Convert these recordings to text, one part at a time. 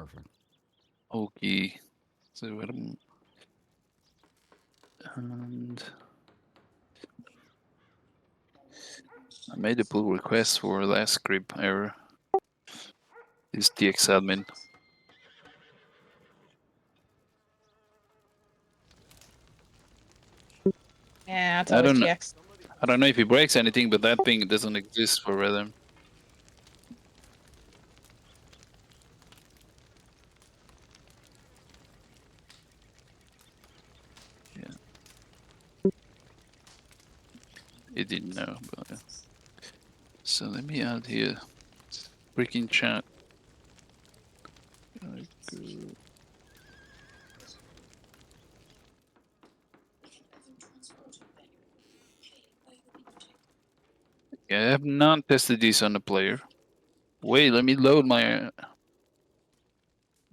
Perfect. Okay. So and I made a pull request for last script error. Is txadmin. Yeah, it's I always don't TX. I don't know if he breaks anything, but that thing doesn't exist for Rhythm. Yeah. It didn't know, but so let me add here. Freaking chat. Yeah, I have not tested this on the player. Wait, let me load my.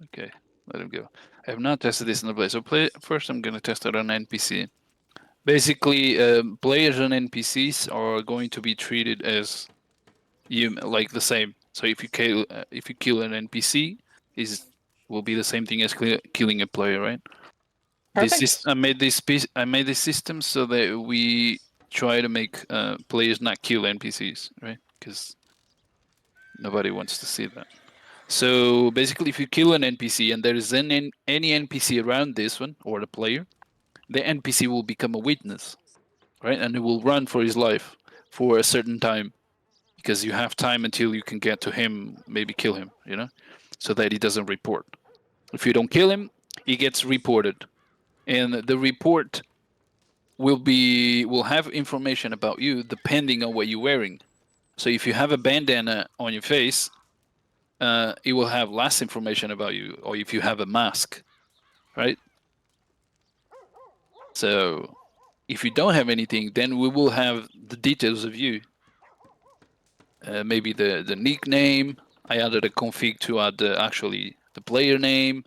Okay, let him go. I have not tested this on the player. So first, I'm gonna test it on NPC. Basically, players and NPCs are going to be treated as like the same. So if you kill an NPC, is will be the same thing as killing a player, right? This is Perfect. I made this system so that we try to make players not kill NPCs, right? Because nobody wants to see that. So basically, if you kill an NPC and there is any NPC around this one or the player, the NPC will become a witness, right? And it will run for his life for a certain time because you have time until you can get to him, maybe kill him, so that he doesn't report. If you don't kill him, he gets reported, and the report will have information about you depending on what you're wearing. So if you have a bandana on your face, it will have less information about you, or if you have a mask, right? So if you don't have anything, then we will have the details of you. Maybe the nickname. I added a config to add actually the player name,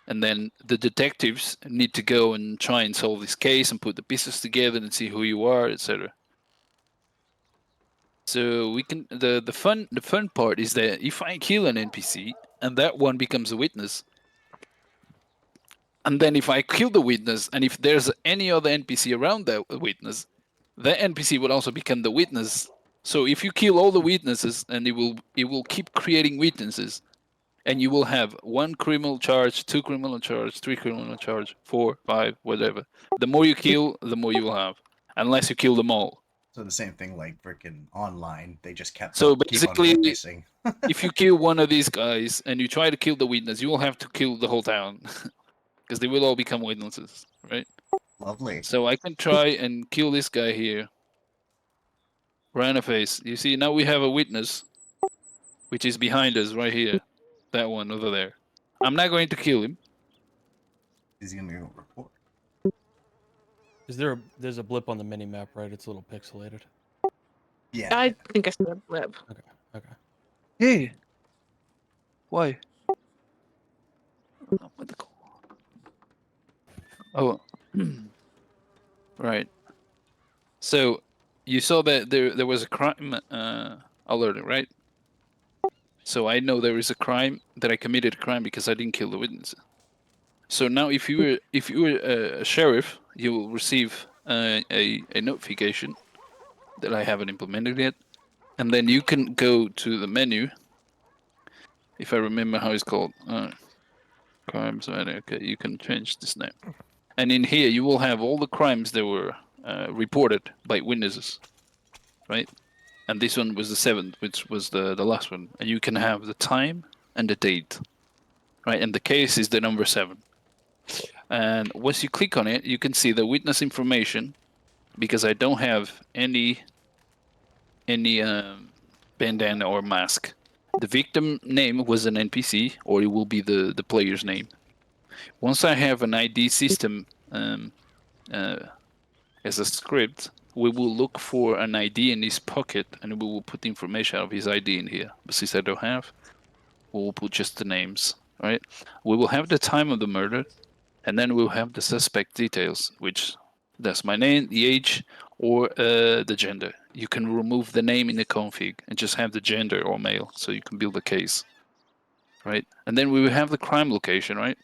and then the detectives need to go and try and solve this case and put the pieces together and see who you are, etc. So we can the fun part is that if I kill an NPC and that one becomes a witness, and then if I kill the witness and if there's any other NPC around that witness, that NPC will also become the witness. So if you kill all the witnesses, and it will keep creating witnesses, and you will have 1 criminal charge, 2 criminal charge, 3 criminal charge, 4, 5, whatever. The more you kill, the more you will have, unless you kill them all. So the same thing like freaking online. They just So keep on basically, witnessing. if you kill one of these guys and you try to kill the witness, you will have to kill the whole town because they will all become witnesses, right? Lovely. So I can try and kill this guy here. Rhino face. You see, now we have a witness, which is behind us right here. That one over there. I'm not going to kill him. He's gonna go report. There's a blip on the mini map, right? It's a little pixelated. Yeah. I think I see a blip. Okay. Hey. Why? What the Oh. Right. So you saw that there was a crime alert, right? So I know there is a crime, that I committed a crime because I didn't kill the witness. So now if you were a sheriff, you will receive a notification that I haven't implemented yet, and then you can go to the menu. If I remember how it's called, crimes menu. Okay, you can change this name, and in here you will have all the crimes that were reported by witnesses, right? And this one was the 7th, which was the last one, and you can have the time and the date, right? And the case is the number 7. And once you click on it, you can see the witness information, because I don't have any bandana or mask. The victim name was an NPC, or it will be the player's name. Once I have an ID system as a script, we will look for an ID in his pocket, and we will put the information of his ID in here. But since I don't have, we will put just the names, right? We will have the time of the murder, and then we'll have the suspect details, which that's my name, the age, or the gender. You can remove the name in the config and just have the gender or male, so you can build a case. right? And then we will have the crime location, right?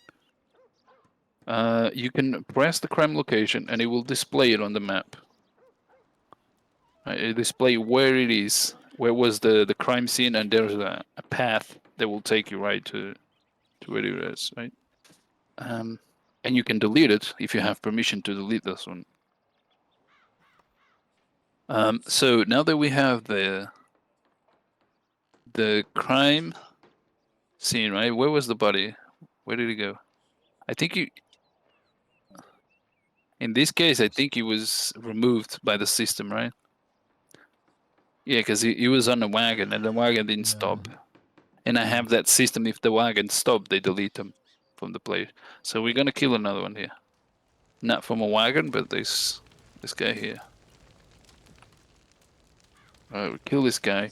You can press the crime location and it will display it on the map. Right? It display where it is, where was the crime scene, and there's a path that will take you right to where it is, right? And you can delete it if you have permission to delete this one. So now that we have the crime scene, right? Where was the body? Where did it go? I think you. In this case, I think he was removed by the system, right? Yeah, because he was on a wagon and the wagon didn't stop. And I have that system. If the wagon stopped, they delete them from the player. So we're gonna kill another one here. Not from a wagon, but this guy here. Alright, we kill this guy.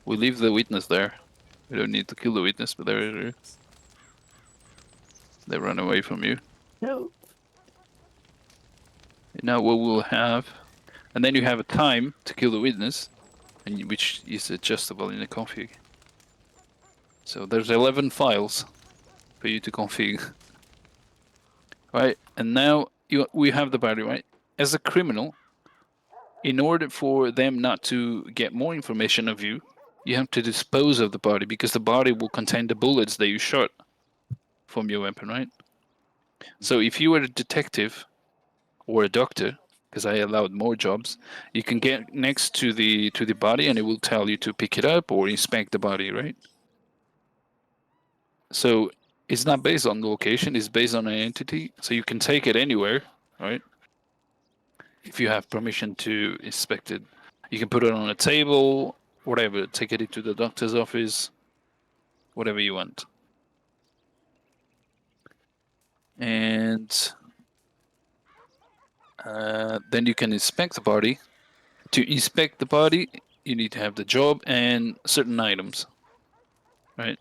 We leave the witness there. We don't need to kill the witness, but there it is. They run away from you. No. Now what we'll have, and then you have a time to kill the witness, and which is adjustable in the config. So there's 11 files for you to config. Right, and now we have the body, right? As a criminal, in order for them not to get more information of you, you have to dispose of the body because the body will contain the bullets that you shot from your weapon, right? So if you were a detective or a doctor, because I allowed more jobs, you can get next to the body and it will tell you to pick it up or inspect the body, right? So it's not based on the location, it's based on an entity. So you can take it anywhere, right? If you have permission to inspect it. You can put it on a table, whatever, take it into the doctor's office, whatever you want. And then you can inspect the body. To inspect the body, you need to have the job and certain items, right?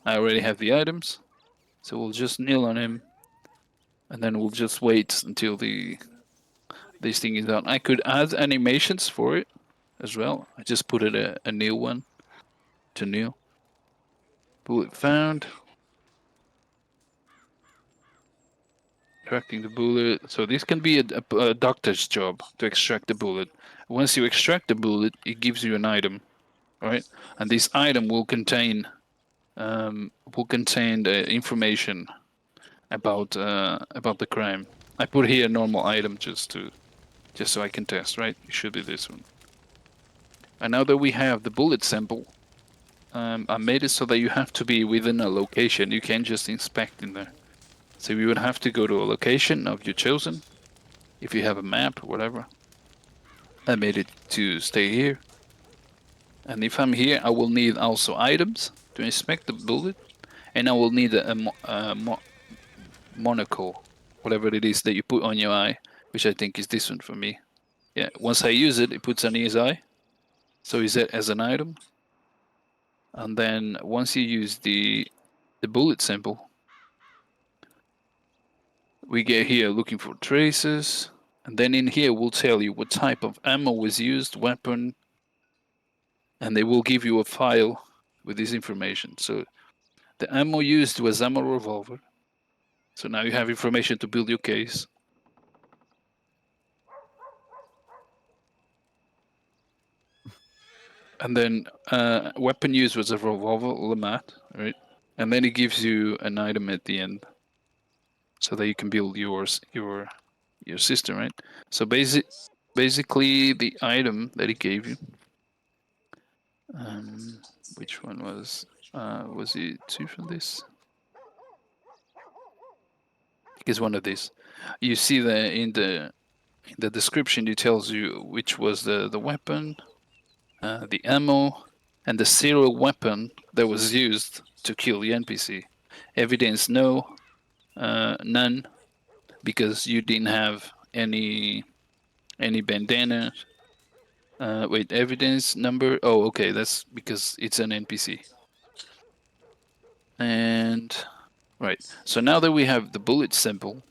I already have the items, so we'll just kneel on him, and then we'll just wait until this thing is done. I could add animations for it as well. I just put it a kneel one to kneel. Bullet found. Extracting the bullet. So this can be a doctor's job to extract the bullet. Once you extract the bullet, it gives you an item, right? And this item will contain information about the crime. I put here a normal item just so I can test, right? It should be this one. And now that we have the bullet sample, I made it so that you have to be within a location. You can't just inspect in there. So you would have to go to a location of your chosen, if you have a map or whatever. I made it to stay here. And if I'm here, I will need also items to inspect the bullet, and I will need a monocle, whatever it is that you put on your eye, which I think is this one for me. Yeah, once I use it, it puts on his eye, so is it as an item. And then once you use the bullet sample, we get here looking for traces, and then in here we'll tell you what type of ammo was used, weapon, and they will give you a file with this information. So the ammo used was ammo revolver. So now you have information to build your case. And then weapon used was a revolver Lamat, right? And then it gives you an item at the end, so that you can build your system, right? So basically the item that it gave you. Which one was it two from this? It's one of these. You see in the description it tells you which was the weapon, the ammo, and the serial weapon that was used to kill the NPC. Evidence no, none, because you didn't have any bandana. Wait, evidence number. Oh, okay, that's because it's an NPC. And right, so now that we have the bullet sample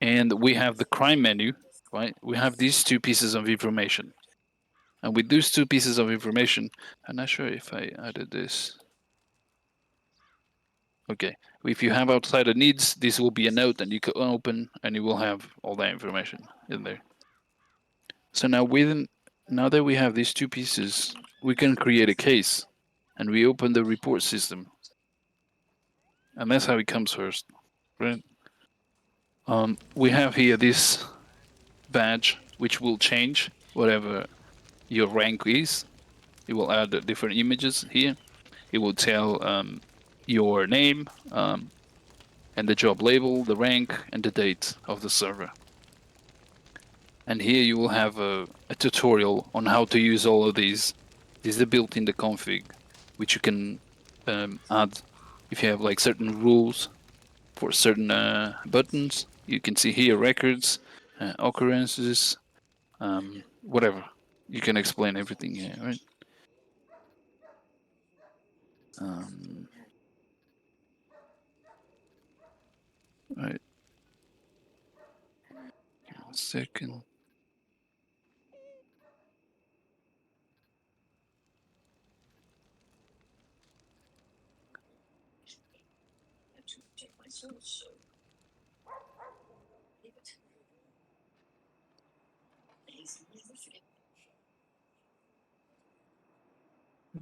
and we have the crime menu, right? We have these two pieces of information. And with those two pieces of information, I'm not sure if I added this. Okay. If you have outsider needs, this will be a note and you can open and you will have all that information in there. So now that we have these two pieces, we can create a case and we open the report system. And that's how it comes first, right? We have here this badge, which will change whatever your rank is. It will add different images here. It will tell your name and the job label, the rank, and the date of the server. And here you will have a tutorial on how to use all of these. These are built in the config, which you can add if you have like certain rules for certain buttons. You can see here records, occurrences, whatever. You can explain everything here, right? Right. Give me 1 second.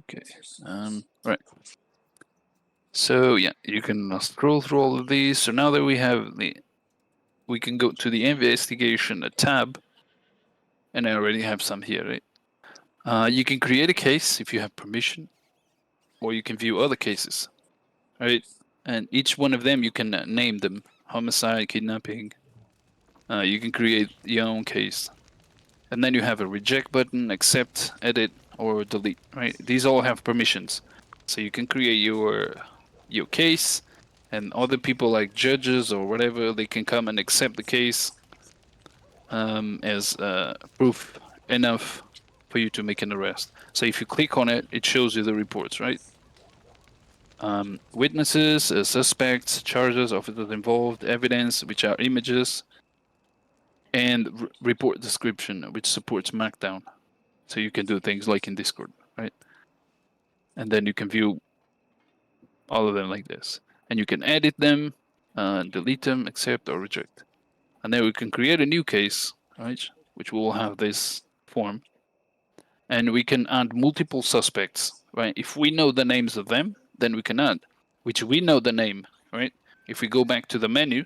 Okay. Right. So yeah, you can scroll through all of these. So now that we have we can go to the investigation tab, and I already have some here, right? You can create a case if you have permission, or you can view other cases, right? And each one of them you can name them: homicide, kidnapping. You can create your own case, and then you have a reject button, accept, edit, or delete, right? These all have permissions, so you can create your case, and other people like judges or whatever, they can come and accept the case as proof enough for you to make an arrest. So if you click on it, it shows you the reports, right? Witnesses, suspects, charges, officers involved, evidence, which are images, and report description, which supports Markdown. So you can do things like in Discord, right? And then you can view all of them like this. And you can edit them, delete them, accept, or reject. And then we can create a new case, right? Which will have this form. And we can add multiple suspects, right? If we know the names of them, then we can add, which we know the name, right? If we go back to the menu,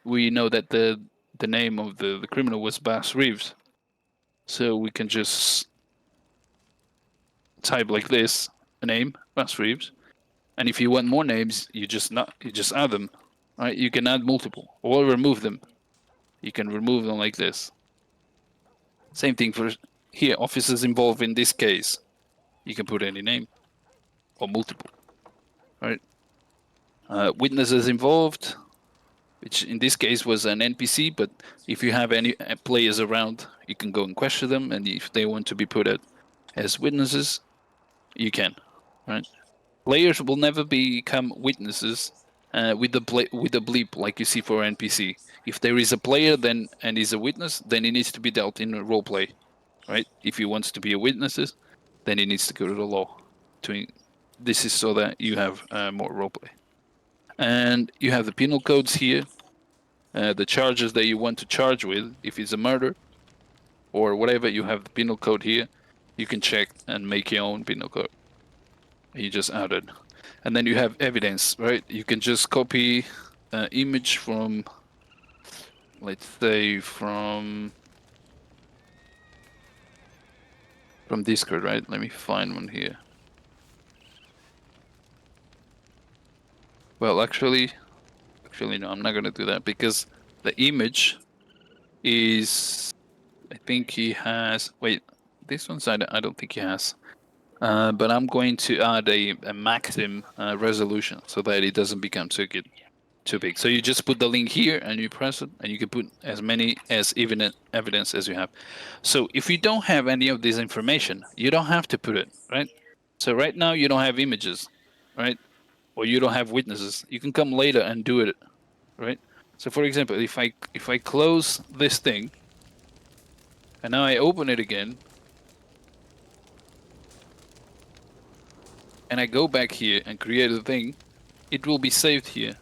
we know that the name of the criminal was Bass Reeves. So we can just type like this, a name, Bass Reeves. And if you want more names, you just add them, right? You can add multiple or remove them. You can remove them like this. Same thing for here, officers involved in this case. You can put any name or multiple, right? Witnesses involved, which in this case was an NPC, but if you have any players around, you can go and question them, and if they want to be put as witnesses, you can, right? Players will never become witnesses with the bleep like you see for NPC. If there is a player and is a witness, then it needs to be dealt in a role play, right? If he wants to be a witness, then he needs to go to the law. This is so that you have more role play. And you have the penal codes here, the charges that you want to charge with. If it's a murder or whatever, you have the penal code here. You can check and make your own penal code. You just add it. And then you have evidence, right? You can just copy an image from, let's say, from Discord, right? Let me find one here. Well, actually, no, I'm not gonna do that because the image is, I think he has, wait, this one's, I don't think he has. But I'm going to add a maximum resolution so that it doesn't become too big. So you just put the link here and you press it, and you can put as many as even evidence as you have. So if you don't have any of this information, you don't have to put it, right? So right now you don't have images, right? Or you don't have witnesses. You can come later and do it, right? So for example, if I close this thing and now I open it again, and I go back here and create a thing, it will be saved here.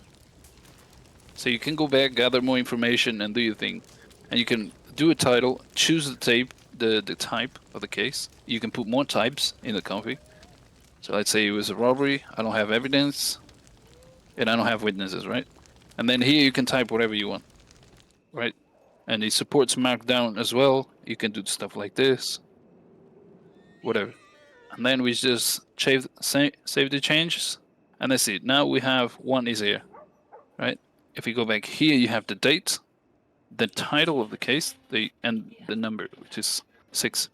So you can go back, gather more information, and do your thing. And you can do a title, choose the type of the case. You can put more types in the config. So let's say it was a robbery. I don't have evidence, and I don't have witnesses, right? And then here you can type whatever you want, right? And it supports Markdown as well. You can do stuff like this, whatever. And then we just save the changes, and that's it. Now we have one is here, right? If you go back here, you have the date, the title of the case, and the number, which is 6.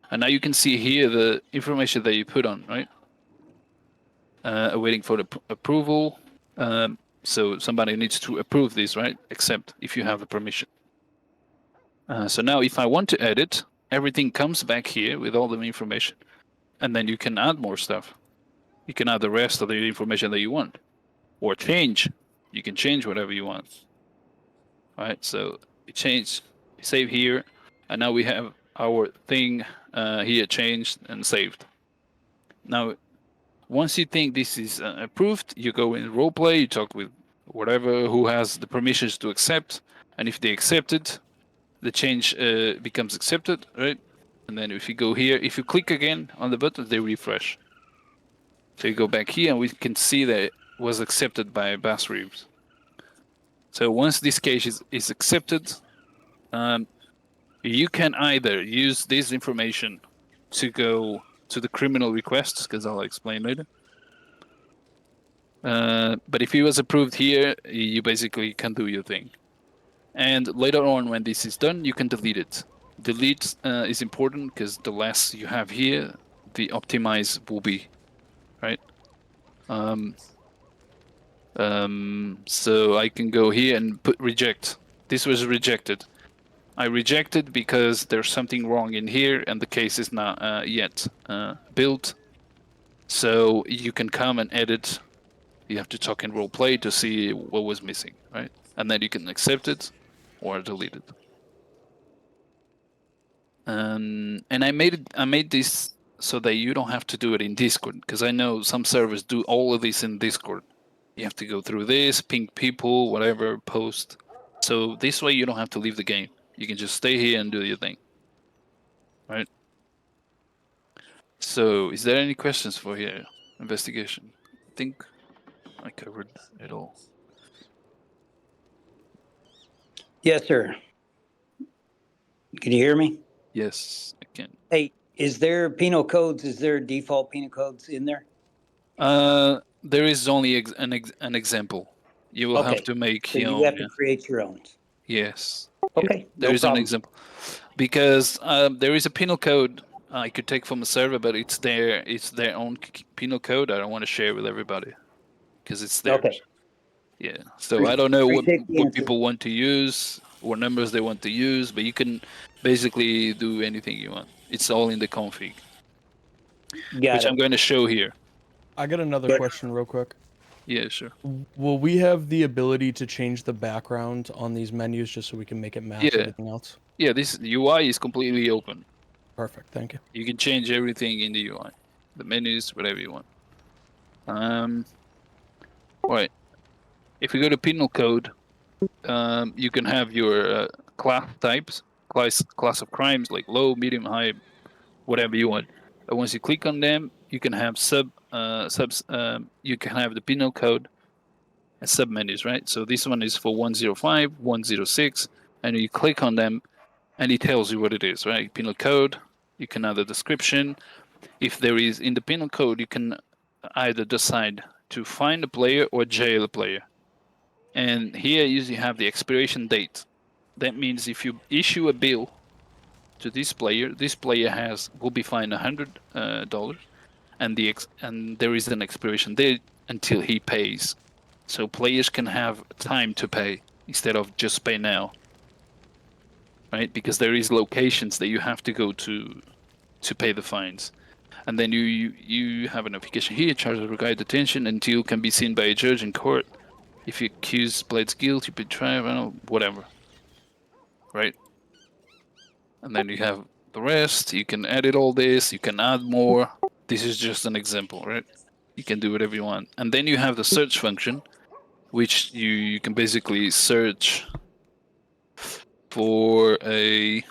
And now you can see here the information that you put on, right? Awaiting for the approval. So somebody needs to approve this, right? Except if you have the permission. So now if I want to edit, everything comes back here with all the information. And then you can add more stuff. You can add the rest of the information that you want. Or change. You can change whatever you want. All right, so you change, save here, and now we have our thing here changed and saved. Now, once you think this is approved, you go in roleplay, you talk with whatever who has the permissions to accept, and if they accept it, the change becomes accepted, right? And then if you go here, if you click again on the button, they refresh. So you go back here, and we can see that it was accepted by Bass Reeves. So once this case is accepted, you can either use this information to go to the criminal requests, because I'll explain later. But if it was approved here, you basically can do your thing. And later on, when this is done, you can delete it. Delete is important because the less you have here, the optimize will be, right? So I can go here and put reject. This was rejected. I rejected because there's something wrong in here and the case is not yet built. So you can come and edit. You have to talk in roleplay to see what was missing, right? And then you can accept it or delete it. And I made this so that you don't have to do it in Discord, because I know some servers do all of this in Discord. You have to go through this, ping people, whatever, post. So this way you don't have to leave the game. You can just stay here and do your thing. Right? So is there any questions for here? Investigation. I think I covered it all. Yes, sir. Can you hear me? Yes, I can. Hey, is there penal codes? Is there default penal codes in there? There is only an example. You will have Okay. to make So your you own. have to create your own. Yes. Okay. There no is an problem. example. Because there is a penal code I could take from the server, but it's their own penal code. I don't want to share with everybody because it's theirs. Okay. Yeah. So I don't know Appreciate the what answer. people want to use, what numbers they want to use, but you can basically do anything you want. It's all in the config, Got which it. I'm going to show here. I got another Good. question real quick. Yeah, sure. Will we have the ability to change the background on these menus just so we can make it match Yeah. everything else? Yeah, this UI is completely open. Perfect. Thank you. You can change everything in the UI, the menus, whatever you want. Right. If you go to penal code, you can have your class types, class of crimes like low, medium, high, whatever you want. But once you click on them, you can have subs. You can have the penal code and sub menus, right? So this one is for 105, 106, and you click on them, and it tells you what it is, right? Penal code. You can add a description. If there is in the penal code, you can either decide to find a player or jail a player. And here you have the expiration date. That means if you issue a bill to this player will be fined $100, and there is an expiration date until he pays. So players can have time to pay instead of just pay now, right? Because there is locations that you have to go to pay the fines. And then you have a notification here, charges require detention until can be seen by a judge in court. If you accuse pleads guilty, betray, whatever. Right? And then you have the rest. You can edit all this. You can add more. This is just an example, right? You can do whatever you want. And then you have the search function, which you can basically search for a...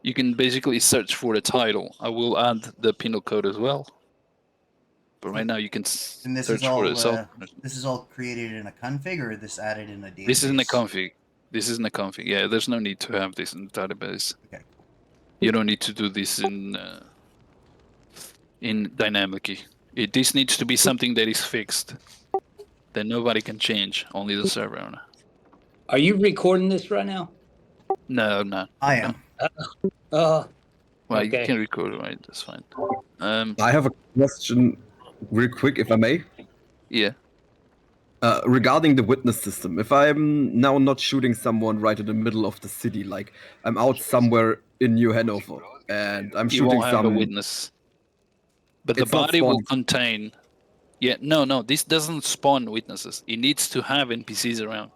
You can basically search for the title. I will add the penal code as well. But right now you can And this search is all for it yourself. this is all created in a config, or this added in a database? This is in the config. This is in the config. Yeah, there's no need to have this in the database. Okay. You don't need to do this in dynamically. This needs to be something that is fixed, that nobody can change, only the server owner. Are you recording this right now? No, I'm not. I am. Uh, Well, Okay. you can record it, right? That's fine. I have a question, real quick, if I may. Yeah. Regarding the witness system, if I'm now not shooting someone right in the middle of the city, like I'm out somewhere in New Hanover, and I'm You shooting won't have a some. witness. But the It's not body will spawned. contain... Yeah, no, this doesn't spawn witnesses. It needs to have NPCs around.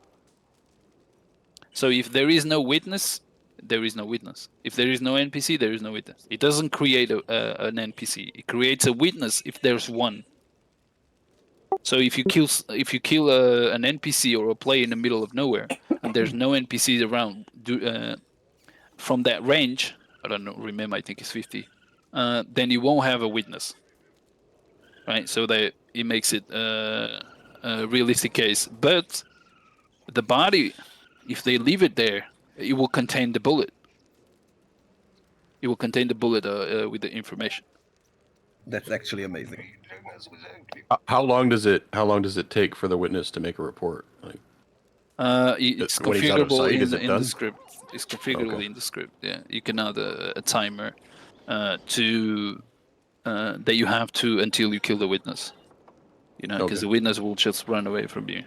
So if there is no witness, there is no witness. If there is no NPC, there is no witness. It doesn't create an NPC. It creates a witness if there's one. So if you kill an NPC or a player in the middle of nowhere, and there's no NPCs around, from that range, I don't know, remember, I think it's 50, then you won't have a witness, right? So that it makes it a realistic case. But the body, if they leave it there, it will contain the bullet. It will contain the bullet with the information. That's actually amazing. How long does it take for the witness to make a report? Like, It's when he's out of configurable sight, in is the, it in the done? script. It's configurable Okay. in the script. Yeah, you can add a timer to that you have to until you kill the witness. You know, because Okay. the witness will just run away from you.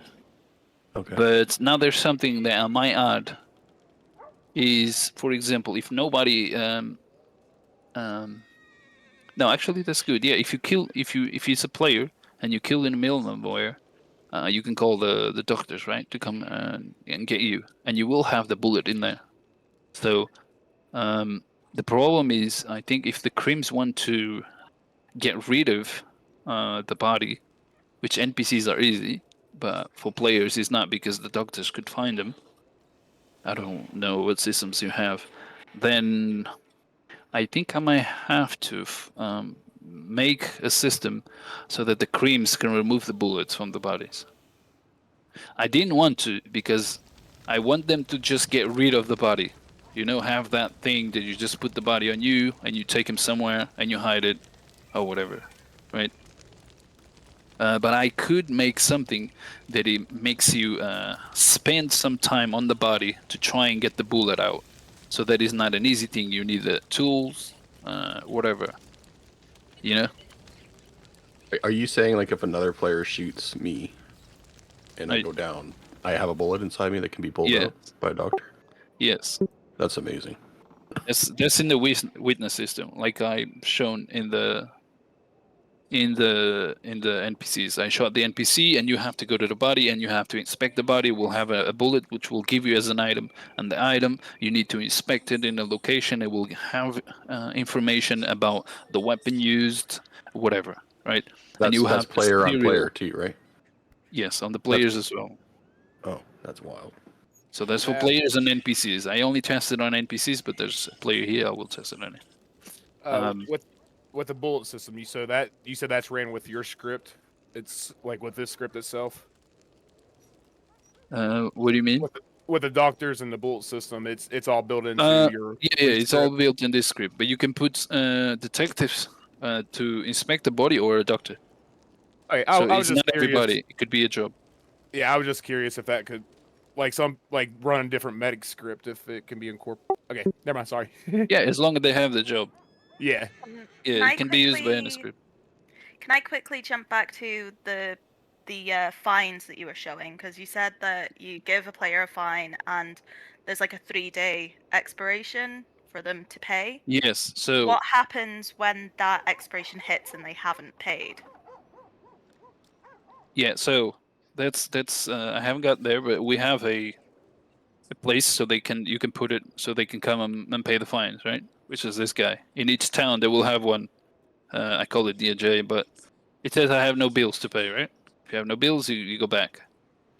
okay. But now there's something that I might add. Is, for example, if nobody no, actually that's good. Yeah, if it's a player and you kill in the middle of nowhere, you can call the doctors, right, to come and get you, and you will have the bullet in there. So the problem is, I think if the Crims want to get rid of the body, which NPCs are easy, but for players it's not, because the doctors could find them. I don't know what systems you have. Then I think I might have to make a system so that the creams can remove the bullets from the bodies. I didn't want to, because I want them to just get rid of the body. You know, have that thing that you just put the body on you and you take him somewhere and you hide it or whatever, right? But I could make something that it makes you spend some time on the body to try and get the bullet out. So that is not an easy thing. You need the tools, whatever. You know? Are you saying, like, if another player shoots me and I I- go down, I have a bullet inside me that can be pulled Yeah. out by a doctor? Yes. That's amazing. That's in the witness system, like I shown in the NPCs. I shot the NPC, and you have to go to the body, and you have to inspect the body. We'll have a bullet which will give you as an item, and the item you need to inspect it in a location. It will have information about the weapon used, whatever, right? That's, you that's have player on serial- player too, right? Yes, on the players as well. Oh, that's wild. So that's for Yeah. players and NPCs. I only tested on NPCs, but there's a player here. I will test it on it. With the bullet system, you said that's ran with your script. It's like with this script itself. What do you mean? With the doctors and the bullet system, it's all built into your. Yeah, your it's all script. built in this script. But you can put detectives to inspect the body, or a doctor. Okay, So I was it's just not curious. everybody. It could be a job. Yeah, I was just curious if that could, run a different medic script if it can be incorporated. Okay, never mind. Sorry. Yeah, as long as they have the job. Yeah. Yeah, I it can be used by any quickly- script. Can I quickly jump back to the fines that you were showing? Because you said that you give a player a fine and there's like a 3-day expiration for them to pay. Yes. So What happens when that expiration hits and they haven't paid? yeah, so that's I haven't got there, but we have a place so you can put it so they can come and pay the fines, right? Which is this guy. In each town they will have one. I call it DNJ, but it says I have no bills to pay, right? If you have no bills, you go back.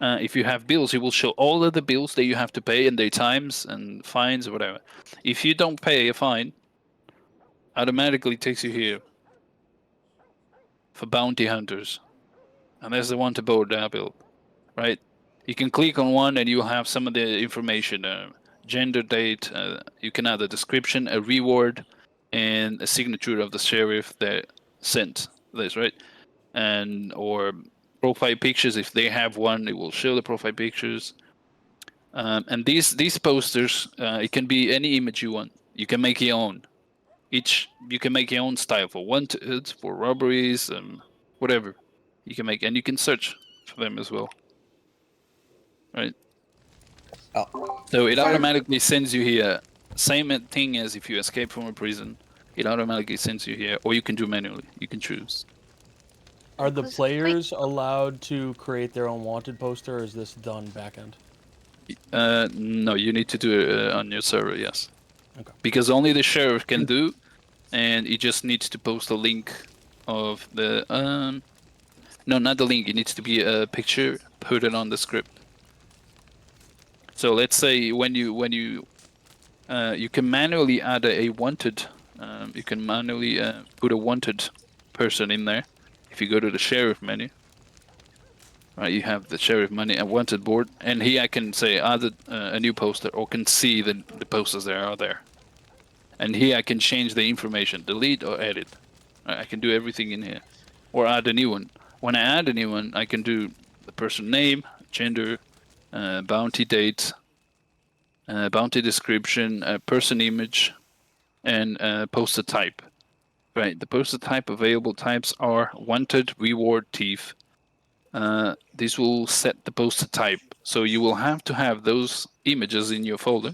If you have bills, it will show all of the bills that you have to pay and their times and fines or whatever. If you don't pay a fine, automatically takes you here for bounty hunters. And there's the one to board that build, right? You can click on one and you'll have some of the information, gender, date, you can add a description, a reward, and a signature of the sheriff that sent this, right? And or profile pictures, if they have one, it will show the profile pictures. And these posters, it can be any image you want. You can make your own. You can make your own style for wanted, for robberies, whatever. You can make, and you can search for them as well. Right? Oh. So it automatically sends you here. Same thing as if you escape from a prison. It automatically sends you here, or you can do manually. You can choose. Are the players allowed to create their own wanted poster, or is this done backend? No, you need to do it on your server, yes. Okay. Because only the sheriff can do, and he just needs to post a link of the no, not the link. It needs to be a picture, put it on the script. So let's say when you you can manually add a wanted, you can manually put a wanted person in there. If you go to the sheriff menu, right, you have the sheriff menu and wanted board, and here I can say add a new poster, or can see the posters that are there. And here I can change the information, delete or edit. I can do everything in here, or add a new one. When I add a new one, I can do the person name, gender, bounty date, bounty description, person image, and poster type. Right, the poster type available types are wanted, reward, thief. This will set the poster type, so you will have to have those images in your folder,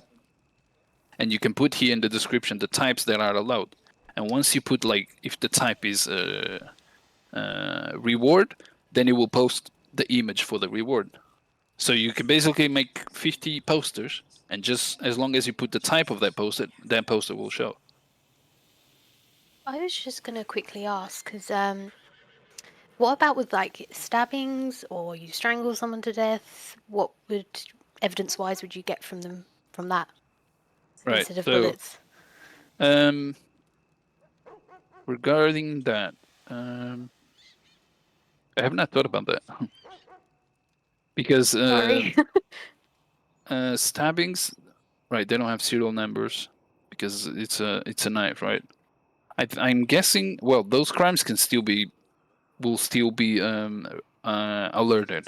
and you can put here in the description the types that are allowed. And once you put, like, if the type is reward, then it will post the image for the reward. So you can basically make 50 posters, and just as long as you put the type of that poster will show. I was just going to quickly ask, because what about with like stabbings, or you strangle someone to death? What would, evidence-wise, would you get from them from that? Right. Instead of So, bullets? Regarding that, I have not thought about that. Because Sorry. stabbings, right? They don't have serial numbers because it's a knife, right? I'm guessing. Well, those crimes will still be alerted,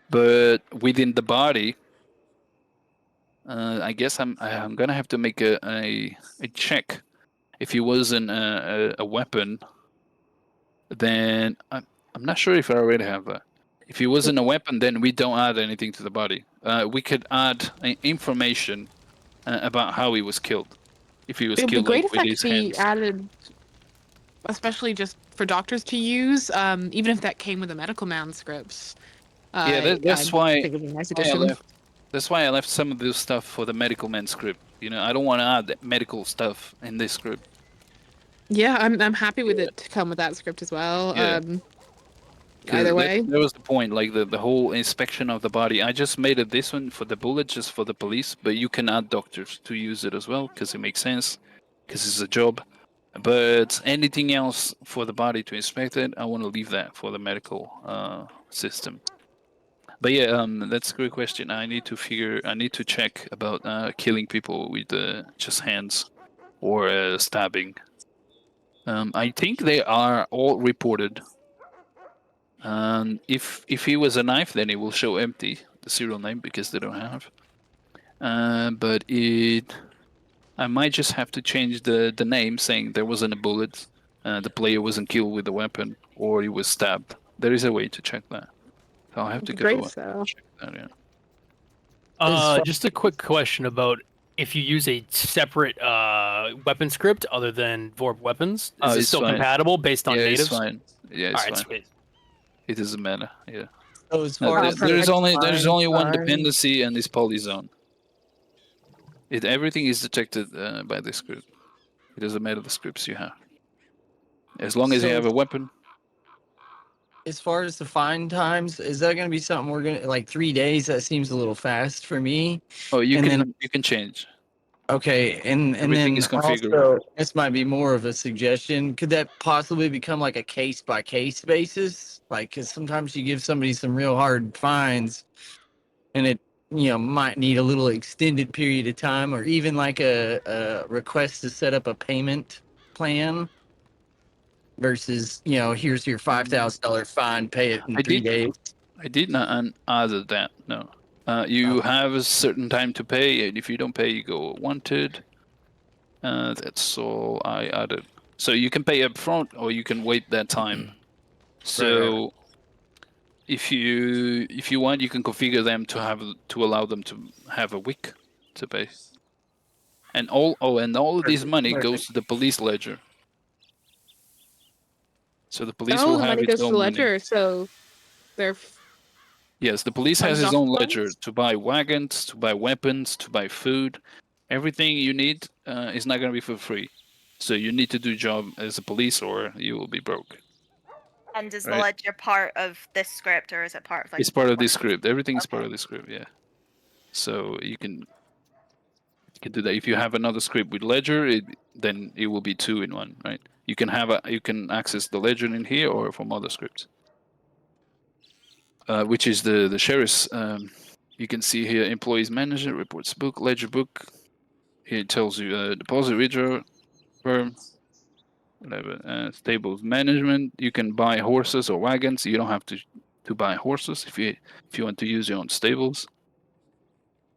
but within the body, I guess I'm gonna have to make a check. If it wasn't a weapon, then I'm not sure if I already have that. If it wasn't a weapon, then we don't add anything to the body. We could add information about how he was killed. If he was It would be killed great like, if that with his could be hands. added, especially just for doctors to use, even if that came with a medical manuscripts. Yeah, that's why. I think it'd be a nice I addition. left. That's why I left some of this stuff for the medical man script. You know, I don't want to add medical stuff in this script. Yeah, I'm happy with it to come with that script as well. Yeah. 'Cause Either way. that was the point. Like the whole inspection of the body. I just made it this one for the bullet, just for the police. But you can add doctors to use it as well, because it makes sense, because it's a job. But anything else for the body to inspect it, I want to leave that for the medical system. But yeah, that's a great question. I need to check about killing people with just hands or stabbing. I think they are all reported. If he was a knife, then it will show empty, the serial name, because they don't have. But I might just have to change the name, saying there wasn't a bullet, the player wasn't killed with a weapon, or he was stabbed. There is a way to check that. So I'll have to go Great, and so. check that. Yeah. Just a quick question about if you use a separate weapon script other than Vorp weapons, is Oh, it it's still fine. compatible based on Yeah, natives? it's fine. Yeah, it's All right, fine. sweet. It doesn't matter. Yeah. Those No, Vorps there's are only one fine. dependency, and it's polyzone. Everything is detected by the script. It doesn't matter the scripts you have. as long as you So- have a weapon. As far as the fine times, is that going to be something we're going to like 3 days? That seems a little fast for me. Oh, you And can then- you can change. Okay, and Everything then is configurable. also, this might be more of a suggestion. Could that possibly become like a case by case basis? Like, because sometimes you give somebody some real hard fines, and it might need a little extended period of time, or even like a request to set up a payment plan. Versus, here's your $5,000 fine, pay it in I 3 did- days. I did not add that. No. You have a certain time to pay, and if you don't pay, you go wanted. That's all I added. So you can pay up front, or you can wait that time. So if you want, you can configure them to allow them to have a week to pay. And all of this money goes to the police ledger. So the police will the have money its goes to own the money. ledger, so they're Yes, the police Like has its dock own funds? ledger to buy wagons, to buy weapons, to buy food. Everything you need is not going to be for free. So you need to do a job as a police, or you will be broke. And is the Right. ledger part of this script, or is it part of like? It's part of this script. Everything is part Okay. of this script. Yeah. So you can do that. If you have another script with ledger, then it will be 2 in 1, right? You can access the ledger in here or from other scripts. Which is the sheriff's. You can see here employees manager, reports book, ledger book. Here it tells you deposit withdrawal firm, whatever. Stables management. You can buy horses or wagons. You don't have to buy horses if you want to use your own stables.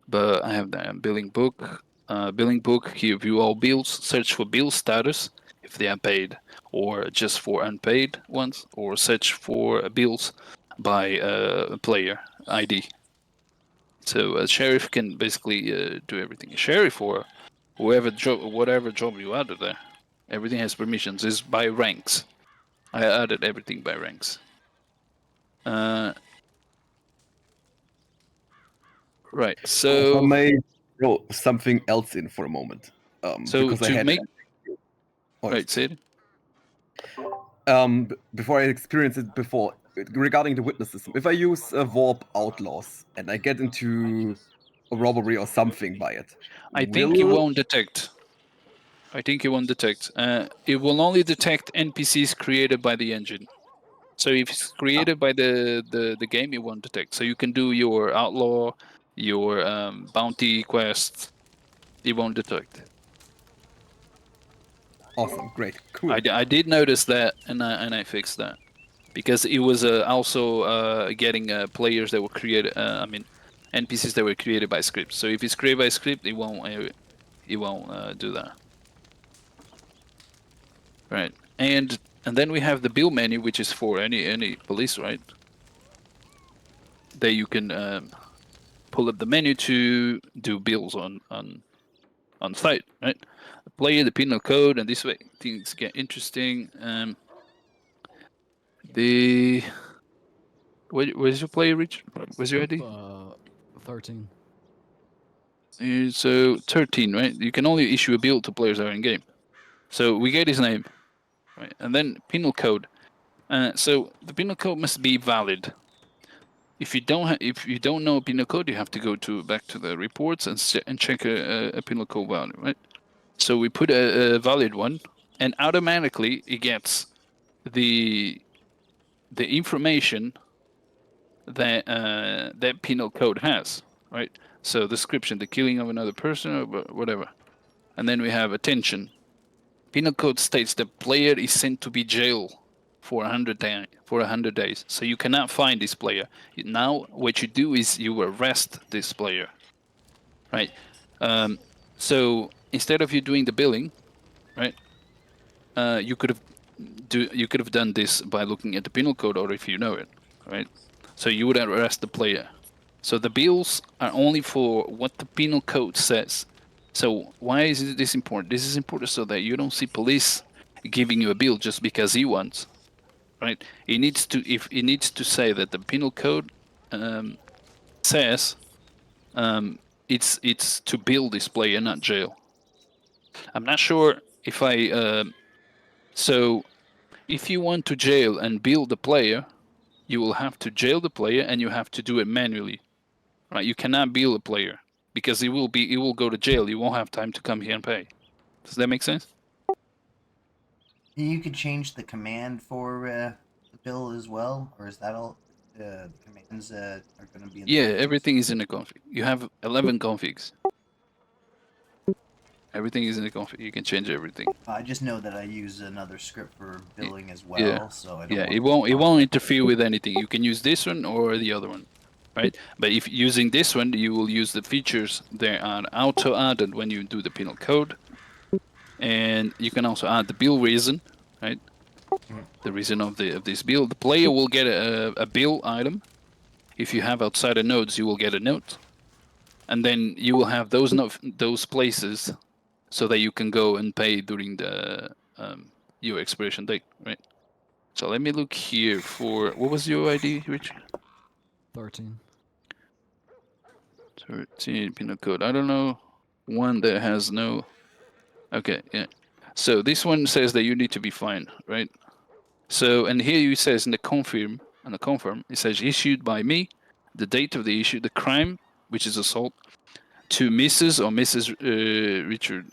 But I have the billing book. Billing book. Here view all bills. Search for bill status if they are paid, or just for unpaid ones, or search for bills by player ID. So a sheriff can basically do everything. A sheriff or whatever job you added there, everything has permissions. Is by ranks. I added everything by ranks. Right. If I So may throw something else in for a moment. so Because I to had make Oh, right, say it. before I experienced it before, regarding the witness system, if I use Warp Outlaws and I get into a robbery or something by it, I think it won't detect. It will only detect NPCs created by the engine. So if it's created by the game, it won't detect. So you can do your outlaw, your bounty quests. It won't detect. Awesome, great, cool. I did notice that, and I fixed that because it was also getting players that were created. NPCs that were created by scripts. So if it's created by script, it won't do that. Right, and then we have the bill menu, which is for any police, right? That you can pull up the menu to do bills on site, right? The player, the penal code, and this way things get interesting. Where's your player, Rich? Where's your ID? 13. So 13, right? You can only issue a bill to players that are in game. So we get his name, right? And then penal code. So the penal code must be valid. If you don't know a penal code, you have to go back to the reports and check a penal code value, right? So we put a valid one, and automatically it gets the information that that penal code has, right? So description, the killing of another person, or whatever, and then we have attention. Penal code states the player is sent to be jailed for 100 days. So you cannot find this player. Now what you do is you arrest this player, right? So instead of you doing the billing, right? You could have done this by looking at the penal code, or if you know it, right? So you would arrest the player. So the bills are only for what the penal code says. So why is this important? This is important so that you don't see police giving you a bill just because he wants, right? It needs to say that the penal code says it's to bill this player, not jail. I'm not sure if I so if you want to jail and bill the player, you will have to jail the player and you have to do it manually. Right? You cannot bill a player because he will go to jail. You won't have time to come here and pay. Does that make sense? You could change the command for the bill as well, or is that all? The commands are going to be. In the Yeah, settings? everything is in the config. You have 11 configs. Everything is in the config. You can change everything. I just know that I use another script for billing as well, Yeah. so I don't. Yeah, want it won't interfere with anything. You can use this one or the other one, right? But if using this one, you will use the features that are auto added when you do the penal code, and you can also add the bill reason, right? The reason of this bill. The player will get a bill item. If you have outside of nodes, you will get a note, and then you will have those places so that you can go and pay during the your expiration date, right? So let me look here for what was your ID, Richard? 13. 13 penal code. I don't know one that has no. Okay, yeah. So this one says that you need to be fined, right? So and here it says in the confirm it says issued by me, the date of the issue, the crime, which is assault, to Mrs. or Mrs. Richard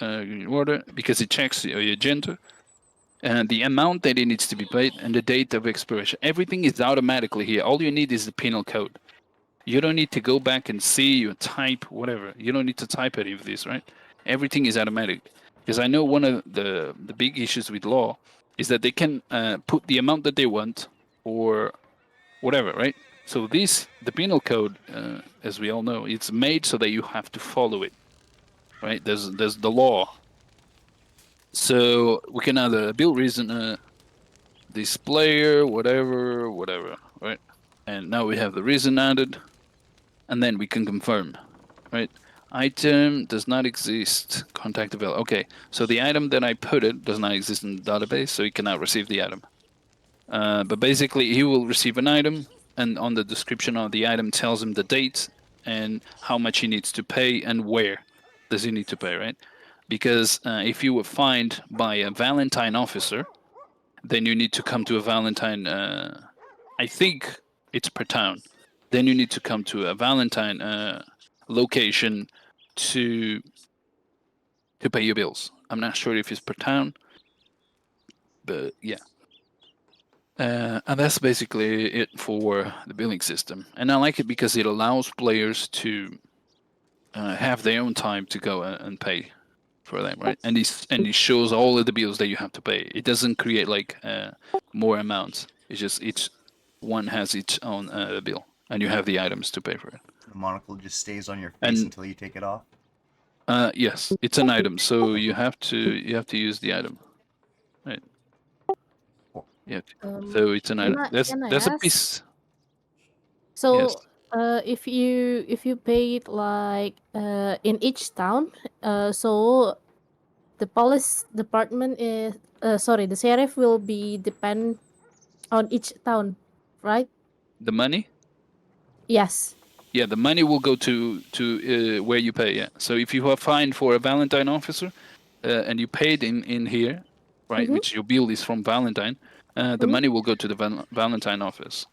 Greenwater, because it checks your gender, and the amount that it needs to be paid, and the date of expiration. Everything is automatically here. All you need is the penal code. You don't need to go back and see or type whatever. You don't need to type any of this, right? Everything is automatic. Because I know one of the big issues with law is that they can put the amount that they want or whatever, right? So the penal code, as we all know, it's made so that you have to follow it, right? There's the law. So we can add a bill reason, this player, whatever, right? And now we have the reason added, and then we can confirm, right? Item does not exist. Contact available. Okay, so the item that I put it does not exist in the database, so he cannot receive the item. But basically, he will receive an item, and on the description of the item tells him the date and how much he needs to pay and where does he need to pay, right? Because if you were fined by a Valentine officer, then you need to come to a Valentine. I think it's per town. Then you need to come to a Valentine location to pay your bills. I'm not sure if it's per town, but yeah. And that's basically it for the billing system. And I like it because it allows players to have their own time to go and pay for them, right? And it shows all of the bills that you have to pay. It doesn't create like more amounts. It's just each one has its own bill, and you have the items to pay for it. The monocle just stays on your face until you take it off. Yes, it's an item, so you have to use the item, right? Yeah. So it's an item. That's a piece. So, Yes. if you pay it like in each town, so the police department is the sheriff will be depend on each town, right? The money? Yes. Yeah, the money will go to where you pay. Yeah. So if you are fined for a Valentine officer, and you paid in here, right, which your bill is from Valentine, the money will go to the Valentine office.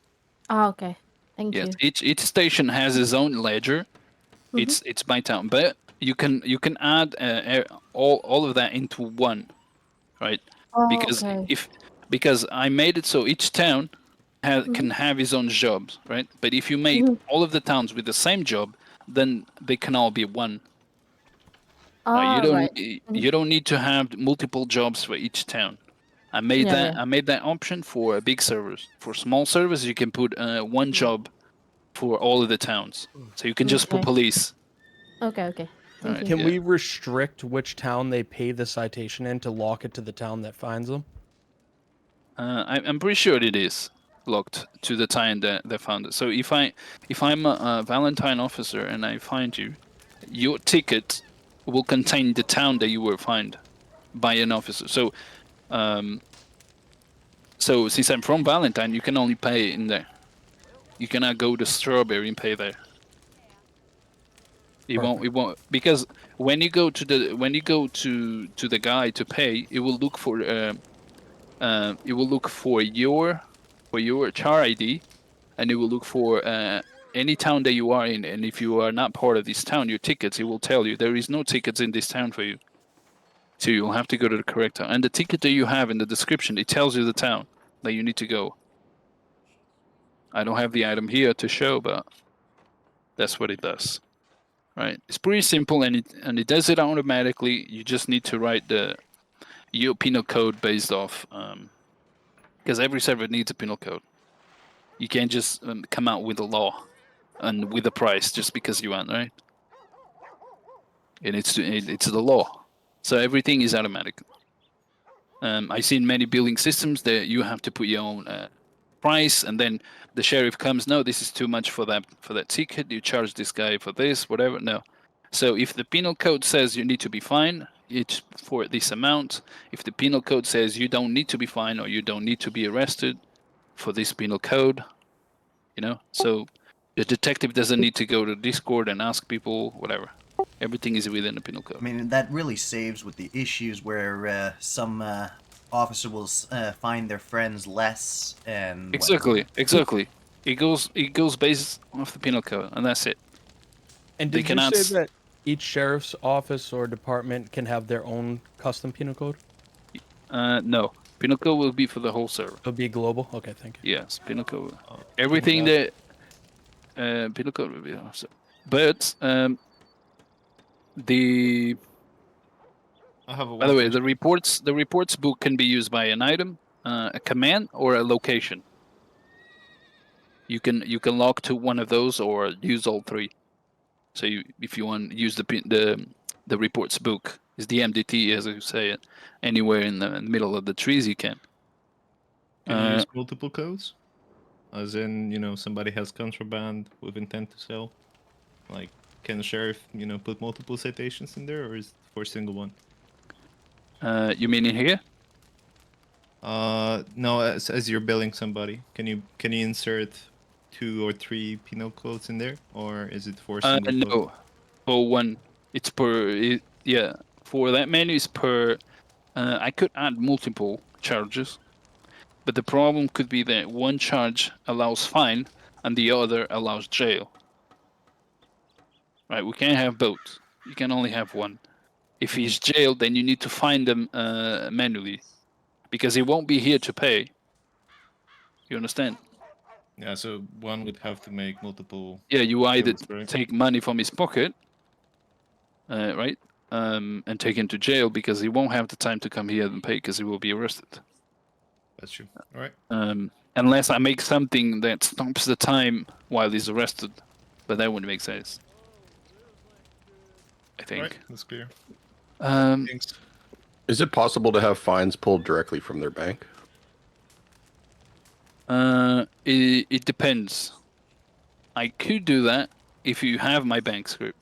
Ah, okay. Thank Yes. you. Each station has its own ledger. It's by town, but you can add all of that into one, right? Oh, Because okay. because I made it so each town can have his own jobs, right? But if you make all of the towns with the same job, then they can all be one. Ah, You don't need to have multiple jobs for each town. I made Yeah, that yeah. I made that option for big servers. For small servers, you can put one job for all of the towns. So you can just put Okay. police. Okay, okay. Thank Alright, you. Can we restrict which town they pay the citation in to lock it to the town that finds them? I'm pretty sure it is locked to the time that they found it. So if I'm a Valentine officer and I find you, your ticket will contain the town that you were fined by an officer. So, so since I'm from Valentine, you can only pay in there. You cannot go to Strawberry and pay there. It won't because when you go to the guy to pay, it will look for it will look for your char ID, and it will look for any town that you are in. And if you are not part of this town, your tickets, it will tell you there is no tickets in this town for you. So you'll have to go to the correct town. And the ticket that you have in the description, it tells you the town that you need to go. I don't have the item here to show, but that's what it does. Right? It's pretty simple, and it does it automatically. You just need to write the your penal code based off, because every server needs a penal code. You can't just come out with a law and with a price just because you want, right? And it's the law. So everything is automatic. I've seen many billing systems that you have to put your own price, and then the sheriff comes, no, this is too much for that ticket. You charge this guy for this, whatever. No. So if the penal code says you need to be fined, it's for this amount. If the penal code says you don't need to be fined or you don't need to be arrested for this penal code, so the detective doesn't need to go to Discord and ask people, whatever. Everything is within the penal code. I mean, that really saves with the issues where some officer will find their friends less and Exactly. It goes based off the penal code, and that's it. And They did you cannot say that each sheriff's office or department can have their own custom penal code? No. Penal code will be for the whole server. It'll be global? Okay, thank you. Yes, penal code. Everything that penal code will be also. But the by the way, the reports book can be used by an item, a command, or a location. You can log to one of those or use all three. So if you want, use the reports book, is the MDT as you say it, anywhere in the middle of the trees you can. Can you use multiple codes? As in, somebody has contraband with intent to sell. Like, can the sheriff, put multiple citations in there, or is it for a single one? You mean in here? No, as you're billing somebody, can you insert 2 or 3 penal codes in there, or is it for a single no, code? for one, it's per. Yeah, for that menu it's per. I could add multiple charges, but the problem could be that one charge allows fine and the other allows jail. Right, we can't have both. You can only have one. If he's jailed, then you need to find them manually, because he won't be here to pay. You understand? Yeah, so one would have to make multiple. Yeah, you either bills, right? take money from his pocket, right, and take him to jail because he won't have the time to come here and pay because he will be arrested. That's true. All right. Unless I make something that stops the time while he's arrested, but that wouldn't make sense. I think. All right, that's clear. Thanks. Is it possible to have fines pulled directly from their bank? It depends. I could do that if you have my bank script.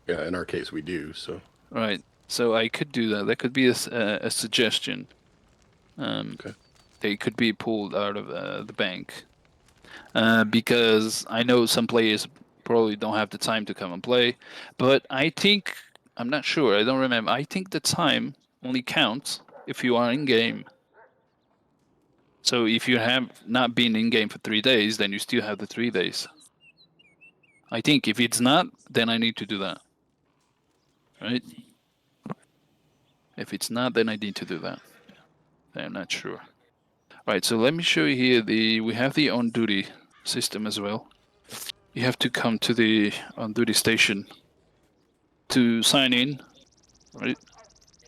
Yeah, in our case we do. So. Right. So I could do that. That could be a suggestion. Okay. They could be pulled out of the bank. Because I know some players probably don't have the time to come and play. But I think, I'm not sure, I don't remember. I think the time only counts if you are in game. So if you have not been in game for 3 days, then you still have the 3 days. I think if it's not, then I need to do that. Right? If it's not, then I need to do that. I'm not sure. Right, so let me show you here we have the on duty system as well. You have to come to the on duty station to sign in, right?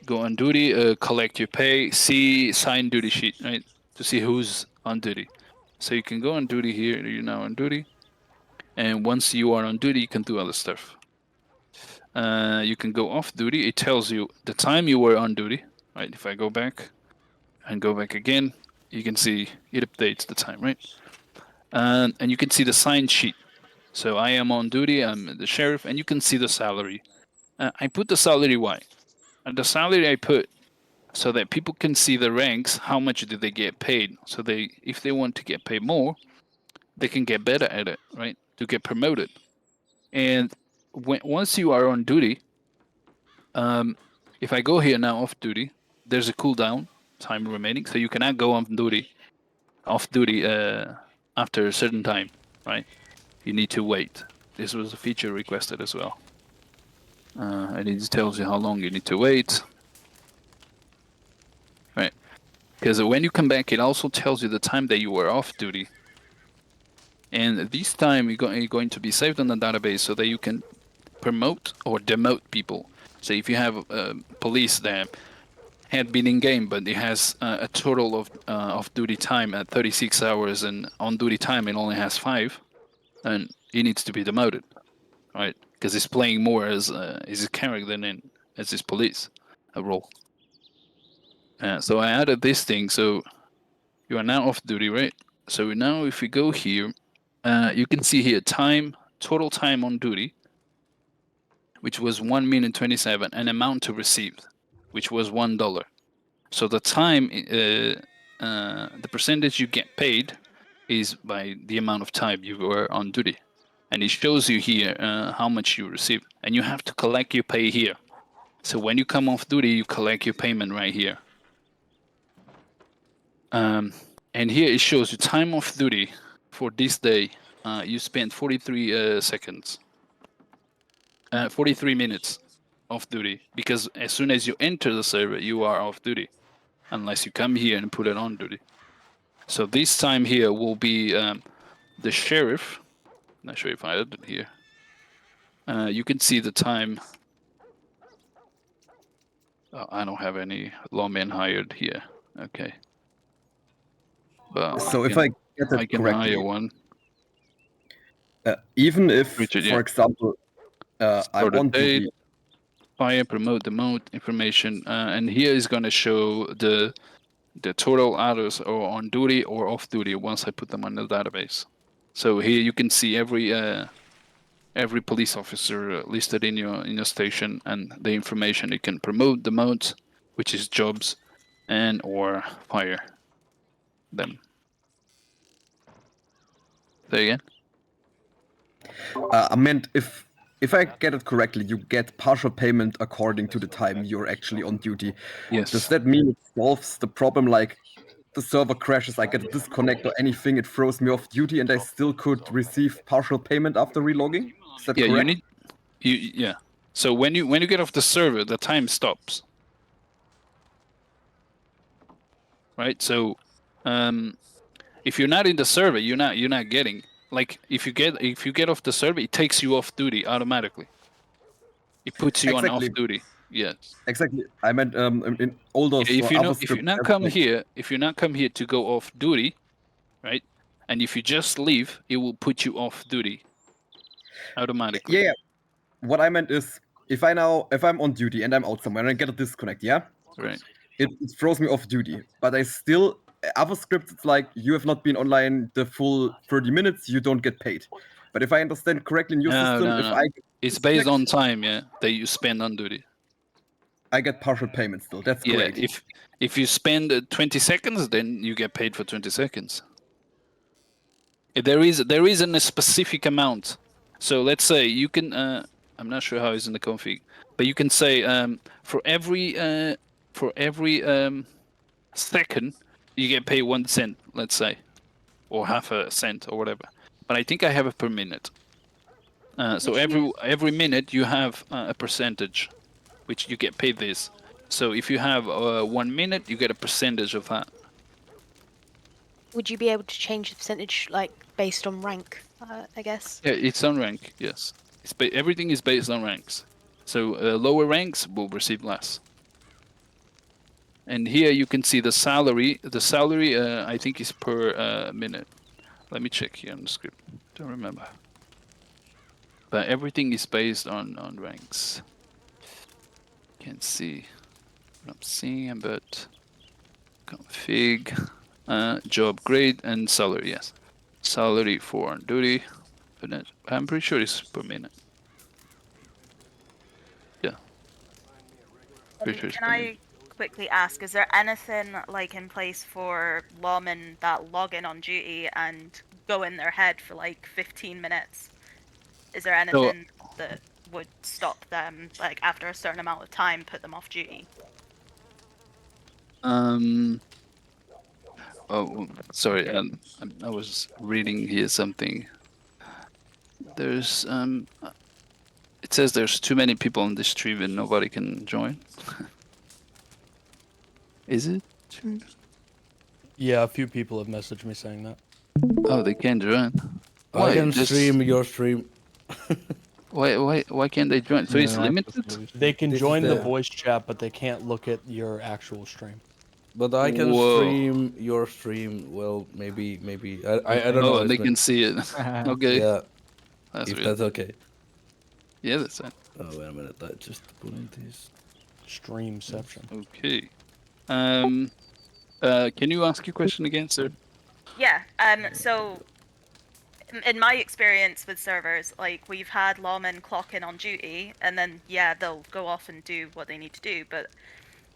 Go on duty, collect your pay, see sign duty sheet, right? To see who's on duty. So you can go on duty here, you're now on duty. And once you are on duty, you can do other stuff. You can go off duty, it tells you the time you were on duty, right? If I go back and go back again, you can see it updates the time, right? And you can see the sign sheet. So I am on duty, I'm the sheriff, and you can see the salary. I put the salary why? And the salary I put so that people can see the ranks, how much do they get paid. So if they want to get paid more, they can get better at it, right? To get promoted. And once you are on duty, if I go here now off duty, there's a cooldown. time remaining, so you cannot go off duty after a certain time, right? You need to wait. This was a feature requested as well, and it tells you how long you need to wait, right? Because when you come back, it also tells you the time that you were off duty, and this time you're going to be saved on the database so that you can promote or demote people. So if you have police that had been in game, but it has a total of duty time at 36 hours, and on duty time it only has 5, and he needs to be demoted, right? Because he's playing more as his character than as his police role. So I added this thing, so you are now off duty, right? So now if we go here, you can see here total time on duty, which was 1 minute 27, and amount to receive, which was $1. So the time, the percentage you get paid is by the amount of time you were on duty. And it shows you here how much you received. And you have to collect your pay here. So when you come off duty, you collect your payment right here. And here it shows you time off duty for this day. You spent 43 seconds. 43 minutes off duty, because as soon as you enter the server, you are off duty, unless you come here and put it on duty. So this time here will be the sheriff. Not sure if I added it here. You can see the time. Oh, I don't have any lawmen hired here. Okay. But so if I get that I can correctly, hire one. even if, Richard, for yeah. example, I Start a want to date, be, fire, promote, demote information, and here is going to show the total hours or on duty or off duty once I put them on the database. So here you can see every police officer listed in your station, and the information you can promote, demote, which is jobs, and or fire them. Say again. I meant if I get it correctly, you get partial payment according to the time you're actually on duty. Yes. Does that mean it solves the problem, like the server crashes, I get a disconnect or anything, it throws me off duty, and I still could receive partial payment after relogging? Is that Yeah, correct? yeah. So when you get off the server, the time stops. Right? So if you're not in the server, you're not getting, like if you get off the server, it takes you off duty automatically. It puts you on off duty. Yes. Exactly. I meant in all those If you other if you scripts, not come here to go off duty, right? And if you just leave, it will put you off duty automatically. Yeah. What I meant is, if I'm on duty and I'm out somewhere and I get a disconnect, yeah? Right. It throws me off duty. But I still, other scripts, it's like, you have not been online the full 30 minutes, you don't get paid. But if I understand correctly in your system, It's based on time, yeah, that you spend on duty. I get partial payment still. That's great. If you spend 20 seconds, then you get paid for 20 seconds. There isn't a specific amount. So let's say you can. I'm not sure how it's in the config, but you can say for every second you get paid 1 cent, let's say, or half a cent or whatever. But I think I have it per minute. So every minute you have a percentage, which you get paid this. So if you have 1 minute, you get a percentage of that. Would you be able to change the percentage, like based on rank? I guess. Yeah, it's on rank. Yes, everything is based on ranks. So lower ranks will receive less. And here you can see the salary. The salary, I think, is per minute. Let me check here on the script. Don't remember. But everything is based on ranks. Can't see what I'm seeing, but config, job grade, and salary. Yes, salary for on duty. But I'm pretty sure it's per minute. Yeah. Pretty sure it's Can per I minute. quickly ask, is there anything like in place for lawmen that log in on duty and go in their head for like 15 minutes? Is there anything that would stop them, like after a certain amount of time, put them off duty? Oh, sorry. I was reading here something. There's it says there's too many people on the stream and nobody can join. Is it true? Yeah, a few people have messaged me saying that. Oh, they can't join. I can Just- stream your stream. Why can't they join? So it's limited. They can This is join the the- voice chat, but they can't look at your actual stream. But I can Whoa. stream your stream. Well, maybe I don't know. Oh, they It's can see it. Okay. Yeah, That's if weird. that's okay. Yeah, that's it. Oh wait a minute, I just put in this. Streamception. Okay. Can you ask your question again, sir? Yeah. So, in my experience with servers, like we've had lawmen clock in on duty, and then yeah, they'll go off and do what they need to do, but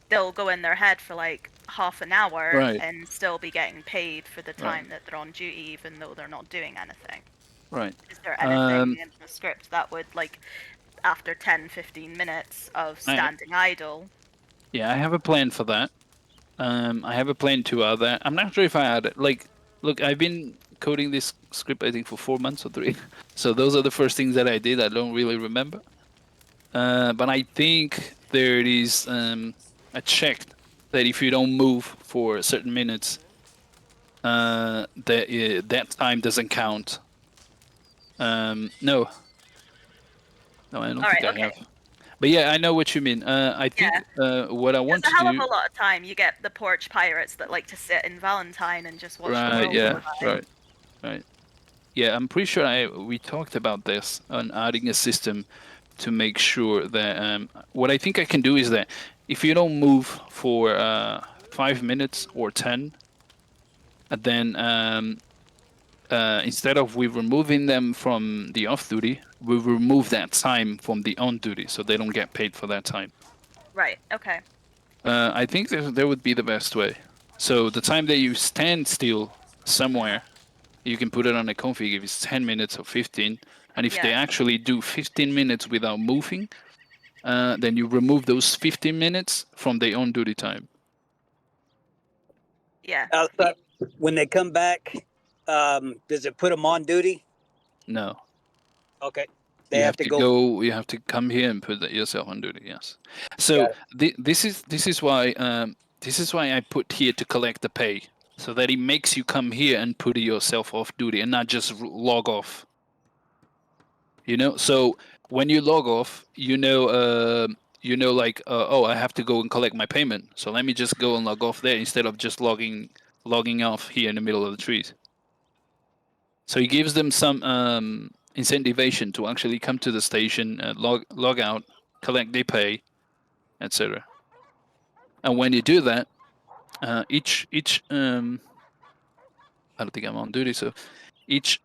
they'll go in their head for like half an hour Right. and still be getting paid for the Right. time that they're on duty, even though they're not doing anything. Right. Is there anything in the script that would, like, after 10, 15 minutes of standing idle? Yeah, I have a plan for that. I have a plan to add that. I'm not sure if I add it. Like, look, I've been coding this script, I think, for 4 months or 3. So those are the first things that I did. I don't really remember. But I think there is a check that if you don't move for certain minutes, that time doesn't count. No, I don't Alright, think I okay. have. But yeah, I know what you mean. I think what I want It's to a hell do. of a lot of time. You get the porch pirates that like to sit in Valentine and just watch the Right. world Yeah. go by. Right. Yeah, I'm pretty sure we talked about this on adding a system to make sure that what I think I can do is that if you don't move for 5 minutes or 10, then instead of we removing them from the off duty, we remove that time from the on duty, so they don't get paid for that time. Right. Okay. I think that would be the best way. So the time that you stand still somewhere, you can put it on a config if it's 10 minutes or 15. And if they Yeah. actually do 15 minutes without moving, then you remove those 15 minutes from their on duty time. Yeah. Outside, when they come back, does it put them on duty? No. Okay. They You have to go. You have to come here and put yourself on duty. Yes. So this is why I put here to collect the pay, so that it makes you come here and put yourself off duty and not just log off. You know, so when you log off, like, oh, I have to go and collect my payment. So let me just go and log off there instead of just logging off here in the middle of the trees. So it gives them some incentivation to actually come to the station, log out, collect their pay, etc. And when you do that, each I don't think I'm on duty, so each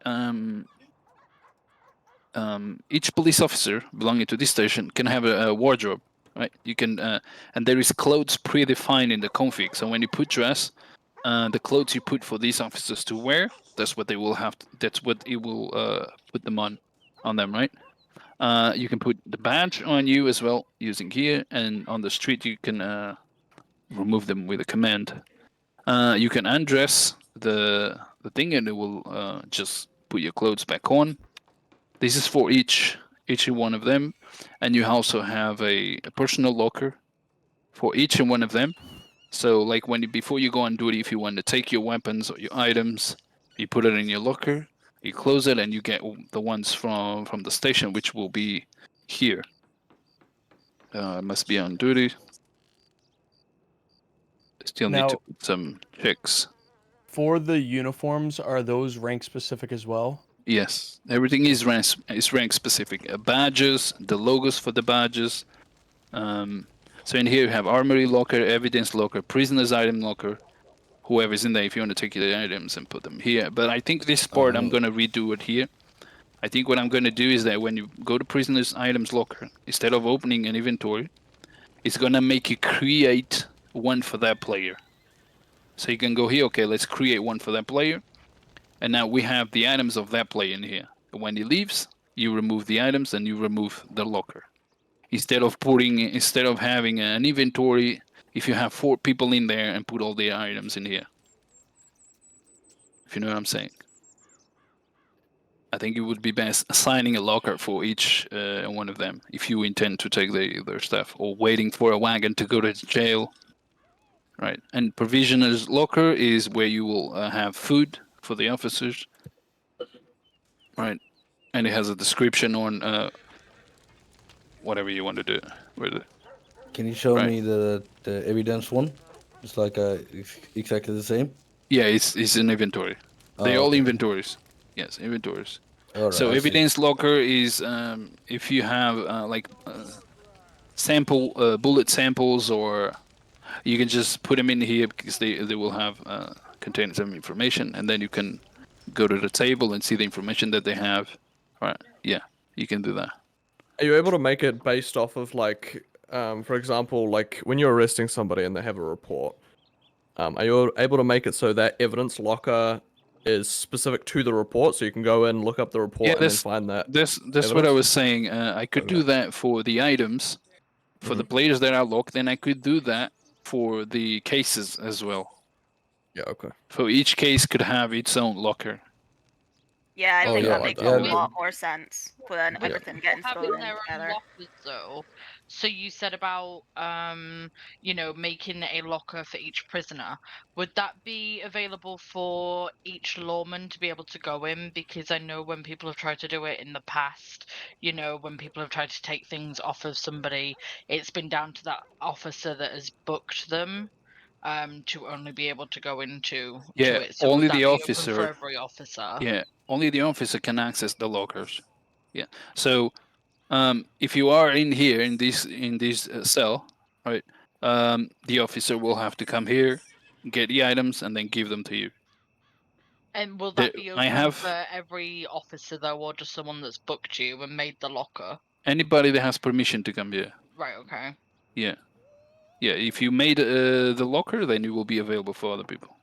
police officer belonging to this station can have a wardrobe, right? You can and there is clothes predefined in the config. So when you put dress, the clothes you put for these officers to wear, that's what they will have. That's what it will put them on them, right? You can put the badge on you as well using here, and on the street you can remove them with a command. You can undress the thing, and it will just put your clothes back on. This is for each one of them, and you also have a personal locker for each and one of them. So, like before you go on duty, if you want to take your weapons or your items, you put it in your locker, you close it, and you get the ones from the station, which will be here. Must be on duty. Still need to Now- put some checks. For the uniforms, are those rank specific as well? Yes, everything is rank specific. Badges, the logos for the badges. So in here you have armory locker, evidence locker, prisoners item locker. Whoever's in there, if you want to take the items and put them here. But I think this part I'm gonna redo it here. I think what I'm gonna do is that when you go to prisoners items locker, instead of opening an inventory, it's gonna make you create one for that player. So you can go here. Okay, let's create one for that player. And now we have the items of that player in here. When he leaves, you remove the items and you remove the locker. Instead of having an inventory if you have 4 people in there and put all the items in here. If you know what I'm saying. I think it would be best assigning a locker for each one of them if you intend to take their stuff, or waiting for a wagon to go to jail. Right, and provisioner's locker is where you will have food for the officers. Right, and it has a description on whatever you want to do with it. Can you show Right. me the evidence one? It's like exactly the same. Yeah, it's an inventory. They're Oh, all okay. inventories. Yes, inventories. Alright, So I see. evidence locker is if you have sample bullet samples, or you can just put them in here because they will have contain some information, and then you can go to the table and see the information that they have. Right? Yeah, you can do that. Are you able to make it based off of like, for example, like when you're arresting somebody and they have a report? Are you able to make it so that evidence locker is specific to the report, so you can go in, look up the report, and then find that? That's what I was saying. I could do that for the items, for the players that are locked, and I could do that for the cases as well. Yeah, okay. So each case could have its own locker. Yeah, I Oh, think yeah, that like makes that. a Yeah. lot more sense than everything getting Having thrown in their own together. lockers, though. So you said about you know, making a locker for each prisoner. Would that be available for each lawman to be able to go in? Because I know when people have tried to do it in the past, you know, when people have tried to take things off of somebody, it's been down to that officer that has booked them to only be able to go into Yeah, to it. So only would that the be open officer. for every officer? Yeah, only the officer can access the lockers. Yeah. So, if you are in here in this cell, right? The officer will have to come here, get the items, and then give them to you. And will that The- be I open have- for every officer though, or just someone that's booked you and made the locker? Anybody that has permission to come here. Right. Okay. Yeah. Yeah. If you made the locker, then it will be available for other people.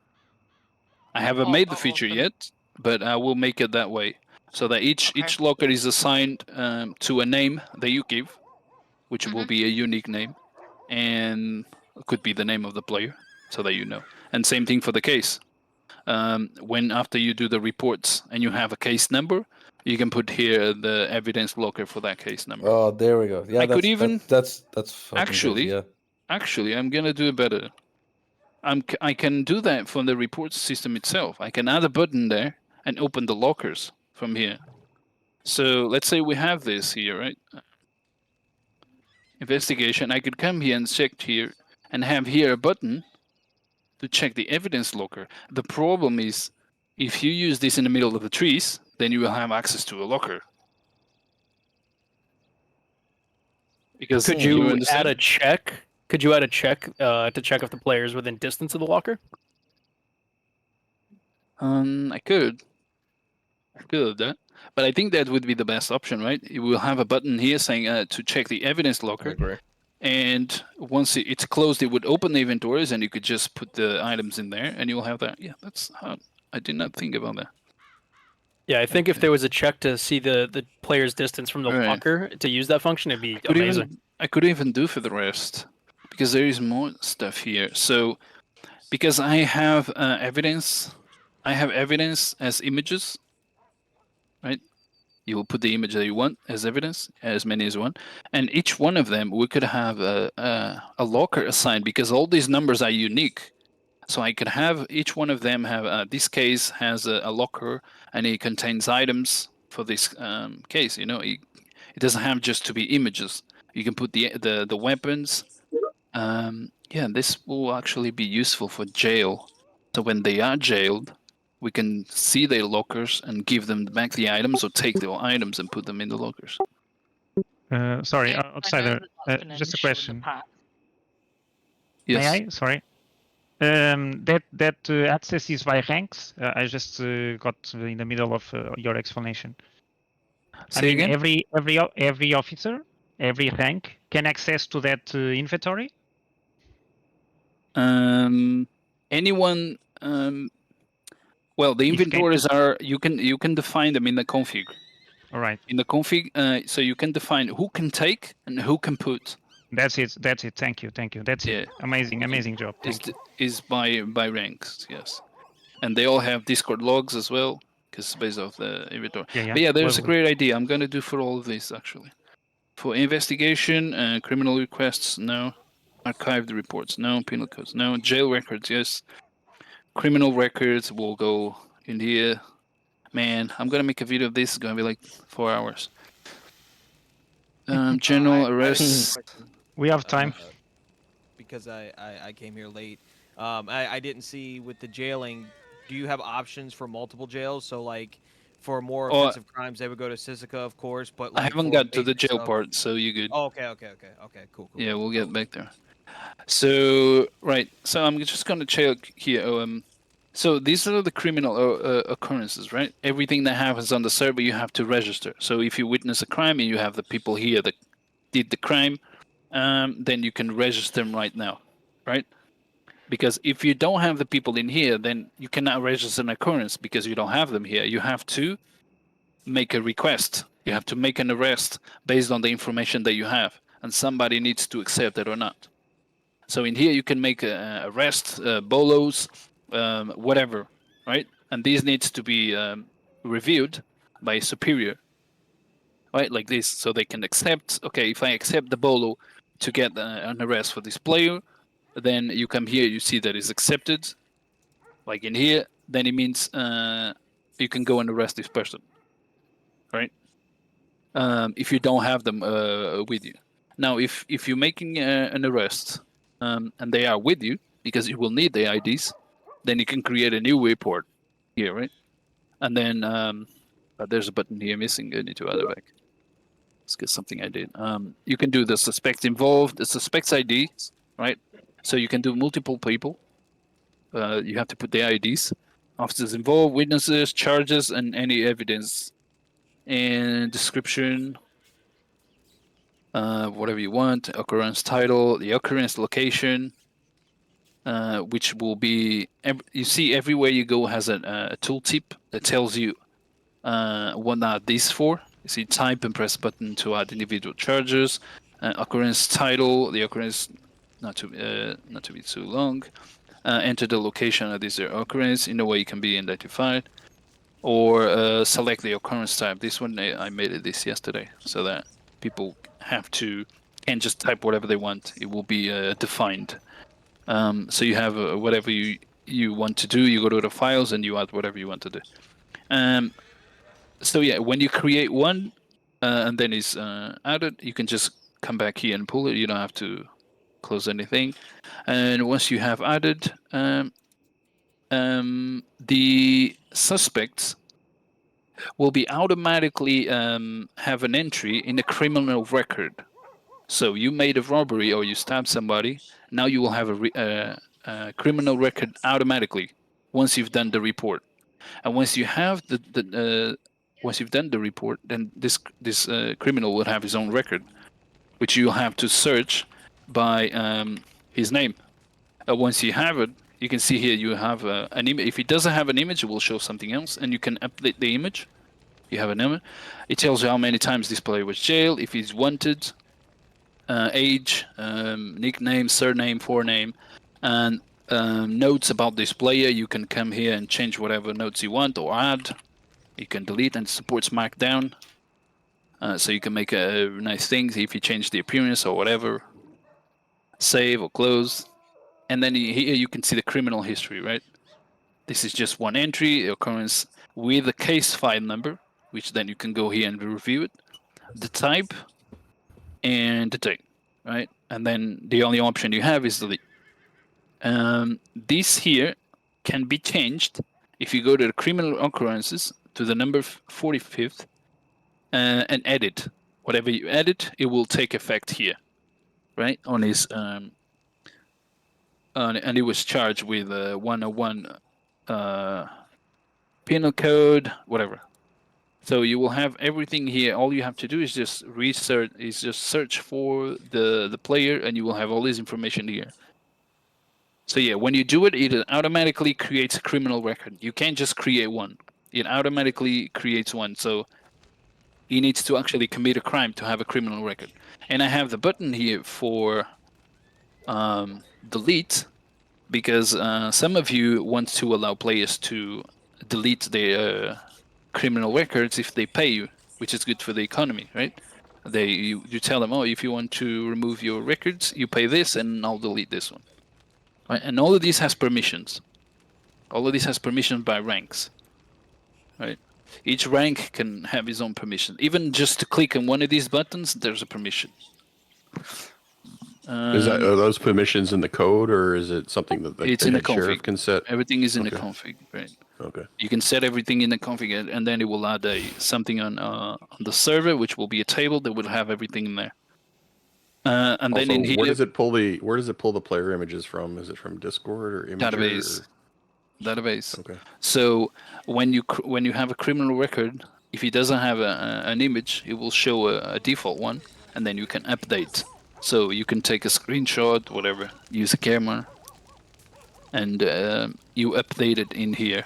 I haven't made the feature yet, but I will make it that way, so that each locker is assigned to a name that you give, which will be a unique name, and could be the name of the player, so that you know. And same thing for the case. When after you do the reports and you have a case number, you can put here the evidence locker for that case number. Oh, there we go. Yeah, I that's, could even that's fucking good, actually, yeah. actually, I'm gonna do it better. I can do that from the reports system itself. I can add a button there and open the lockers from here. So let's say we have this here, right? Investigation. I could come here and check here and have here a button to check the evidence locker. The problem is, if you use this in the middle of the trees, then you will have access to a locker. Because Could you add understand? a check? Could you add a check to check if the player is within distance of the locker? I could do that, but I think that would be the best option, right? You will have a button here saying to check the evidence locker, and once it's closed, it would open the inventories, and you could just put the items in there, and you'll have that. Yeah, that's how I did not think about that. Yeah, I think if there was a check to see the player's distance from the Right. locker to use that function, it'd be Could amazing. I could even do for the rest, because there is more stuff here. So, because I have evidence as images, right? You will put the image that you want as evidence, as many as you want, and each one of them we could have a locker assigned, because all these numbers are unique. So I could have each one of them have this case has a locker, and it contains items for this case. You know, it doesn't have just to be images. You can put the weapons. Yeah, this will actually be useful for jail. So when they are jailed, we can see their lockers and give them back the items, or take the items and put them in the lockers. Sorry, outsider. Just a question. Yes. May I? Sorry. That access is by ranks. I just got in the middle of your explanation. Say again? Every officer, every rank can access to that inventory. Anyone. Well, the inventories are you can define them in the config. All right. In the config, so you can define who can take and who can put. That's it. That's it. Thank you. Thank you. That's it. Amazing job. Thank you. Is by ranks, yes, and they all have Discord logs as well because it's based off the inventory. Yeah. But yeah, there's a Lovely. great idea. I'm gonna do for all of this actually. For investigation and criminal requests, no. Archived reports, no. Penal codes, no. Jail records, yes. Criminal records will go in here. Man, I'm gonna make a video of this. It's gonna be like 4 hours. General arrests. We have time. Because I came here late. I didn't see with the jailing. Do you have options for multiple jails? So like, for more Oh, offensive crimes, they would go to Sisika, of course. But like, I haven't for got to the basic jail stuff- part, so you good. Oh, okay, cool. Yeah, we'll get back there. So right, so I'm just gonna check here. So these are the criminal occurrences, right? Everything that happens on the server, you have to register. So if you witness a crime and you have the people here that did the crime, then you can register them right now, right? Because if you don't have the people in here, then you cannot register an occurrence because you don't have them here. You have to make a request. You have to make an arrest based on the information that you have, and somebody needs to accept it or not. So in here you can make a arrest, bolos, whatever, right? And these needs to be reviewed by a superior, right? Like this, so they can accept. Okay, if I accept the bolo to get an arrest for this player, then you come here, you see that it's accepted, like in here. Then it means you can go and arrest this person, right? If you don't have them with you. Now, if you're making an arrest and they are with you, because you will need the IDs, then you can create a new report here, right? And then there's a button here missing. I need to add it back. Let's get something I did. You can do the suspect involved, the suspect's IDs, right? So you can do multiple people. You have to put the IDs, officers involved, witnesses, charges, and any evidence. And description, whatever you want, occurrence title, the occurrence location, which will be, you see everywhere you go has a tooltip that tells you what are these for. You see type and press button to add individual charges, occurrence title, the occurrence, not to be too long, enter the location of this occurrence in a way it can be identified, or select the occurrence type. This one I made this yesterday so that people can't just type whatever they want. It will be defined. So you have whatever you want to do. You go to the files and you add whatever you want to do. So yeah, when you create one and then it's added, you can just come back here and pull it. You don't have to close anything. And once you have added, the suspects will be automatically have an entry in the criminal record. So you made a robbery or you stabbed somebody. Now you will have a criminal record automatically once you've done the report. And once you have once you've done the report, then this criminal will have his own record, which you'll have to search by his name. Once you have it, you can see here you have an image. If it doesn't have an image, it will show something else, and you can update the image. You have an image. It tells you how many times this player was jailed, if he's wanted, age, nickname, surname, forename, and notes about this player. You can come here and change whatever notes you want or add. You can delete, and it supports Markdown. So you can make nice things if you change the appearance or whatever. Save or close. And then here you can see the criminal history, right? This is just one entry, the occurrence with the case file number, which then you can go here and review it. The type and the date, right? And then the only option you have is delete. This here can be changed if you go to the criminal occurrences to the number 45th and edit. Whatever you edit, it will take effect here, right? On his and he was charged with 101 penal code, whatever. So you will have everything here. All you have to do is just search for the player, and you will have all this information here. So yeah, when you do it, it automatically creates a criminal record. You can't just create one. It automatically creates one. So he needs to actually commit a crime to have a criminal record. And I have the button here for delete, because some of you want to allow players to delete their criminal records if they pay you, which is good for the economy, right? You tell them, oh, if you want to remove your records, you pay this, and I'll delete this one. Right? And all of these has permissions. All of this has permission by ranks, right? Each rank can have his own permission. Even just to click on one of these buttons, there's a permission. Are those permissions in the code, or is it something that it's in the sheriff config. can set? Everything is in the Okay. config, right? Okay. You can set everything in the config, and then it will add something on the server, which will be a table that will have everything in there. And Also, then in here, where does it pull the player images from? Is it from Discord or Imgur? database. Okay. So when you have a criminal record, if it doesn't have an image, it will show a default one, and then you can update. So you can take a screenshot, whatever, use a camera, and you update it in here.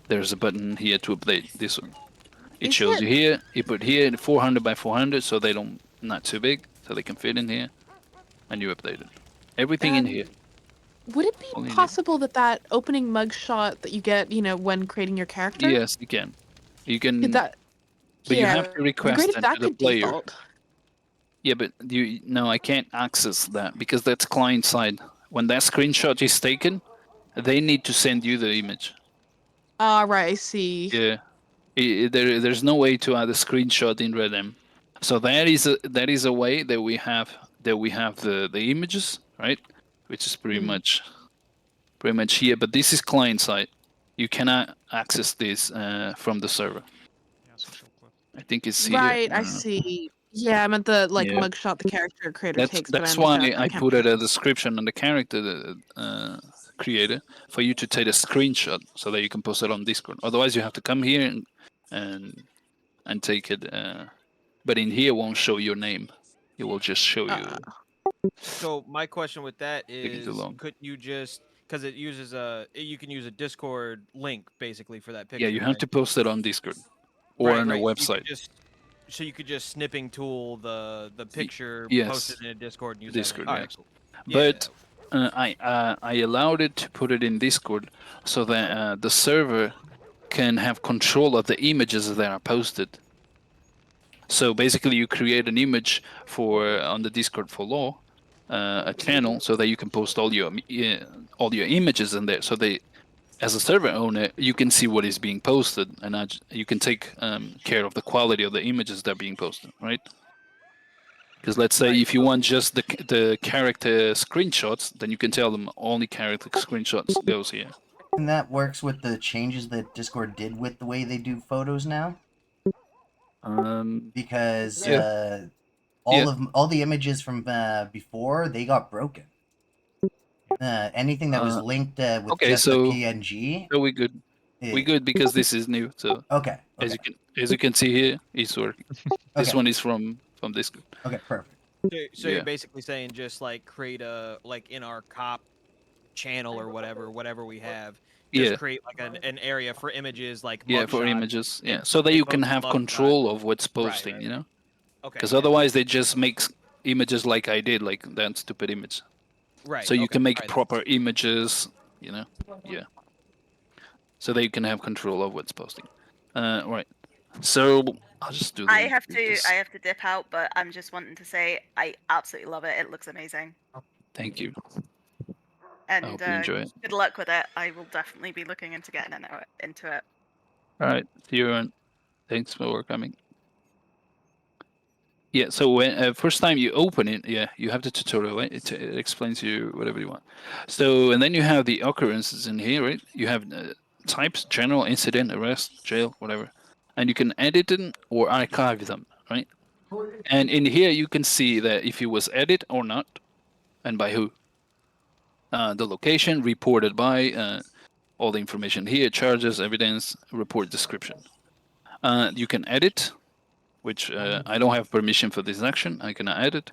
There's a button here to update this one. It shows you here. You put here 400 by 400, so they don't not too big, so they can fit in here, and you update it. Everything in here. Would it be Only in here. possible that opening mugshot that you get, when creating your character? Yes, you can. You can. Could that? But you yeah, have to it'd be request great if that that to the could player. default. Yeah, but I can't access that because that's client side. When that screenshot is taken, they need to send you the image. Ah, right. I see. Yeah, there's no way to add a screenshot in Redem. So that is a way that we have the images, right? Which is pretty much here. But this is client side. You cannot access this from the server. I think it's here. Right. I see. Yeah, I meant the Yeah. mugshot the character creator takes. but That's I why understand I that put it a description on the character creator for you to take a screenshot so that you can post it on Discord. Otherwise, you have to come here and take it. But in here, it won't show your name. It will just show you. So my question with that Taking is, too long. couldn't you just, because it uses you can use a Discord link basically for that picture. Yeah, you have right? to post it on Discord or on a So you could website. So you could just snipping tool the picture, yes. post it in a Discord, and use Discord, that. All yeah. right, cool. Yeah, But I allowed it to put it in Discord so that the server can have control of the images that are posted. So basically, you create an image on the Discord for Law, a channel, so that you can post all your images in there. So as a server owner, you can see what is being posted, and you can take care of the quality of the images that are being posted, right? Because let's say if you want just the character screenshots, then you can tell them only character screenshots goes here. And that works with the changes that Discord did with the way they do photos now. Because yeah. all the images from before, they got broken. Anything that was linked with just the PNG. So we good. We good because this is new. So okay. As you can see here, it's working. This one is from Discord. Okay, perfect. So you're basically saying just create a in our cop channel or whatever we have. Just create an area for images for for mugshots, images. Yeah, and so that they you can post have mugshot. control of what's posting. You know. Okay. Because otherwise they just make images like I did, like that stupid image. Right. So you okay, can make right. proper images. You know. Yeah. So that you can have control of what's posting. Right. So I'll just do. I have to dip out, but I'm just wanting to say I absolutely love it. It looks amazing. Thank you. And hope you enjoy it. good luck with it. I will definitely be looking into getting into it. All right. See you around. Thanks for coming. Yeah. So when first time you open it, you have the tutorial. Right? It explains you whatever you want. So and then you have the occurrences in here, right? You have types: general, incident, arrest, jail, whatever. And you can edit them or archive them, right? And in here you can see that if it was edited or not, and by who. The location, reported by, all the information here, charges, evidence, report description. You can edit, which I don't have permission for this action. I cannot edit.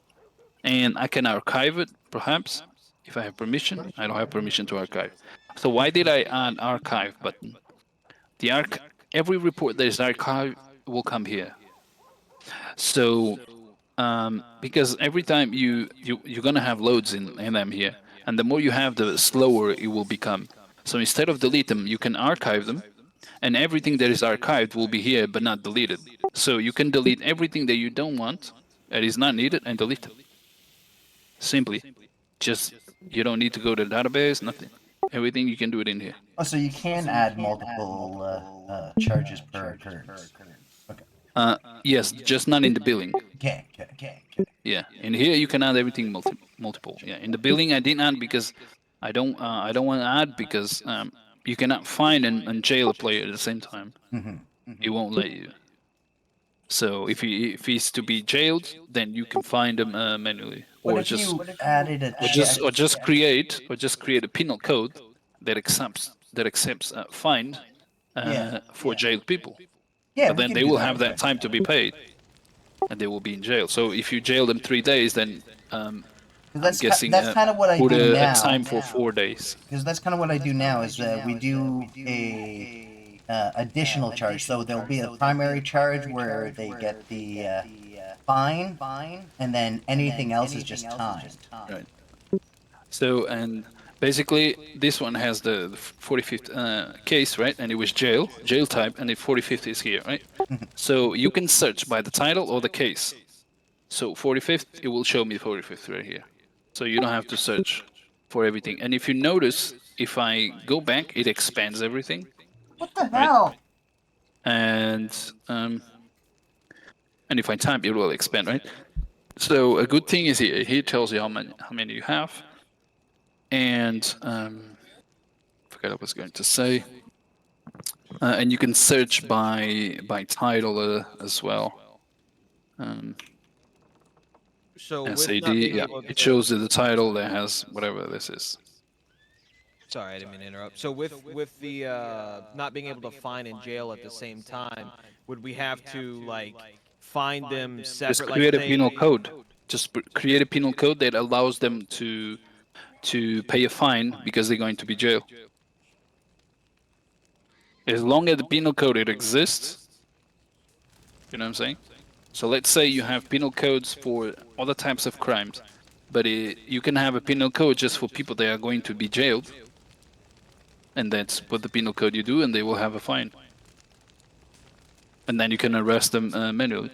And I can archive it, perhaps, if I have permission. I don't have permission to archive. So why did I add archive button? Every report that is archived will come here. So because every time you're gonna have loads in them here, and the more you have, the slower it will become. So instead of delete them, you can archive them, and everything that is archived will be here but not deleted. So you can delete everything that you don't want, that is not needed, and delete it. Simply, just you don't need to go to the database, nothing. Everything you can do it in here. Oh, so you can add multiple charges per occurrence. Okay. Yes, just not in the billing. Okay. Yeah, in here you can add everything multiple. Yeah, in the billing I didn't add because I don't want to add because you cannot find and jail a player at the same time. It won't let you. So if he's to be jailed, then you can find him manually, or just create a penal code that accepts fine for jailed people. Yeah, but then they will have that time to be paid, and they will be in jail. So if you jail them 3 days, then I'm guessing that's kind of what I put do a now. time for 4 days. Because that's kind of what I do now is we do a additional charge. So there'll be a primary charge where they get the fine, and then anything else is just time. Right. So and basically this one has the 45th case, right? And it was jail type, and the 45th is here, right? So you can search by the title or the case. So 45th, it will show me 45th right here. So you don't have to search for everything. And if you notice, if I go back, it expands everything. What the hell? And if I type, it will expand, right? So a good thing is here tells you how many you have. And forgot what I was going to say. And you can search by title as well. So with SAD, not being yeah, able it to- shows you the title that has whatever this is. Sorry, I didn't mean to interrupt. So with the not being able to find and jail at the same time, would we have to like find them separate? Just create a like, penal code. Just create a penal code that allows them to pay a fine because they're going to be jailed. As long as the penal code exists, you know what I'm saying? So let's say you have penal codes for other types of crimes, but you can have a penal code just for people that are going to be jailed, and that's what the penal code you do, and they will have a fine. And then you can arrest them manually.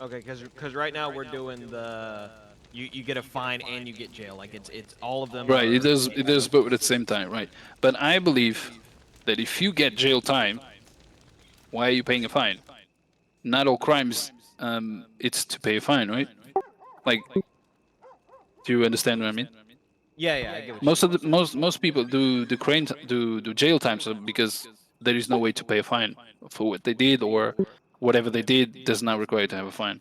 Okay, because right now we're doing the you get a fine and you get jail. Like it's all of them. Right, are- it does both at the same time, right? But I believe that if you get jail time, why are you paying a fine? Not all crimes, it's to pay a fine, right? Like, do you understand what I mean? Yeah, I get what Most of the most people do jail time because there is no way to pay a fine for what they did, or whatever they did does not require to have a fine.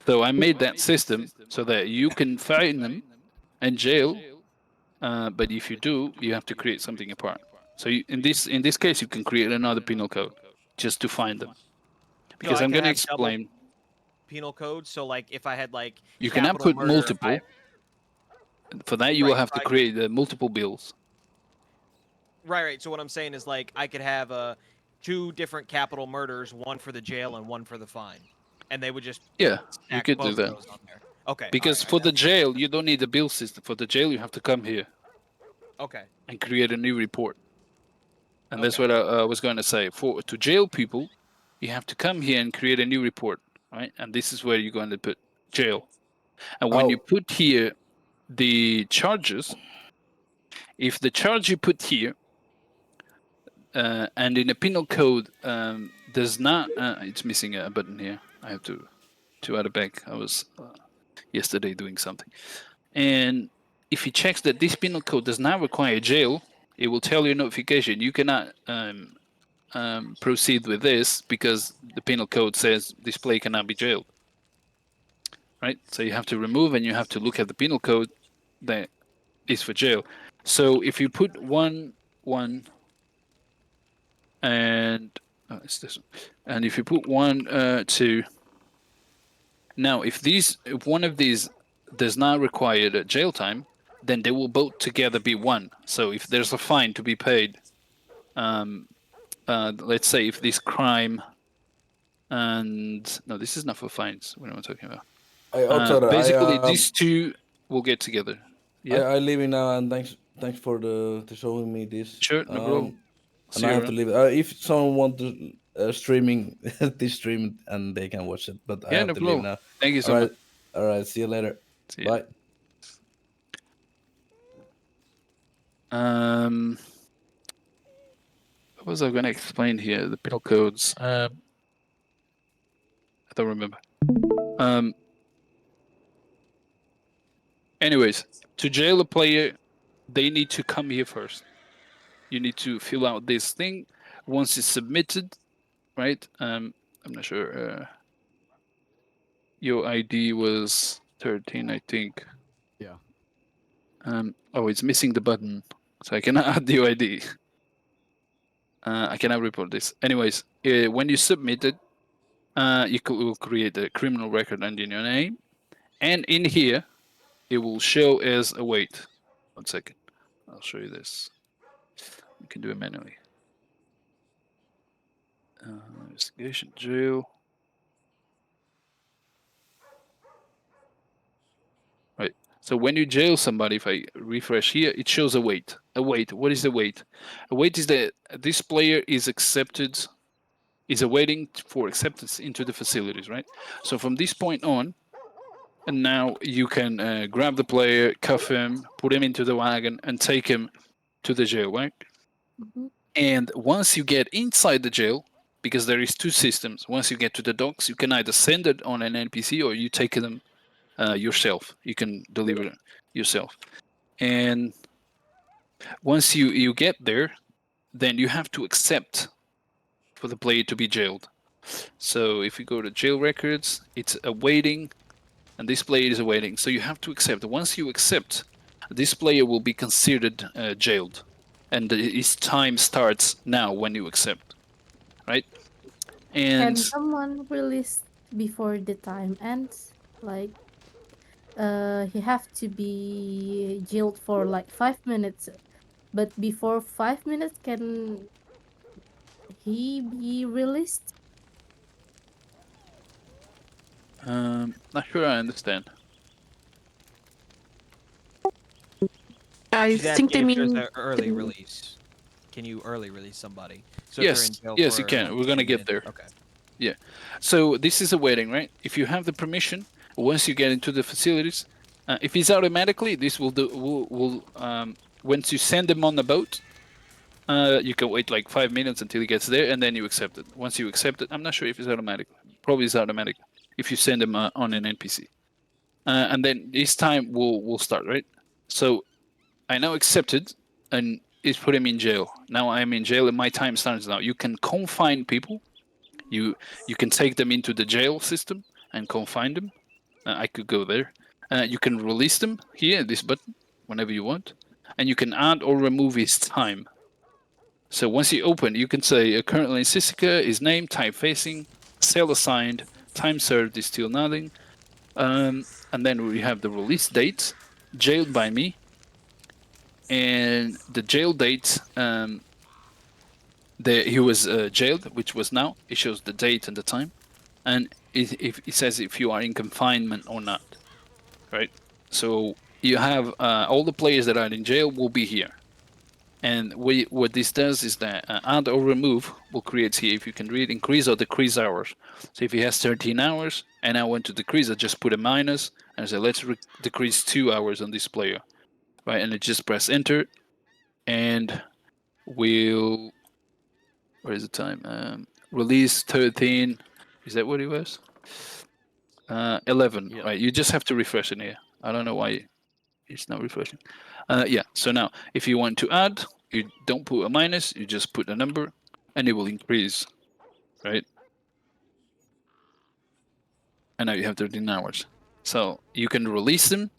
So I made that system so that you can fine them and jail, but if you do, you have to create something apart. So in this case, you can create another penal code just to find them, because I I'm can going to have double explain. penal code. So like if I had like You cannot capital put murder, multiple. For that, you will have to right. create multiple bills. Right. So what I'm saying is like I could have 2 different capital murders, one for the jail and one for the fine, and they would just Yeah, you stack could both do of that. those on there. Okay. Because for the jail, you don't need the bill system. For the jail, you have to come here Okay. and create a new report. And that's what I was going to say. To jail people, you have to come here and create a new report, right? And this is where you're going to put jail. And when you put here the charges, if the charge you put here, and in the penal code does not, it's missing a button here. I have to add it back. I was yesterday doing something. And if he checks that this penal code does not require jail, it will tell you a notification. You cannot proceed with this because the penal code says this player cannot be jailed. Right? So you have to remove, and you have to look at the penal code that is for jail. So if you put 1, and it's this one. And if you put 1, 2. Now, if one of these does not require the jail time, then they will both together be 1. So if there's a fine to be paid, let's say if this crime and no, this is not for fines. What am I talking about? Basically, these two will get together. Yeah. I leaving now, and thanks for showing me this. Sure, no problem. And I have to leave. If someone want to streaming this stream, and they can watch it, but I have to leave now. Thank you so much. All right, see you later. See you. Bye. What was I going to explain here? The penal codes. I don't remember. Anyways, to jail a player, they need to come here first. You need to fill out this thing. Once it's submitted, right? I'm not sure. Your ID was 13, I think. Yeah. Oh, it's missing the button, so I cannot add the ID. I cannot report this. Anyways, when you submit it, you will create a criminal record under your name, and in here, it will show as await. 1 second, I'll show you this. You can do it manually. Investigation, jail. Right. So when you jail somebody, if I refresh here, it shows await. Await. What is await? Await is that this player is accepted, is awaiting for acceptance into the facilities, right? So from this point on, and now you can grab the player, cuff him, put him into the wagon, and take him to the jail, right? And once you get inside the jail, because there is two systems, once you get to the docks, you can either send it on an NPC or you take them yourself. You can deliver it yourself. And once you get there, then you have to accept for the player to be jailed. So if you go to jail records, it's awaiting, and this player is awaiting. So you have to accept. Once you accept, this player will be considered jailed, and his time starts now when you accept, right? Can And someone release before the time ends? Like, he have to be jailed for like 5 minutes, but before 5 minutes, can he be released? not sure I understand. I She's think they asking if there's mean an early release. Can you early release somebody? So if they're Yes, in jail yes, you for, can. We're gonna 10 get minutes- there. Okay. Yeah. So this is a waiting, right? If you have the permission, once you get into the facilities, if it's automatically, this will do. Once you send them on the boat, you can wait like 5 minutes until he gets there, and then you accept it. Once you accept it, I'm not sure if it's automatic. Probably it's automatic if you send them on an NPC. And then this time will start, right? So I now accepted, and it's put him in jail. Now I'm in jail, and my time starts now. You can confine people. You can take them into the jail system and confine them. I could go there. You can release them here, this button, whenever you want. And you can add or remove his time. So once you open, you can say currently in Sisica, his name, type facing, cell assigned, time served is still nothing. And then we have the release date, jailed by me. And the jail date, he was jailed, which was now. It shows the date and the time. And it says if you are in confinement or not, right? So you have all the players that are in jail will be here. And what this does is that add or remove will create here, if you can read, increase or decrease hours. So if he has 13 hours and I want to decrease, I just put a minus and I say, let's decrease 2 hours on this player, right? And I just press enter and we'll, where is the time? Release 13, is that what it was? 11, right? You just have to refresh in here. I don't know why it's not refreshing. Yeah, so now if you want to add, you don't put a minus, you just put a number and it will increase, right? And now you have 13 hours. So you can release them.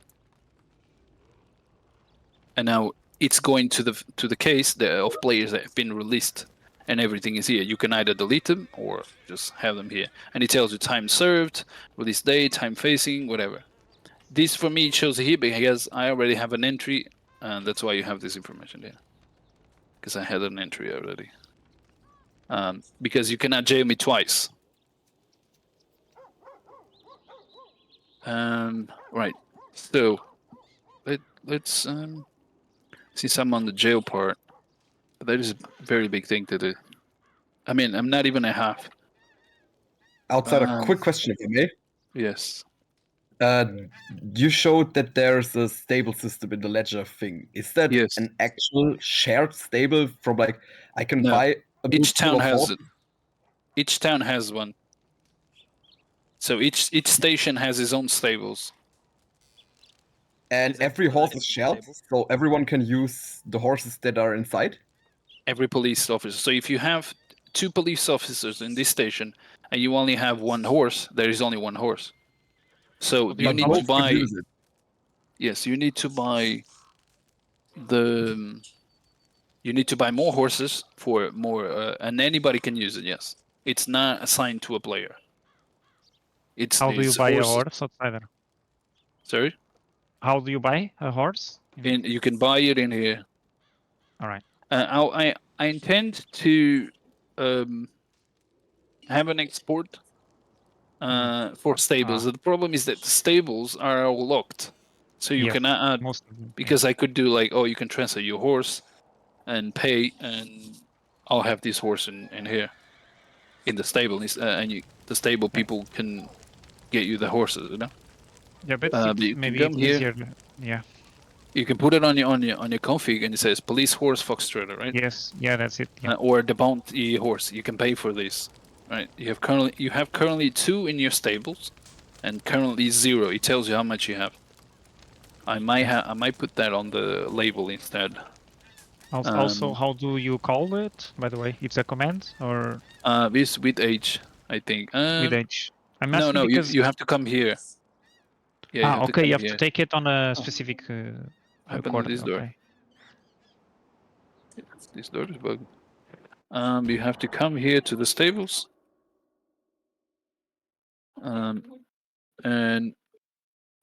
And now it's going to the case of players that have been released and everything is here. You can either delete them or just have them here. And it tells you time served, release date, time facing, whatever. This for me shows here because I already have an entry, and that's why you have this information there. Because I had an entry already. because you cannot jail me twice. Right. So let's since I'm on the jail part, that is a very big thing to do. I mean, I'm not even a half. Outside, a quick question, if I may. Yes. You showed that there's a stable system in the ledger thing. Is that an actual shared stable from like I can No. buy a Each boot full town of has horses? it. Each town has one. So each station has its own stables. And every horse is shared, so everyone can use the horses that are inside? Every police officer. So if you have 2 police officers in this station and you only have 1 horse, there is only 1 horse. So you need to buy. Yes, you need to buy the. You need to buy more horses for more, and anybody can use it. Yes, it's not assigned to a player. It's How do you it's buy a horses. horse outsider? Sorry. How do you buy a horse? And you can buy it in here. All right. I intend to have an export for stables. The problem is that the stables are all locked, so you Yes, cannot add. most of them, Because I could do like, oh, you can transfer your horse and pay, and I'll have this horse in here in the stable, and the stable people can get you the horses, you know. Yeah, but You can maybe come it's here. easier. Yeah. You can put it on your config, and it says police horse foxtrotter, right? Yes. Yeah, that's it. Yeah. Or the bounty horse. You can pay for this, right? You have currently 2 in your stables, and currently 0. It tells you how much you have. I might put that on the label instead. Also, how do you call it? By the way, it's a command or This with H, I think. with H? I'm No, asking no, because you have to come here. Yeah, you have to okay, you come have here. to take it on a specific Open quarter. this door. Okay. This door is bugged. You have to come here to the stables. And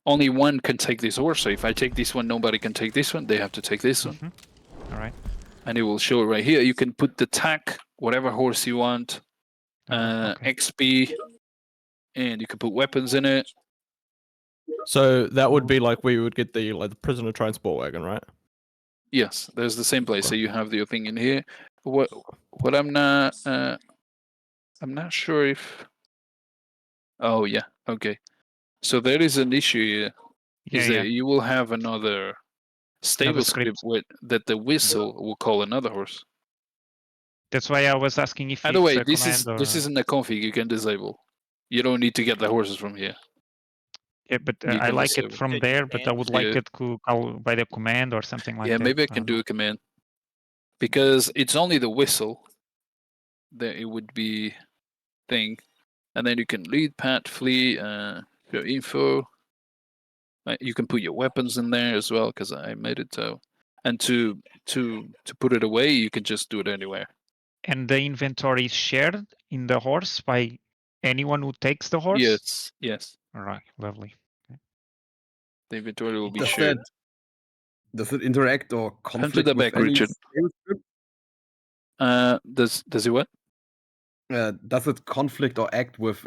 only one can take this horse. So if I take this one, nobody can take this one. They have to take this one. All right. And it will show it right here. You can put the tack, whatever horse you want, XP, and you can put weapons in it. So that would be like we would get the prisoner transport wagon, right? Yes, there's the same place. So you have the thing in here. What I'm not sure if. Oh yeah, okay. So there is an issue here. Is that you will have another stable script that the whistle will call another horse. That's why I was asking if. By the way, it's a command this or... isn't a config you can disable. You don't need to get the horses from here. Yeah, but You I can like it disable. from there. But I would like it to call by the command or something like Yeah, that. maybe I can do a command. Because it's only the whistle that it would be thing. And then you can lead, pat, flee, your info. You can put your weapons in there as well, because I made it so. And to put it away, you can just do it anywhere. And the inventory is shared in the horse by anyone who takes the horse? Yes, yes. All right, lovely. Okay. The inventory will be Does shared. Does it interact or Come conflict to the with back, any Richard. stable script? Does it what? Does it conflict or act with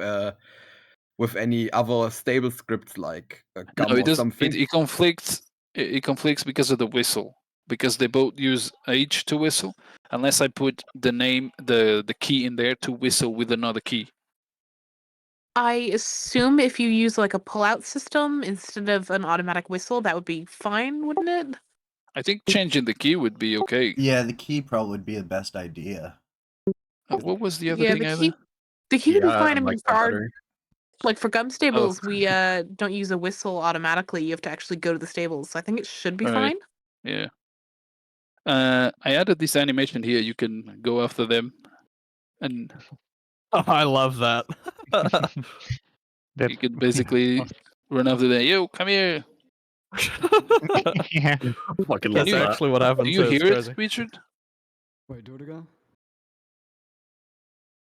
any other stable scripts like GUM No, it or does. something? It conflicts. It conflicts because of the whistle. Because they both use H to whistle, unless I put the name, the key in there to whistle with another key. I assume if you use like a pull-out system instead of an automatic whistle, that would be fine, wouldn't it? I think changing the key would be okay. Yeah, the key probably would be the best idea. What was the other Yeah, thing? the key would be Yeah, fine. I I mean, like for that our, better. like for gum stables, we don't use a whistle automatically. You have to actually go to the stables. So I think it should be Right. fine. Yeah. I added this animation here. You can go after them, and Oh, I love that. you can basically run after them. Yo, come here. Yeah. Fucking Can That's actually what happens. Do you so it's hear crazy. it, Richard? Wait, do it again?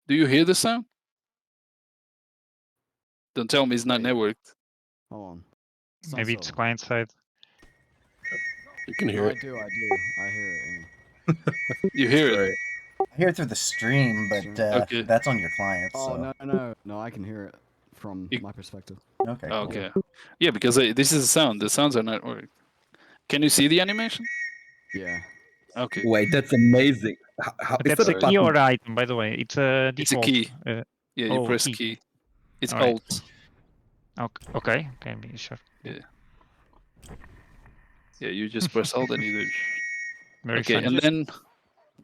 Do you hear the sound? Don't tell me it's not networked. Hold on. Maybe it's client side. You can No, hear I it. do. I hear it. You hear it? Right. I hear it through the stream, but Okay. that's on your client. Oh So. no, I can hear it from my perspective. Okay. Cool. Okay. Yeah, because this is a sound. The sounds are not working. Can you see the animation? Yeah. Okay. Wait, that's amazing. But that's a key or item, by the way. It's a It's a default. key. Yeah, you oh, press key. It's All right. Alt. Okay, can be sure. Yeah. Yeah, you just press Alt and you do. Very Okay, funny. and then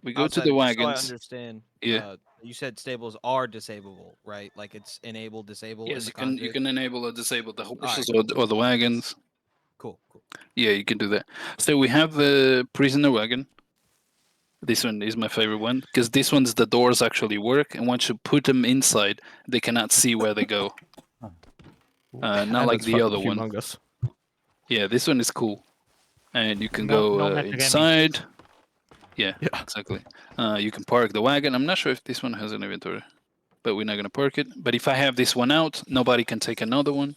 we go to Outside, the just wagons. So I understand. Yeah. You said stables are disableable, right? Like it's enable, disable. Yes, in you the can enable or disable the horses right. or the wagons. Cool. Yeah, you can do that. So we have the prisoner wagon. This one is my favorite one because this one's the doors actually work, and once you put them inside, they cannot see where they go. Not And like it's the fucking other one. humongous. Yeah, this one is cool, and you can No go metagaming. inside. Yeah, exactly. You can park the wagon. I'm not sure if this one has an inventory, but we're not gonna park it. But if I have this one out, nobody can take another one.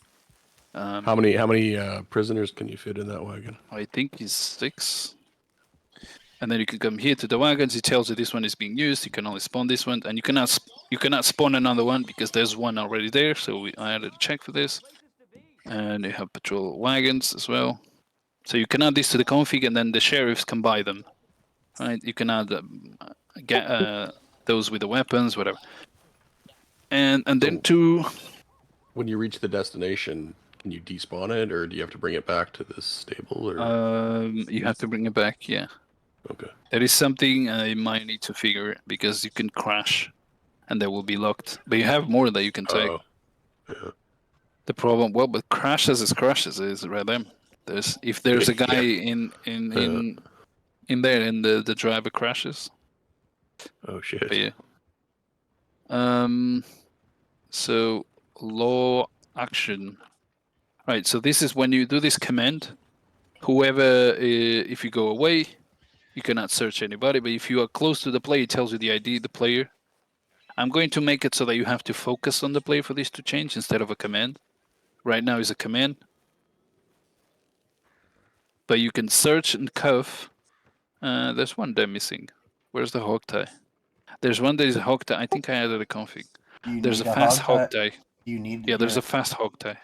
How many prisoners can you fit in that wagon? I think it's 6. And then you can come here to the wagons. It tells you this one is being used. You can only spawn this one, and you cannot spawn another one because there's one already there. So I added a check for this. And you have patrol wagons as well. So you can add this to the config, and then the sheriffs can buy them. Right? You can add those with the weapons, whatever. And then to when you reach the destination, can you despawn it, or do you have to bring it back to this stable? Or you have to bring it back. Yeah. Okay. That is something you might need to figure because you can crash, and they will be locked. But you have more that you can take. Yeah. The problem, well, but crashes is right there. If there's a guy in there and the driver crashes. Oh shit. But yeah. So law action. Right. So this is when you do this command. Whoever, if you go away, you cannot search anybody. But if you are close to the player, it tells you the ID, the player. I'm going to make it so that you have to focus on the player for this to change instead of a command. Right now is a command. But you can search and cuff. There's one there missing. Where's the hog tie? There's one that is a hog tie. I think I added a config. There's a fast hog tie. You need. Yeah, there's a fast hog tie.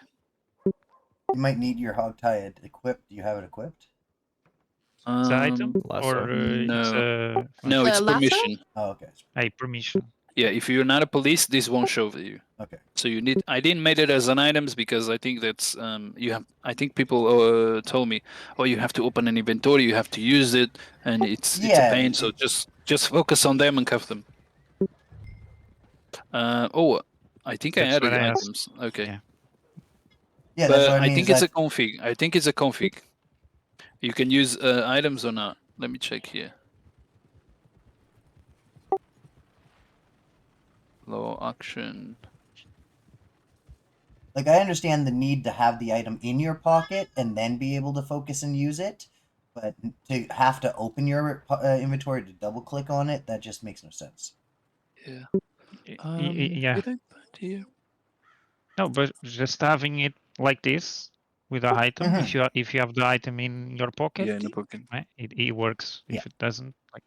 You might need your hog tie equipped. Do you have it equipped? It's an item or no, it's lasso? permission. Oh, okay. A permission. Yeah, if you're not a police, this won't show for you. Okay. So you need. I didn't make it as an items because I think that's you have. I think people told me, oh, you have to open an inventory, you have to use it, and it's a pain. So just focus on them and cuff them. I think I That's added what I asked. items. Okay. Yeah, but that's what I I mean, think is it's a config. I think it's a config. You can use items or not. Let me check here. Low action. Like, I understand the need to have the item in your pocket and then be able to focus and use it, but to have to open your inventory to double click on it, that just makes no sense. Yeah. Yeah. Did I put here? No, but just having it like this with an item, if you have the item in your pocket, Yeah, in the pocket. right, it works. If it doesn't, like.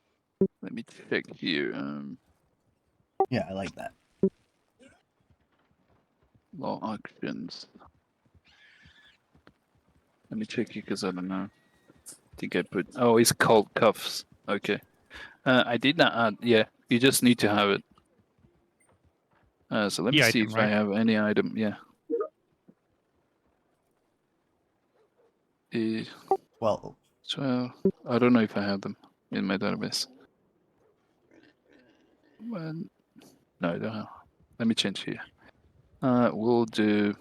Let me check here. Yeah, I like that. Law actions. Let me check here because I don't know. I think I put. Oh, it's called cuffs. Okay. I did not add. Yeah, you just need to have it. So let me The see item, if I right? have any item. Yeah. Well, so I don't know if I have them in my database. Well, no, I don't have. Let me change here. We'll do.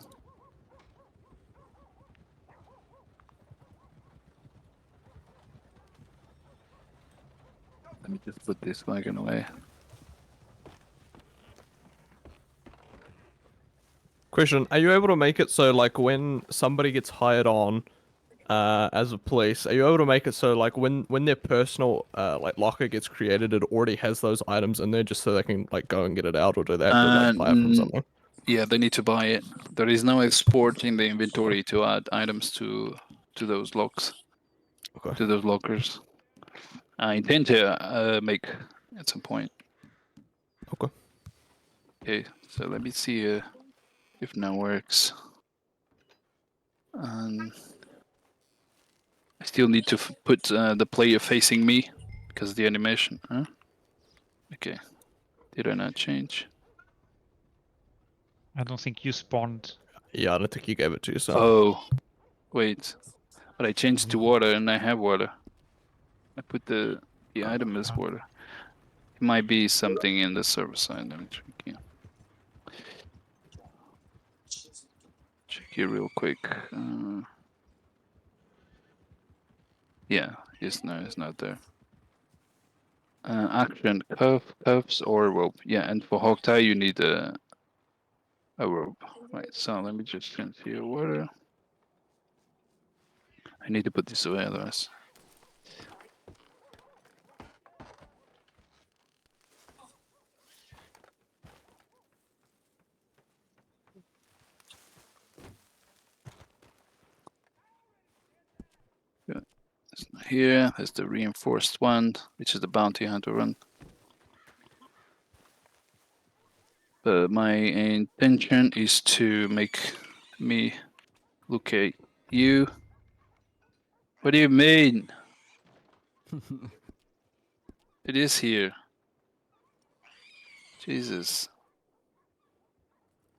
Let me just put this wagon away. Question: are you able to make it so, like, when somebody gets hired on as a police, are you able to make it so, like, when their personal like locker gets created, it already has those items in there, just so they can like go and get it out, or do they have to like buy it from something? Yeah, they need to buy it. There is no export in the inventory to add items to those locks. Okay. To those lockers. I intend to make at some point. Okay. Okay, so let me see if now works. I still need to put the player facing me because of the animation. Huh? Okay. Did I not change? I don't think you spawned. Yeah, I don't think you gave it to yourself. Oh, wait. But I changed to water and I have water. I put the item as water. It might be something in the server side. Let me check here. Check here real quick. Yeah, it's not there. Action, cuffs or rope. Yeah, and for hog tie you need a rope. Right, so let me just change here water. I need to put this away otherwise. Yeah, it's not here. There's the reinforced one, which is the bounty hunter run. But my intention is to make me look at you. What do you mean? It is here. Jesus.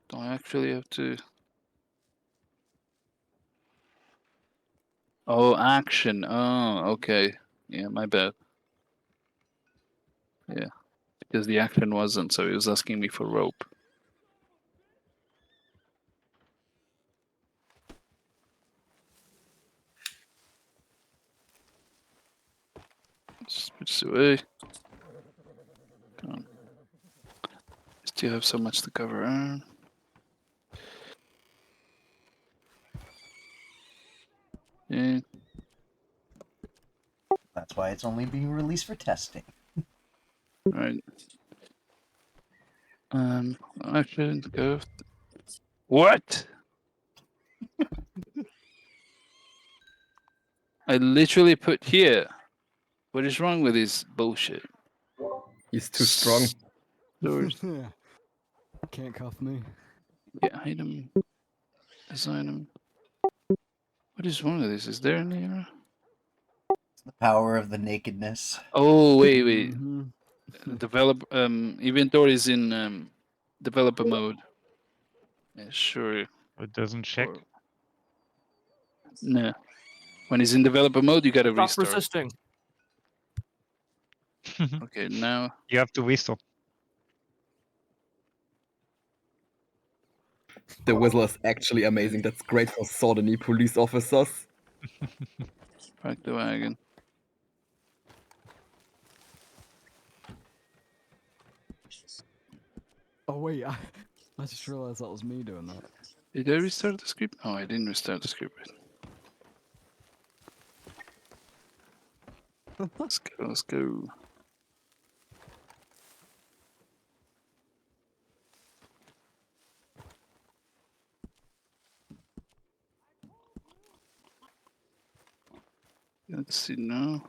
Don't I actually have to... Oh, action. Oh, okay. Yeah, my bad. Yeah, because the action wasn't, so he was asking me for rope. Just put this away. Come on. Still have so much to cover. Yeah. That's why it's only being released for testing. Right. I shouldn't go. What? I literally put here. What is wrong with this bullshit? He's too strong. Can't cuff me. Yeah, item. This item. What is wrong with this? Is there any error? It's the power of the nakedness. Oh wait. Develop inventory is in developer mode. Yeah, sure. It doesn't check. No. When it's in developer mode, you gotta Stop restart. resisting. Okay, now You have to whistle. The whistle is actually amazing. That's great for soldeny police officers. Park the wagon. Oh wait, I just realized that was me doing that. Did I restart the script? No, I didn't restart the script. Let's go, let's go. Let's see now.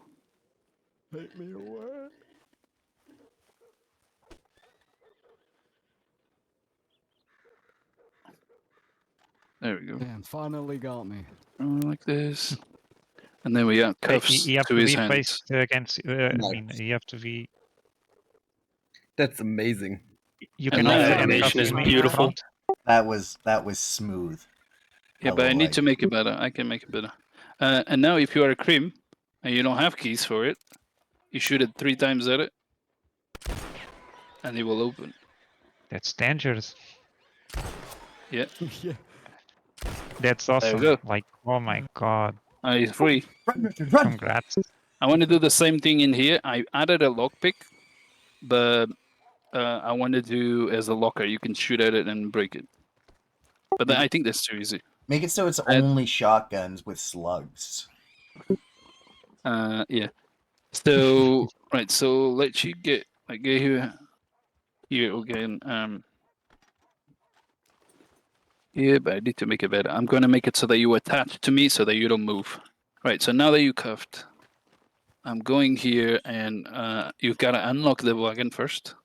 Take me away. There we go. Damn, finally got me. Like this. And then we got cuffs You have to to his be hands. faced against. I Nice. mean, you have to be. That's amazing. You And can that also animation handcuff is him in beautiful. front. That was smooth. Yeah, but I Hello, need to make it better. I can make it better. And now if you are a crim and you don't have keys for it, you shoot it 3 times at it and it will open. That's dangerous. Yeah. Yeah. That's There awesome. we go. Like, oh my god. It's free. Congrats. I want to do the same thing in here. I added a lockpick, but I want to do as a locker. You can shoot at it and break it. But I think that's too easy. Make it so it's only shotguns with slugs. Yeah. So right. So let you get here again. Yeah, but I need to make it better. I'm gonna make it so that you attach to me so that you don't move. Right. So now that you cuffed, I'm going here and you've got to unlock the wagon first.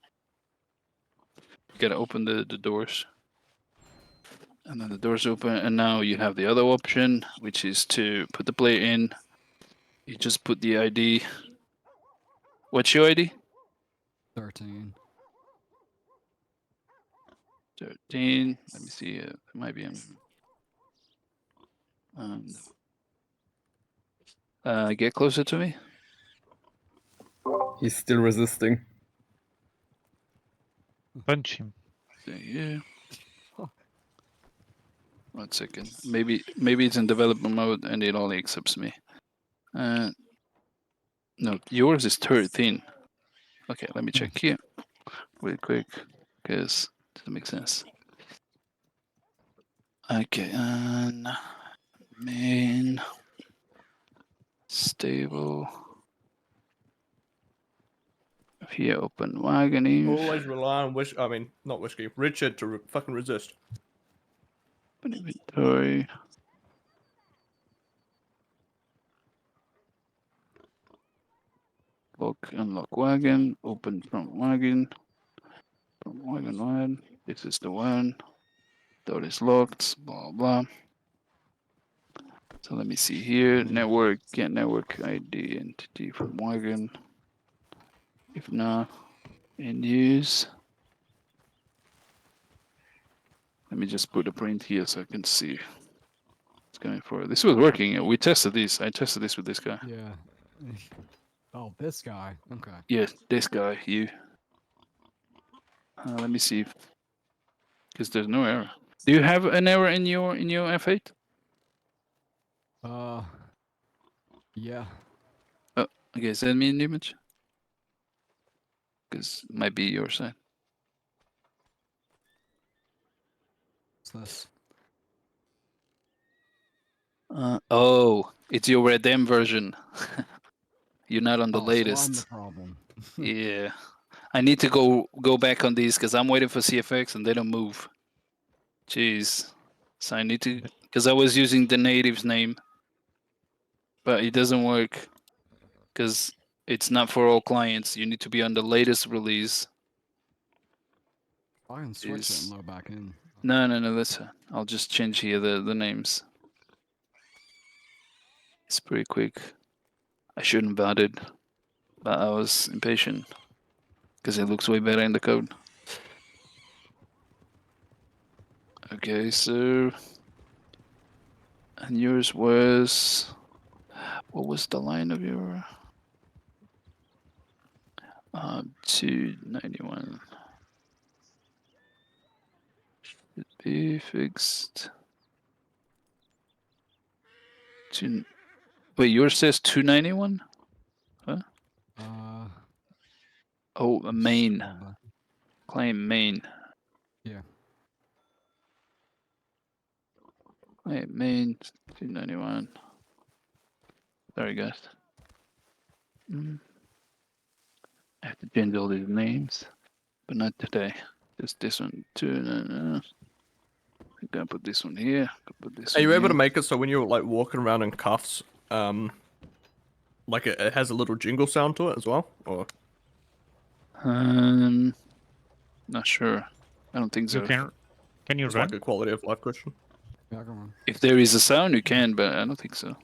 You gotta open the doors. And then the doors open, and now you have the other option, which is to put the player in. You just put the ID. What's your ID? 13. 13. Let me see. It might be in. Get closer to me. He's still resisting. Punch him. Yeah. 1 second. Maybe it's in development mode and it only accepts me. No, yours is 13. Okay, let me check here real quick, because it doesn't make sense. Okay, and main stable. Here, open wagon. Always rely on not whiskey. Richard to fucking resist. Open inventory. Unlock wagon. Open front wagon. From wagon 1. This is the one. Door is locked. Blah blah. So let me see here. Network. Get network ID entity from wagon. If not, in use. Let me just put a print here so I can see what's going for. This was working. We tested this. I tested this with this guy. Yeah. Oh, this guy. Okay. Yes, this guy. You. Let me see. Because there's no error. Do you have an error in your F8? Yeah. Oh, okay. Send me an image. Because it might be your side. What's this? Oh, it's your Redem version. You're not on the latest. So I'm the problem. Yeah, I need to go back on these because I'm waiting for CFX and they don't move. Jeez, so I need to, because I was using the native's name, but it doesn't work because it's not for all clients. You need to be on the latest release. I can switch it and load back in. No, that's I'll just change here the names. It's pretty quick. I shouldn't have added, but I was impatient because it looks way better in the code. Okay, so and yours was, what was the line of your 291 should be fixed. Wait, yours says 291? Huh? Oh, a main. Claim main. Yeah. Wait, main 291. Sorry, guys. I have to change all these names, but not today. Just this one. I'm gonna put this one here. Put this Are you one able here. to make it so when you're like walking around in cuffs, like it has a little jingle sound to it as well, or? Not sure. I don't think so. Can you It's run? like a quality of life question. Yeah, come on. If there is a sound, you can, but I don't think so.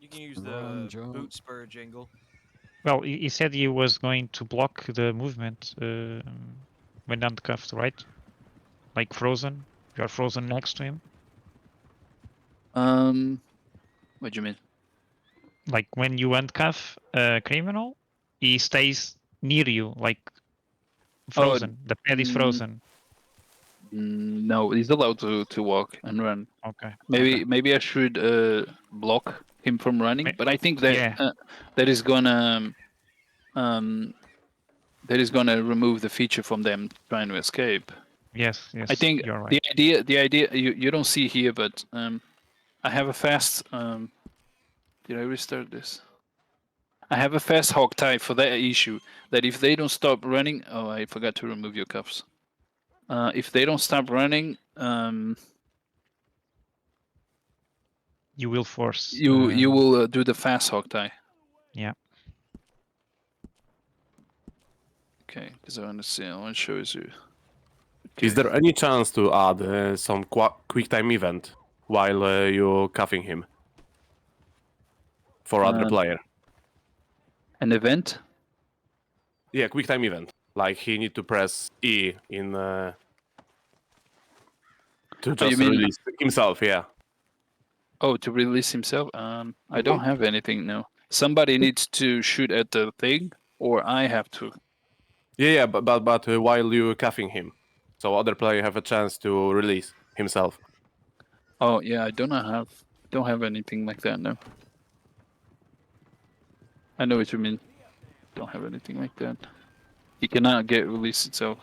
You can use the boot spur jingle. Well, he said he was going to block the movement when uncuffed, right? Like frozen. You are frozen next to him. What do you mean? Like when you uncuff a criminal, he stays near you, like frozen. The pad is frozen. No, he's allowed to walk and run. Okay. Maybe I should block him from running, but I think that that is gonna remove the feature from them trying to escape. Yes, I think you're right. the idea you don't see here, but I have a fast. Did I restart this? I have a fast hog tie for that issue. That if they don't stop running, oh, I forgot to remove your cuffs. If they don't stop running, you will force. You will do the fast hog tie. Yeah. Okay, because I want to see. I want to show you. Is there any chance to add some quick time event while you're cuffing him for other player? An event? Yeah, quick time event. Like he need to press E in to just release himself. Yeah. Oh, to release himself? I don't have anything. No. Somebody needs to shoot at the thing, or I have to. Yeah, but while you cuffing him, so other player have a chance to release himself. Oh yeah, I don't have anything like that. No. I know what you mean. Don't have anything like that. He cannot get released itself.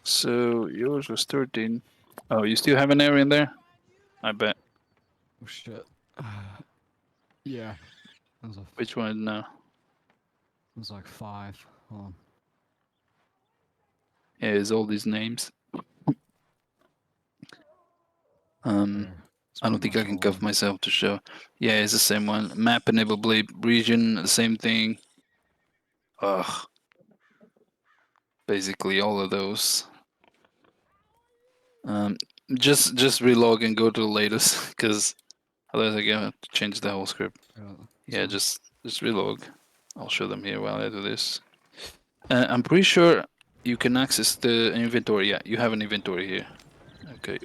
So yours was 13. Oh, you still have an area in there? I bet. Oh shit. Yeah. Which one now? It was like 5. Hold on. Yeah, it's all these names. I don't think I can cuff myself to show. Yeah, it's the same one. Map enable blade region, the same thing. Ugh. Basically all of those. Just relog and go to the latest, because otherwise I gotta change the whole script. Yeah, just relog. I'll show them here while I do this. I'm pretty sure you can access the inventory. Yeah, you have an inventory here. Okay.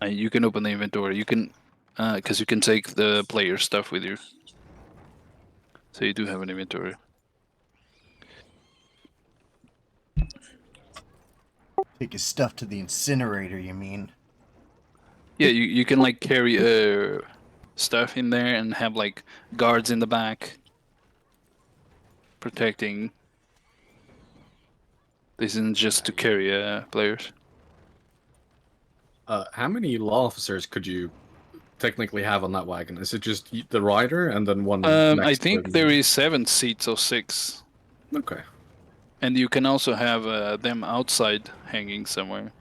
You can open the inventory. You can, because you can take the player stuff with you. So you do have an inventory. Take his stuff to the incinerator, you mean? Yeah, you can like carry stuff in there and have like guards in the back protecting. This isn't just to carry players. How many law officers could you technically have on that wagon? Is it just the rider and then one? I think there is 7 seats or 6. Okay. And you can also have them outside hanging somewhere.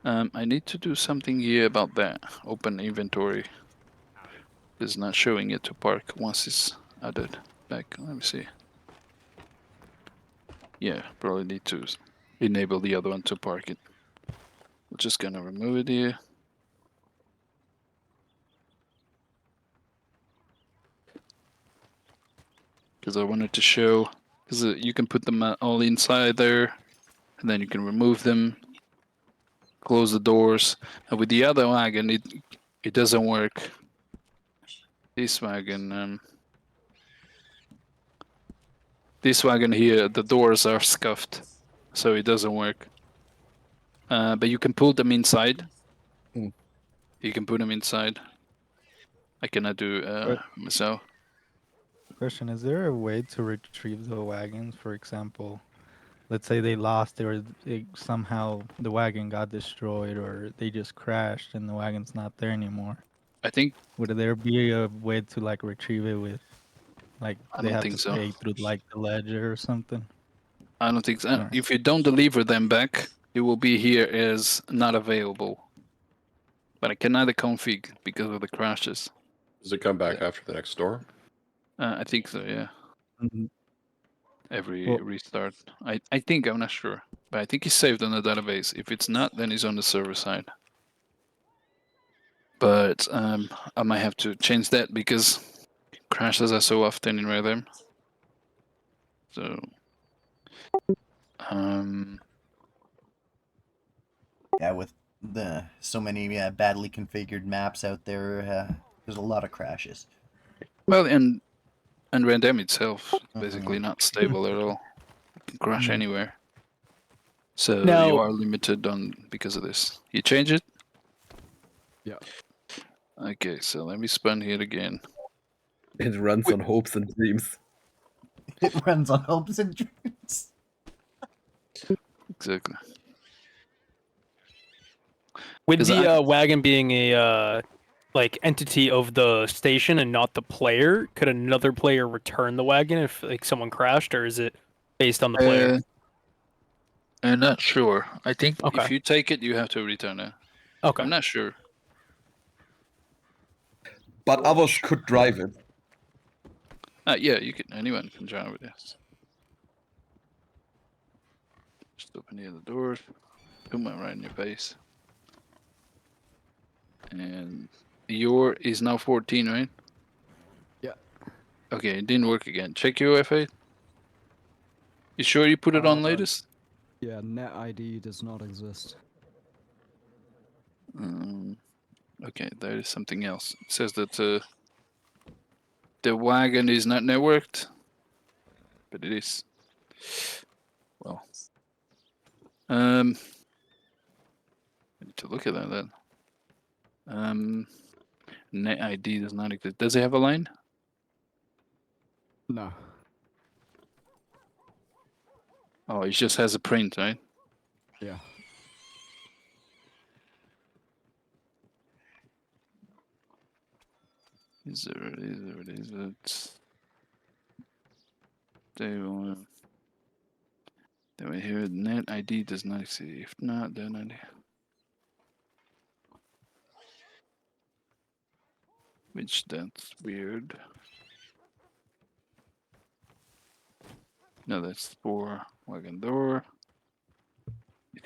I need to do something here about that. Open inventory. It's not showing it to park once it's added back. Let me see. Yeah, probably need to enable the other one to park it. We're just gonna remove it here. Because I wanted to show, because you can put them all inside there, and then you can remove them, close the doors. And with the other wagon, it doesn't work. This wagon here, the doors are scuffed, so it doesn't work. But you can pull them inside. You can put them inside. I cannot do myself. Question: is there a way to retrieve the wagons? For example, let's say they lost, or somehow the wagon got destroyed, or they just crashed and the wagon's not there anymore. I think. Would there be a way to like retrieve it with, like I they don't have think to so. pay through like the ledger or something? I don't think so. If you don't deliver them back, it will be here as not available. But I cannot config because of the crashes. Does it come back after the next storm? I think so, yeah. Every Well- restart. I think, I'm not sure. But I think it's saved on the database. If it's not, then it's on the server side. But I might have to change that because crashes are so often in Rhythm. So Yeah, with the so many badly configured maps out there, there's a lot of crashes. well, and Random itself basically not stable at all. It can crash anywhere. So Now- you are limited on because of this. You change it? Yeah. Okay, so let me spin here again. It runs on hopes and dreams. It runs on hopes and dreams. Exactly. With 'Cause the wagon being a like entity of the station and not the player, could another player return the wagon if like someone crashed, or is it based on the player? I'm not sure. I think if Okay. you take it, you have to return it. Okay. I'm not sure. But others could drive it. Yeah, you can. Anyone can drive with this. Just open the other doors. Put my right in your face. And your is now 14, right? Yeah. Okay, it didn't work again. Check your UFA. You sure you put it on latest? Yeah, net ID does not exist. Okay, there is something else. It says that the wagon is not networked, but it is. Well, I need to look at that then. Net ID does not exist. Does it have a line? No. Oh, it just has a print, right? Yeah. Is it? They want. Then we hear net ID does not exist. If not, then ID. Which that's weird. No, that's for wagon door.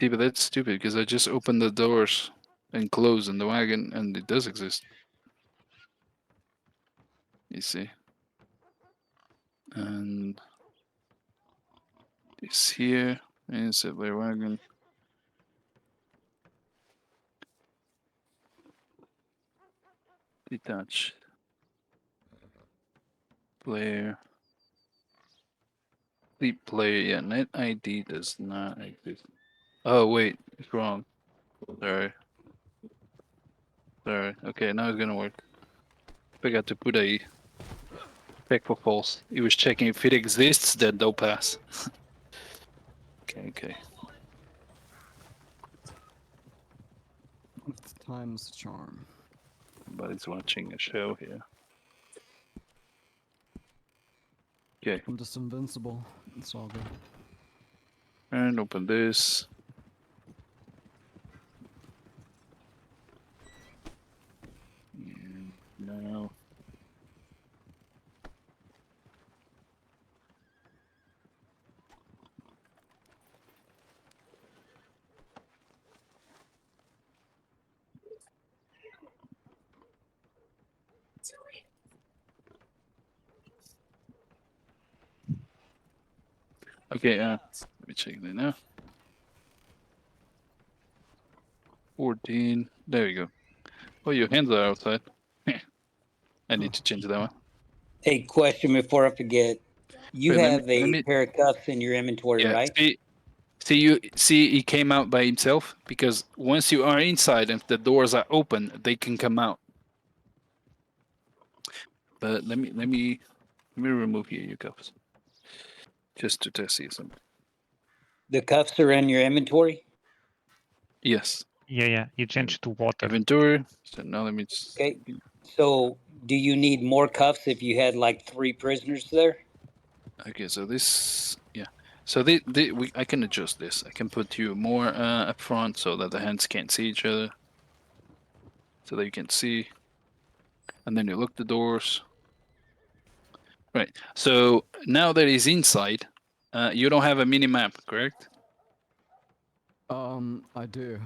See, but that's stupid because I just opened the doors and closed in the wagon and it does exist. You see? And this here is a wagon. Detach. Player. Sleep player, yeah, net ID does not exist. Oh wait, it's wrong. Sorry. Sorry. Okay, now it's gonna work. Forgot to put a check for false. He was checking if it exists, then they'll pass. Okay. Times charm. Somebody's watching a show here. Okay. I'm just invincible. It's all good. And open this. And now. Okay, let me check that now. 14. There we go. Oh, your hands are outside. I need to change that one. Hey, question before I forget. You Wait, have let a me- pair of cuffs in your inventory, Yeah, right? see, he came out by himself because once you are inside and the doors are open, they can come out. But let me remove here your cuffs, just to test you something. The cuffs are in your inventory? Yes. Yeah. You change to water. Inventory. So now let me just. Okay. So do you need more cuffs if you had like 3 prisoners there? Okay, so this, yeah. So I can adjust this. I can put you more up front so that the hands can't see each other, so that you can see. And then you lock the doors. Right. So now that he's inside, you don't have a mini map, correct? I do.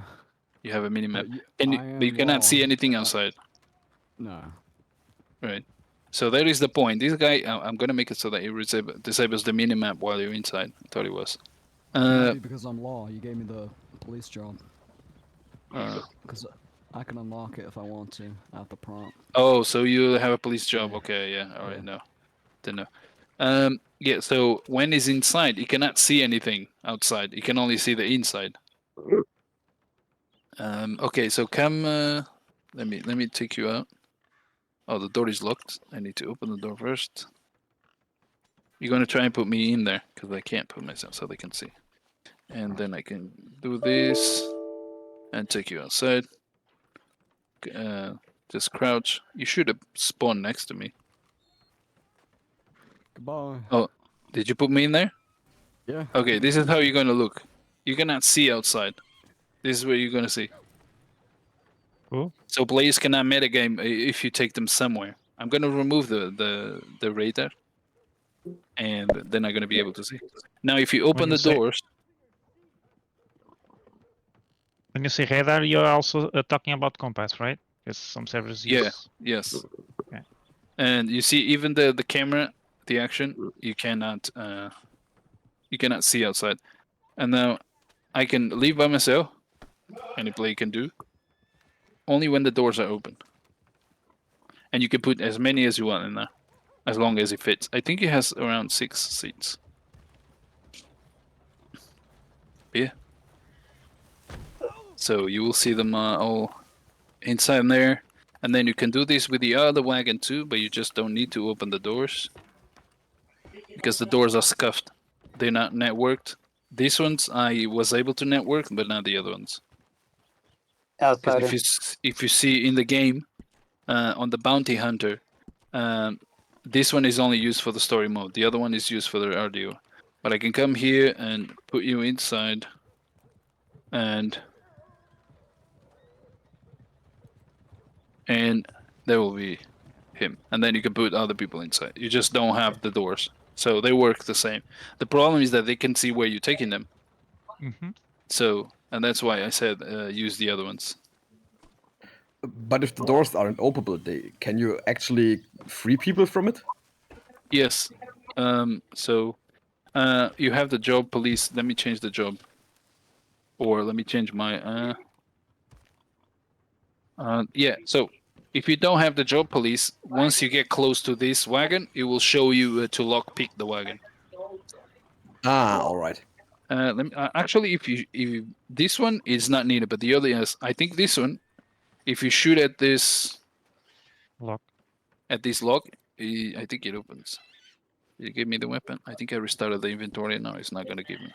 You have a mini map, y- and I but you am cannot see law. anything outside. No. Right. So that is the point. This guy, I'm gonna make it so that he disables the mini map while you're inside. I thought it was. Might be because I'm law. You gave me the police job. Uh, Because I can unlock it if I want to at the prompt. Oh, so you have a police job? Okay, yeah. All right, no, didn't know. Yeah. So when he's inside, he cannot see anything outside. He can only see the inside. Okay. So come. Let me take you out. Oh, the door is locked. I need to open the door first. You're gonna try and put me in there because I can't put myself so they can see. And then I can do this and take you outside. Just crouch. You should have spawned next to me. Goodbye. Oh, did you put me in there? Yeah. Okay, this is how you're gonna look. You cannot see outside. This is where you're gonna see. Cool. So players cannot metagame if you take them somewhere. I'm gonna remove the radar, and then I'm gonna be able to see. Now, if you open you the say- doors, When you say radar, you're also talking about compass, right? Because some servers use. Yeah. Yes. Okay. And you see, even the camera, the action, you cannot see outside. And now I can leave by myself. Any player can do. Only when the doors are open. And you can put as many as you want in there, as long as it fits. I think it has around 6 seats. Yeah. So you will see them all inside there. And then you can do this with the other wagon too, but you just don't need to open the doors. Because the doors are scuffed. They're not networked. These ones I was able to network, but not the other ones. Outsider. If you see in the game, on the Bounty Hunter, this one is only used for the story mode. The other one is used for the RDO. But I can come here and put you inside, and there will be him. And then you can put other people inside. You just don't have the doors. So they work the same. The problem is that they can see where you're taking them. Mm-hmm. So, and that's why I said use the other ones. But if the doors aren't openable, can you actually free people from it? Yes. So you have the job police. Let me change the job. Or let me change my... yeah, so if you don't have the job police, once you get close to this wagon, it will show you to lockpick the wagon. Ah, all right. Let me, actually, if this one is not needed, but the other is, I think this one, if you shoot at this lock, I think it opens. Did it give me the weapon? I think I restarted the inventory. No, it's not gonna give me.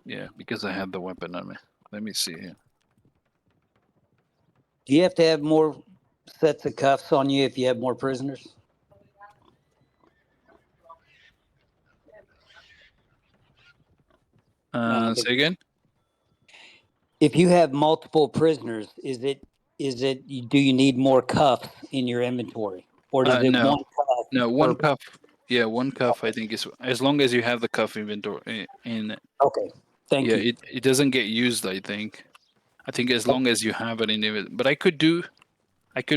Yeah, because I had the weapon on me. Let me see here. Do you have to have more sets of cuffs on you if you have more prisoners? Say again? If you have multiple prisoners, do you need more cuffs in your inventory, or does it No. one cuff? No, one cuff. Yeah, one cuff. I think is as long as you have the cuff inventory in it. Okay, thank you. you. It doesn't get used. I think as long as you have it in it. But I could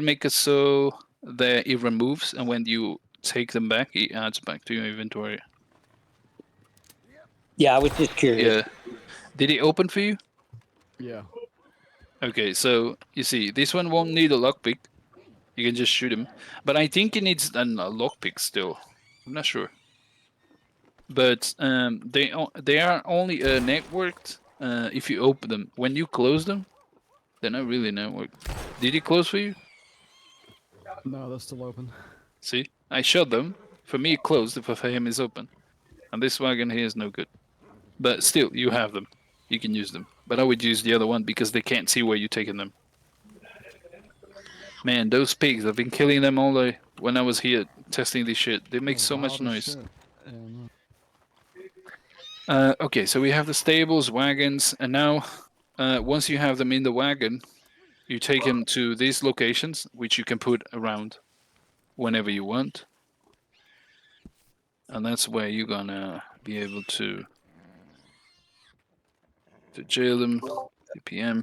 make it so that it removes, and when you take them back, it adds back to your inventory. Yeah, I was just curious. Yeah. Did it open for you? Yeah. Okay, so you see, this one won't need a lockpick. You can just shoot him. But I think it needs a lockpick still. I'm not sure. But they are only networked if you open them. When you close them, they're not really networked. Did it close for you? No, they're still open. See, I shut them. For me, it closed. For him, it's open. And this wagon here is no good. But still, you have them. You can use them. But I would use the other one because they can't see where you're taking them. Man, those pigs, I've been killing them all day when I was here testing this shit. They make so much noise. Okay, so we have the stables, wagons, and now once you have them in the wagon, you take them to these locations, which you can put around whenever you want. And that's where you're gonna be able to jail them, PM.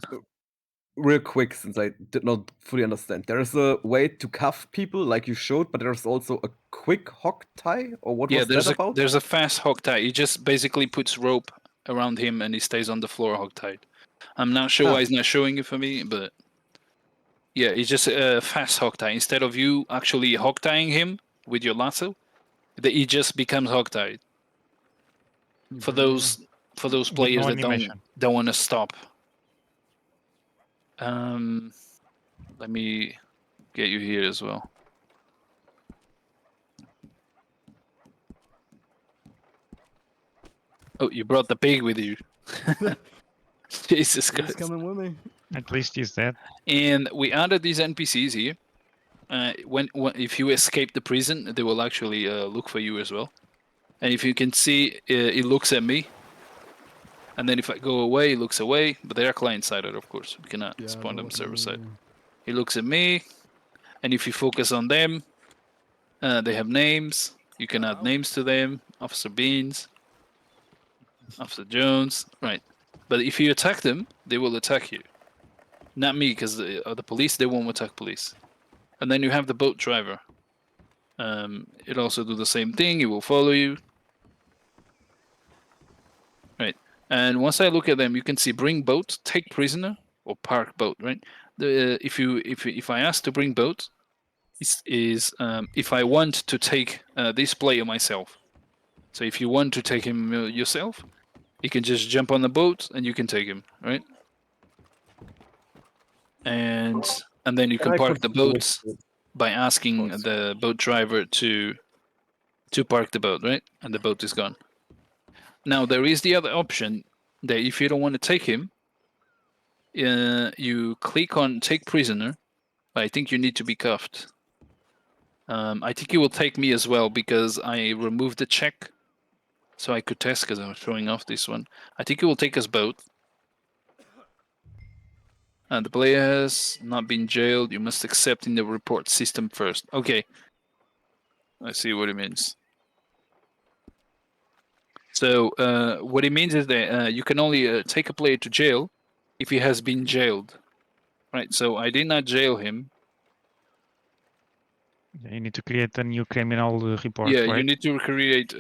Real quick, since I did not fully understand, there is a way to cuff people like you showed, but there's also a quick hog tie, or what was that about? There's a fast hog tie. He just basically puts rope around him and he stays on the floor hog tied. I'm not sure why he's not showing it for me, but yeah, it's just a fast hog tie. Instead of you actually hog tying him with your lasso, he just becomes hog tied. For those players that don't want to stop. Let me get you here as well. Oh, you brought the pig with you. Jesus Christ. He's coming with me. At least he's dead. And we added these NPCs here. When if you escape the prison, they will actually look for you as well. And if you can see, it looks at me. And then if I go away, it looks away. But they are client-sided, of course. We cannot spawn them server-side. He looks at me. And if you focus on them, they have names. You can add names to them. Officer Beans. Officer Jones. Right. But if you attack them, they will attack you. Not me, because the police, they won't attack police. And then you have the boat driver. It also do the same thing. It will follow you. Right. And once I look at them, you can see bring boat, take prisoner, or park boat. Right. If I ask to bring boat, is if I want to take this player myself. So if you want to take him yourself, you can just jump on the boat and you can take him, right? And then you can park the boat by asking the boat driver to park the boat, right? And the boat is gone. Now there is the other option that if you don't want to take him, you click on take prisoner. I think you need to be cuffed. I think it will take me as well because I removed the check, so I could test because I was throwing off this one. I think it will take us both. The player has not been jailed. You must accept in the report system first. Okay. I see what it means. So what it means is that you can only take a player to jail if he has been jailed. Right, so I did not jail him. You need to create a new criminal report, Yeah, right? you need to create...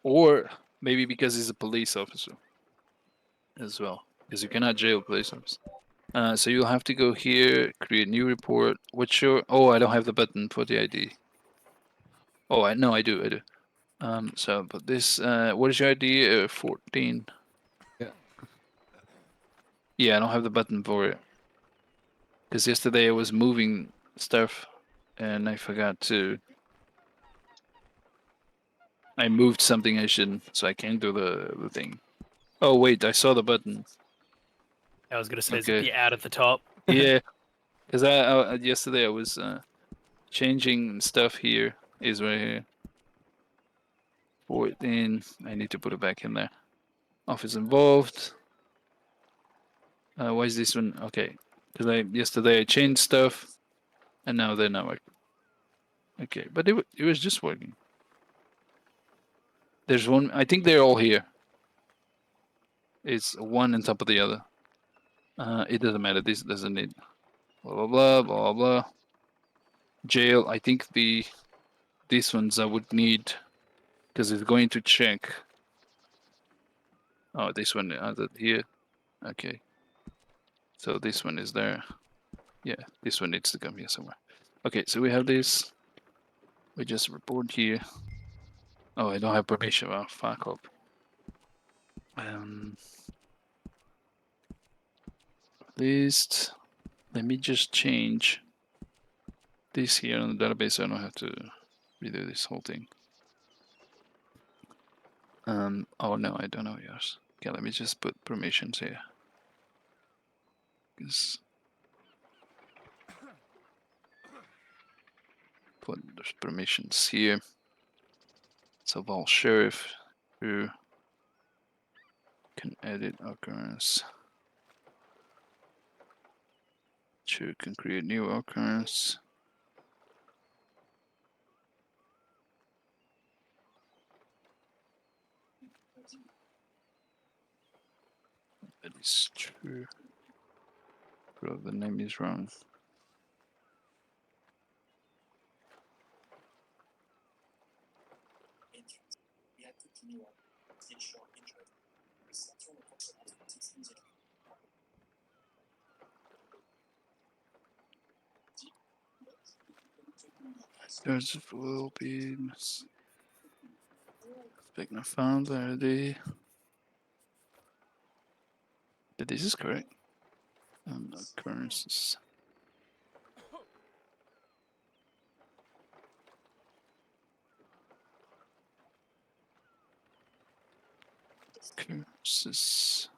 or maybe because he's a police officer as well. Because you cannot jail police officers. So you'll have to go here, create new report. What's your... Oh, I don't have the button for the ID. Oh, I do. So, but this... what is your ID? 14. Yeah. Yeah, I don't have the button for it. Because yesterday I was moving stuff and I forgot to... I moved something I shouldn't, so I can't do the thing. Oh, wait, I saw the button. I was gonna say, is it Okay. the ad at the top? Yeah, because I yesterday I was changing stuff here. Is right here. 14. I need to put it back in there. Office involved. Why is this one? Okay, because yesterday I changed stuff, and now they're not working. Okay, but it was just working. There's one. I think they're all here. It's one on top of the other. It doesn't matter. This doesn't need. Blah blah blah blah blah. Jail. I think these ones I would need because it's going to check. Oh, this one here. Okay. So this one is there. Yeah, this one needs to come here somewhere. Okay, so we have this. We just report here. Oh, I don't have permission. Oh, fuck up. List. Let me just change this here on the database so I don't have to redo this whole thing. Oh no, I don't know yours. Okay, let me just put permissions here. Put those permissions here. So Val Sheriff, who can edit occurrence. Who can create new occurrence. That is true. Bro, the name is wrong. There's will be Specna found ID. But this is correct. Occurrences. Occurrences.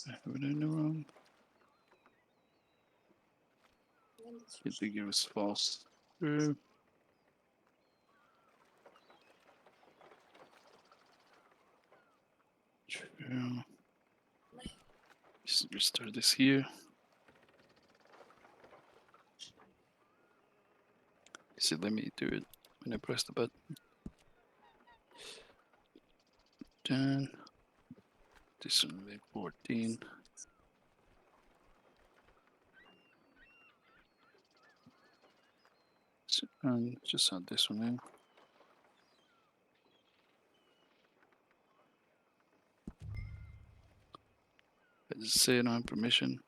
I have it in the wrong. I think it was false. True. Just restart this here. So let me do it when I press the button. Done. This one will be 14. So, just add this one in. I just say I don't have permission.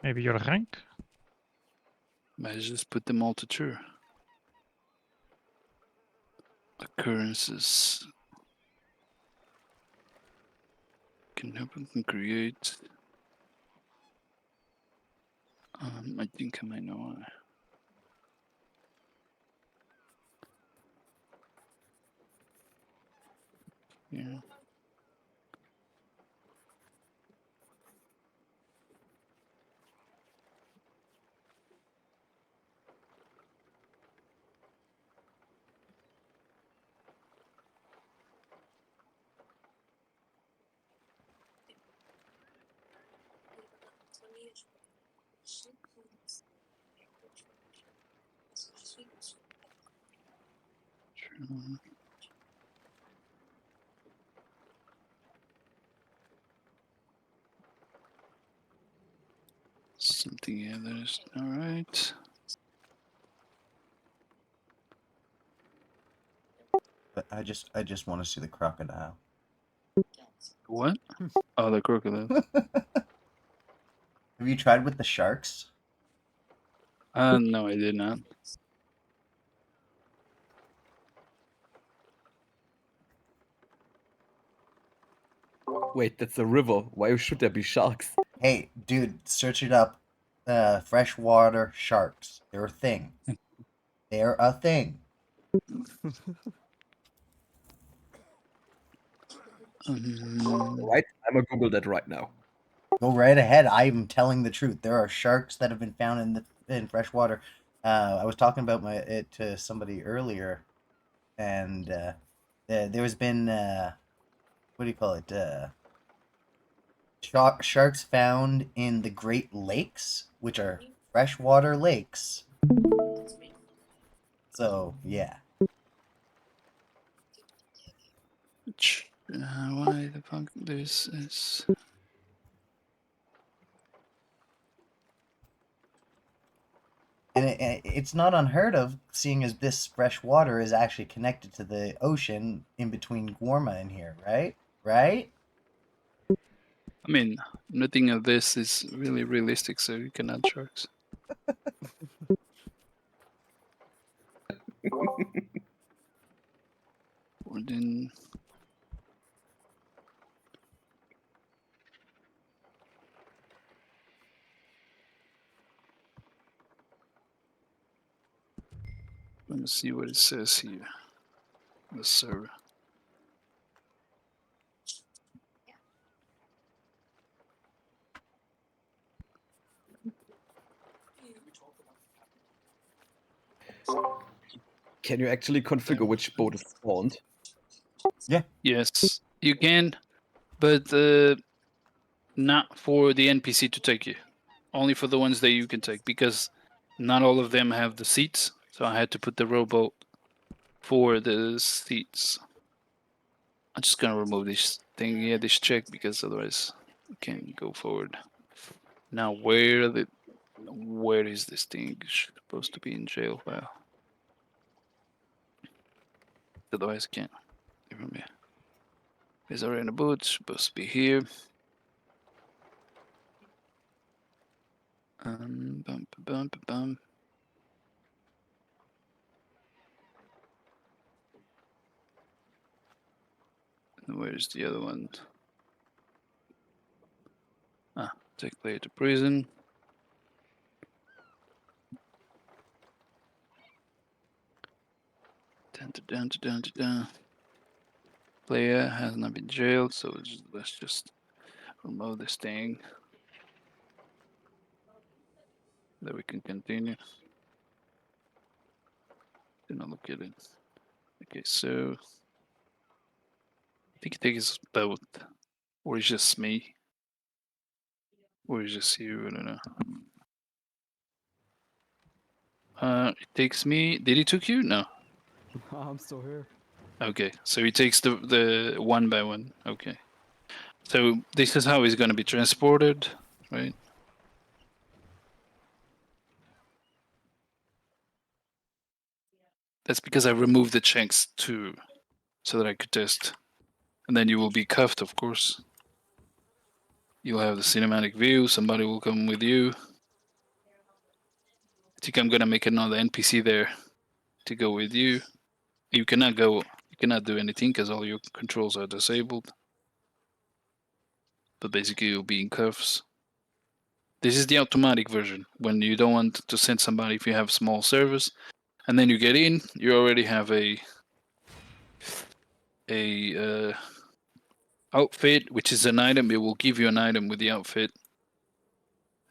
Maybe your rank? I just put them all to true. Occurrences. Can open, can create. I think I might know why. Yeah. True. Something others. All right. But I just want to see the crocodile. What? Oh, the crocodile. Have you tried with the sharks? No, I did not. Wait, that's a river. Why should there be sharks? Hey, dude, search it up. Freshwater sharks. They're a thing. They're a thing. Right, I'm gonna Google that right now. Go right ahead. I'm telling the truth. There are sharks that have been found in freshwater. I was talking about it to somebody earlier, and there's been what do you call it? Sharks found in the Great Lakes, which are freshwater lakes. So yeah. Why the fuck this is? And it's not unheard of, seeing as this fresh water is actually connected to the ocean in between Guarma and here, right? Right? I mean, nothing of this is really realistic, so you can add sharks. Or then. Let me see what it says here. The server. Can you actually configure which boat is spawned? Yeah. Yes, you can, but not for the NPC to take you. Only for the ones that you can take, because not all of them have the seats. So I had to put the rowboat for the seats. I'm just gonna remove this thing here, this check, because otherwise we can't go forward. Now where is this thing? It's supposed to be in jail file. Otherwise I can't. From here. It's already in the boot, supposed to be here. Bum, bum, bum, bum. Where's the other one? Ah, take player to prison. Dun. Player has not been jailed, so let's just remove this thing. Then we can continue. Do not look at it. Okay, so I think it takes both, or it's just me, or it's just you. I don't know. It takes me. Did he took you? No. I'm still here. Okay, so he takes the one by one. Okay, so this is how he's going to be transported, right? That's because I removed the checks too, so that I could test. And then you will be cuffed, of course. You'll have the cinematic view. Somebody will come with you. I think I'm gonna make another NPC there to go with you. You cannot go. You cannot do anything because all your controls are disabled. But basically, you'll be in cuffs. This is the automatic version. When you don't want to send somebody, if you have small servers, and then you get in, you already have a outfit, which is an item. It will give you an item with the outfit,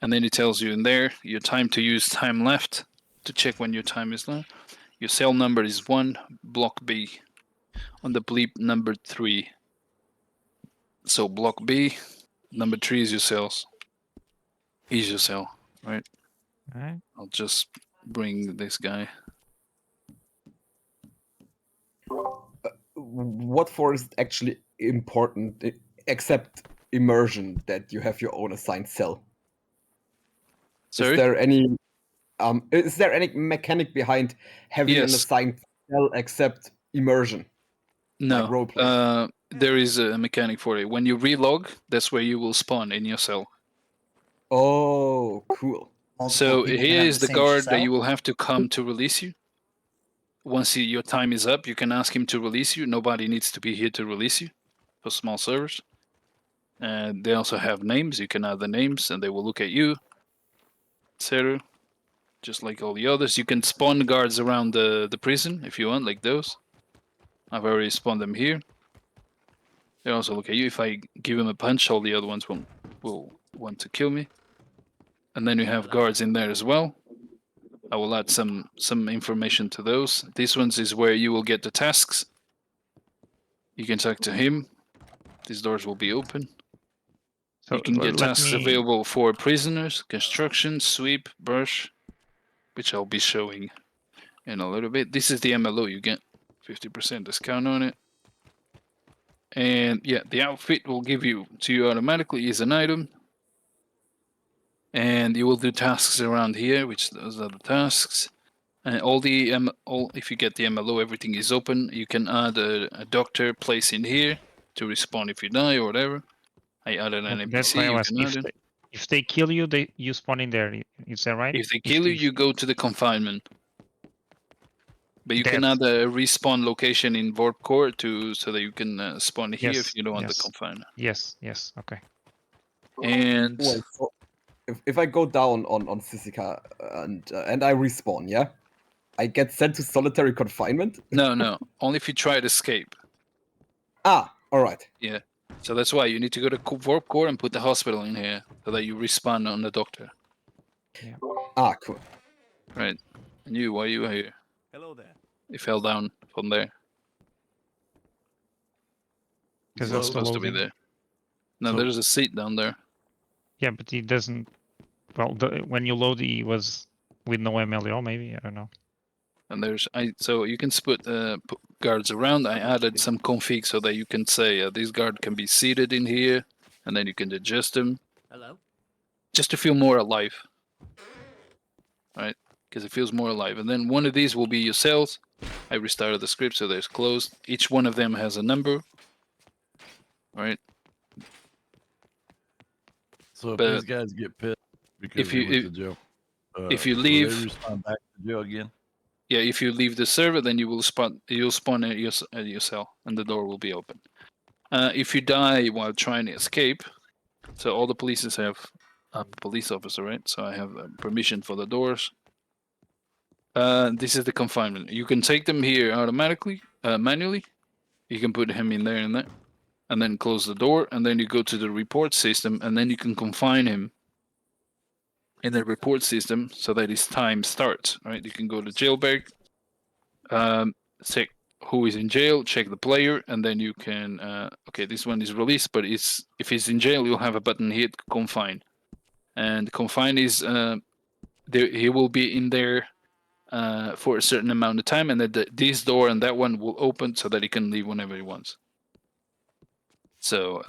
and then it tells you in there your time to use, time left, to check when your time is left. Your cell number is 1, block B. On the bleep, number 3. So block B, number 3 is your cells. Is your cell, right? Alright. I'll just bring this guy. What for is actually important, except immersion, that you have your own assigned cell? Sorry? Is there any mechanic behind having an Yes. assigned cell except immersion? No, Like roleplay? there is a mechanic for it. When you relog, that's where you will spawn in your cell. Oh, cool. So people can here have is the the same guard that cell? you will have to come to release you. Once your time is up, you can ask him to release you. Nobody needs to be here to release you for small servers. And they also have names. You can add the names, and they will look at you, etc. Just like all the others. You can spawn guards around the prison if you want, like those. I've already spawned them here. They also look at you. If I give him a punch, all the other ones will want to kill me. And then you have guards in there as well. I will add some information to those. This ones is where you will get the tasks. You can talk to him. These doors will be open. So You can get let tasks me- available for prisoners, construction, sweep, brush, which I'll be showing in a little bit. This is the MLO. You get 50% discount on it. And yeah, the outfit will give you to you automatically is an item. And you will do tasks around here, which those are the tasks. And all the if you get the MLO, everything is open. You can add a doctor place in here to respawn if you die or whatever. I added an NPC. That's why I You was. can add it. If they kill you, you spawn in there. Is that right? If they kill you, you go to the confinement. But you can add a respawn location in Vorp Core so that you can spawn here if you don't want the confinement. Yes. Yes. Okay. And Wait, so if I go down on Sisika and I respawn, yeah, I get sent to solitary confinement. No, only if you try to escape. Ah, all right. Yeah, so that's why you need to go to Vorp Core and put the hospital in here so that you respawn on the doctor. Yeah. Ah, cool. Right, and you, why are you here? Hello there. You fell down from there. Because You're of not the supposed to be loading. there. No, So- there's a seat down there. Yeah, but he doesn't. Well, when you load, he was with no MLO. Maybe I don't know. And so you can put guards around. I added some config so that you can say this guard can be seated in here, and then you can adjust them. Hello. Just to feel more alive. Right? Because it feels more alive. And then one of these will be your cells. I restarted the script so there's closed. Each one of them has a number. Right? So if But these guys get pissed because if you- they went to jail, if you will leave- they respond back to jail again. Yeah, if you leave the server, then you'll spawn at your cell, and the door will be open. If you die while trying to escape, so all the police have. I'm a police officer, right? So I have permission for the doors. This is the confinement. You can take them here automatically, manually. You can put him in there and there, and then close the door, and then you go to the report system, and then you can confine him in the report system so that his time starts, right? You can go to jailbreak, who is in jail, check the player, and then you can okay, this one is released, but if he's in jail, you'll have a button here, confine, and confine is he will be in there for a certain amount of time, and then this door and that one will open so that he can leave whenever he wants. So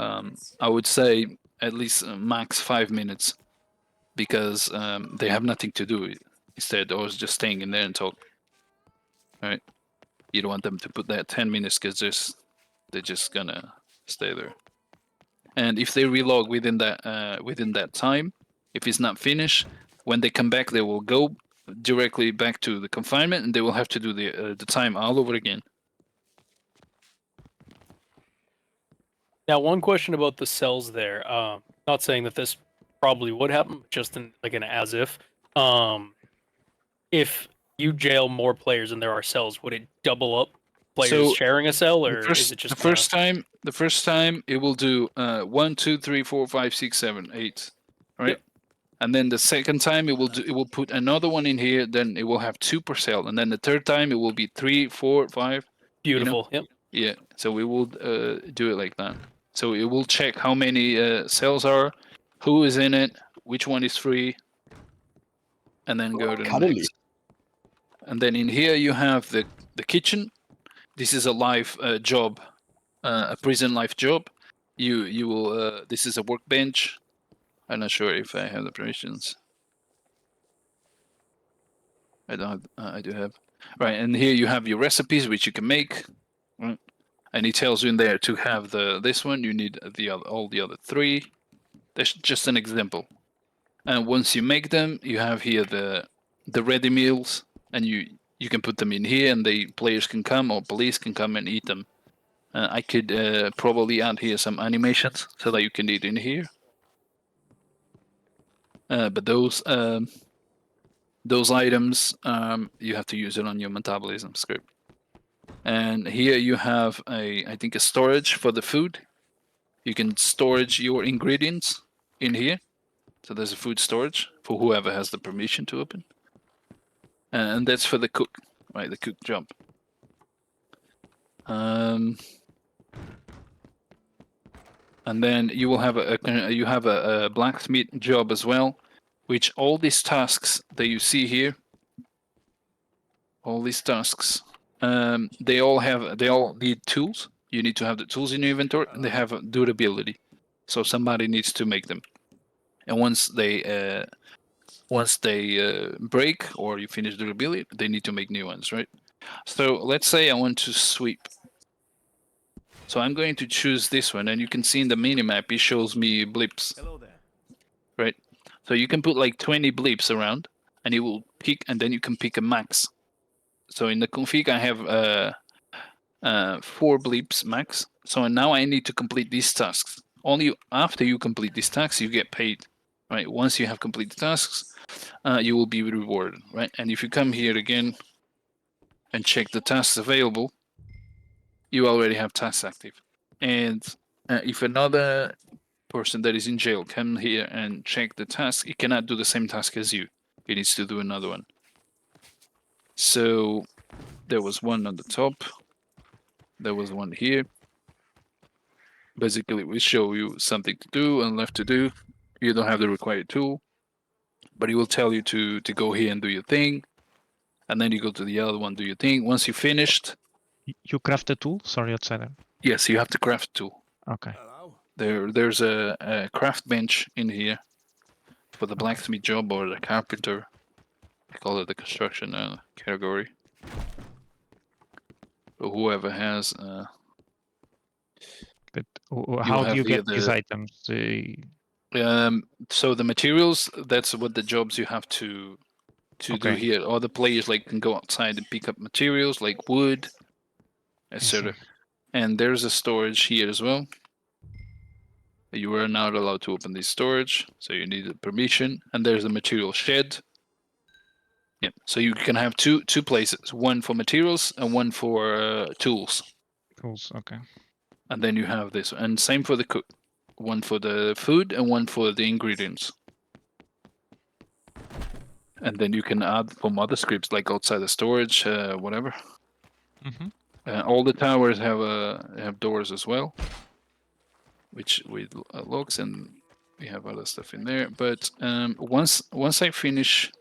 I would say at least max 5 minutes, because they have nothing to do instead, or just staying in there and talk. All right, you don't want them to put that 10 minutes because they're just gonna stay there. And if they relog within that time, if it's not finished, when they come back, they will go directly back to the confinement, and they will have to do the time all over again. Now, one question about the cells there. Not saying that this probably would happen, just in like an as if. If you jail more players than there are cells, would it double up players sharing a cell, or is it just the first time? The first time it will do 1, 2, 3, 4, 5, 6, 7, 8, right? Yep. And then the second time it will put another one in here. Then it will have 2 per cell, and then the third time it will be 3, 4, 5. Beautiful. Yep. Yeah. So we will do it like that. So it will check how many cells are, who is in it, which one is free, and then go to the next. And then in here you have the kitchen. This is a live job, a prison life job. You will. This is a workbench. I'm not sure if I have the permissions. I don't have, I do have. Right, and here you have your recipes which you can make. Right? And it tells you in there to have this one. You need all the other 3. That's just an example. And once you make them, you have here the ready meals, and you can put them in here, and the players can come, or police can come and eat them. I could probably add here some animations so that you can eat in here. But those items, you have to use it on your metabolism script. And here you have I think a storage for the food. You can storage your ingredients in here. So there's a food storage for whoever has the permission to open. And that's for the cook, right? The cook job. And then you will have a blacksmith job as well, which all these tasks that you see here, all these tasks, they all need tools. You need to have the tools in your inventory, and they have durability. So somebody needs to make them. And once they break or you finish durability, they need to make new ones, right? So let's say I want to sweep. So I'm going to choose this one, and you can see in the minimap it shows me blips. Hello there. Right? So you can put like 20 blips around, and it will pick, and then you can pick a max. So in the config I have 4 blips max. So now I need to complete these tasks. Only after you complete these tasks you get paid. Right? Once you have completed tasks, you will be rewarded, right? And if you come here again and check the tasks available, you already have tasks active. And if another person that is in jail come here and check the task, he cannot do the same task as you. He needs to do another one. So there was one on the top. There was one here. Basically, we show you something to do and left to do. You don't have the required tool, but it will tell you to go here and do your thing, and then you go to the other one, do your thing. Once you finished, you craft a tool. Sorry, outsider. Yes, you have to craft a tool. Okay. There's a craft bench in here for the blacksmith job or the carpenter. I call it the construction category. But whoever has. But how do you get these items? So the materials, that's what the jobs you have to do here. All the players can go outside and pick up materials like wood, etc. And there's a storage here as well. You are not allowed to open this storage, so you need a permission. And there's a material shed. Yeah, so you can have two places, one for materials and one for tools. Tools, okay. And then you have this, and same for the cook. One for the food and one for the ingredients. And then you can add from other scripts like outside the storage, whatever. All the towers have doors as well, which with locks, and we have other stuff in there. But once I finish,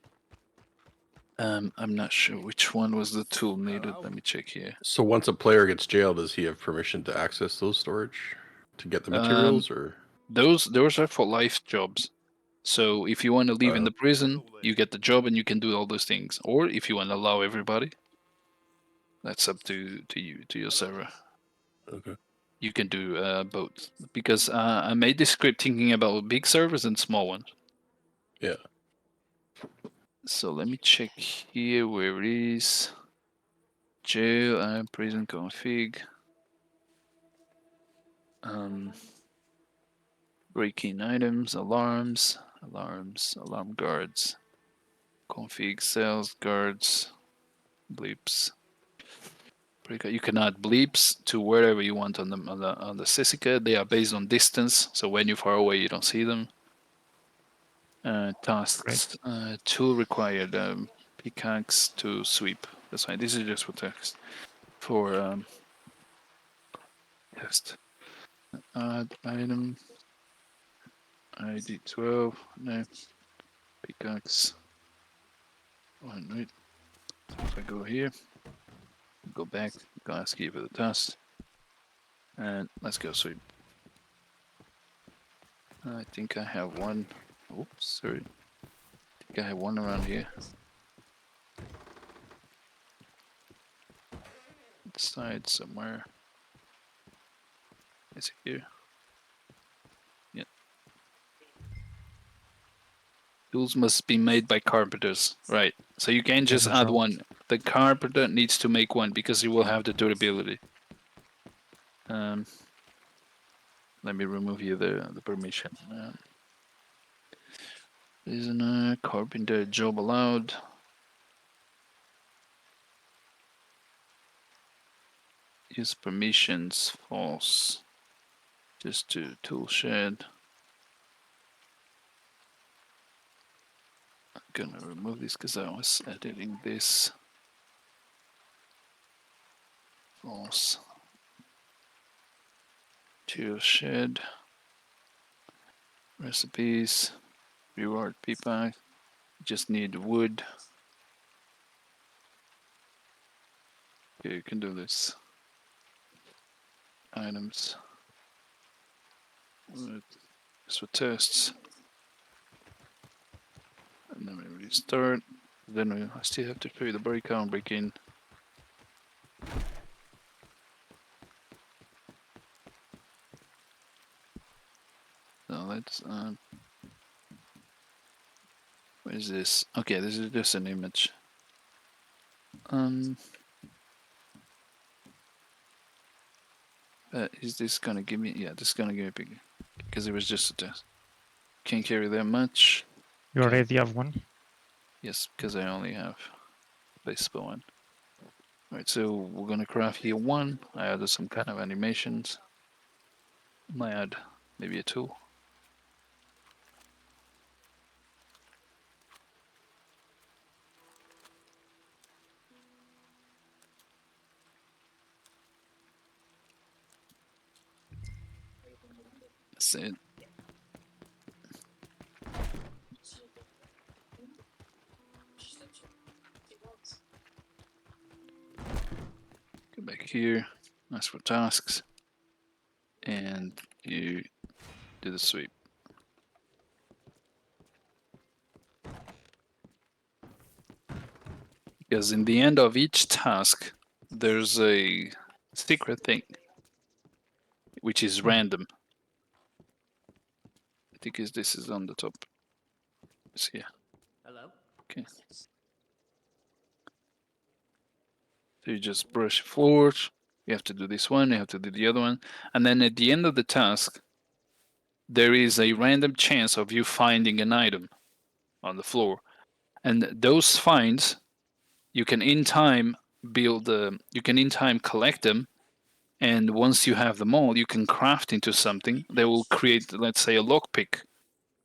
I'm not sure which one was the tool needed. Let me check here. So once a player gets jailed, does he have permission to access those storage to get the materials, or those are for life jobs? So if you want to leave in the prison, you get the job and you can do all those things. Or if you want to allow everybody, that's up to you, to your server. Okay. You can do both, because I made this script thinking about big servers and small ones. Yeah. So let me check here where it is. Jail and prison config. Break-in items, alarms, alarm guards, config cells, guards, bleeps. You can add bleeps to wherever you want on the Sesica. They are based on distance, so when you're far away, you don't see them. Tasks, tool required, pickaxe to sweep. That's fine. This is just for text. For test. Add item. ID 12. No. Pickaxe. One, right. If I go here, go back, go ask you for the task. And let's go sweep. I think I have one. Oops, sorry. I think I have one around here. Inside somewhere. Is it here? Yeah. Tools must be made by carpenters, right? So you can't just add one. The carpenter needs to make one because he will have the durability. Let me remove you the permission. Prisoner, carpenter, job allowed. Use permissions, false. Just to tool shed. I'm gonna remove this because I was editing this. False. Tool shed. Recipes. Reward pipa. Just need wood. Okay, you can do this. Items. Just for tests. And then we restart. Then I still have to show you the breakout and break in. So let's what is this? Okay, this is just an image. Is this gonna give me? Yeah, this is gonna give me big, because it was just a test. Can't carry that much. You already have one? Yes, because I only have place for one. Alright, so we're gonna craft here one. I added some kind of animations. Might add maybe a tool. That's it. Go back here, ask for tasks, and you do the sweep. Because in the end of each task, there's a secret thing, which is random. I think this is on the top. It's here. Hello? Okay. So you just brush floors. You have to do this one, you have to do the other one. And then at the end of the task, there is a random chance of you finding an item on the floor. And those finds, you can in time build, you can in time collect them. And once you have them all, you can craft into something that will create, let's say, a lockpick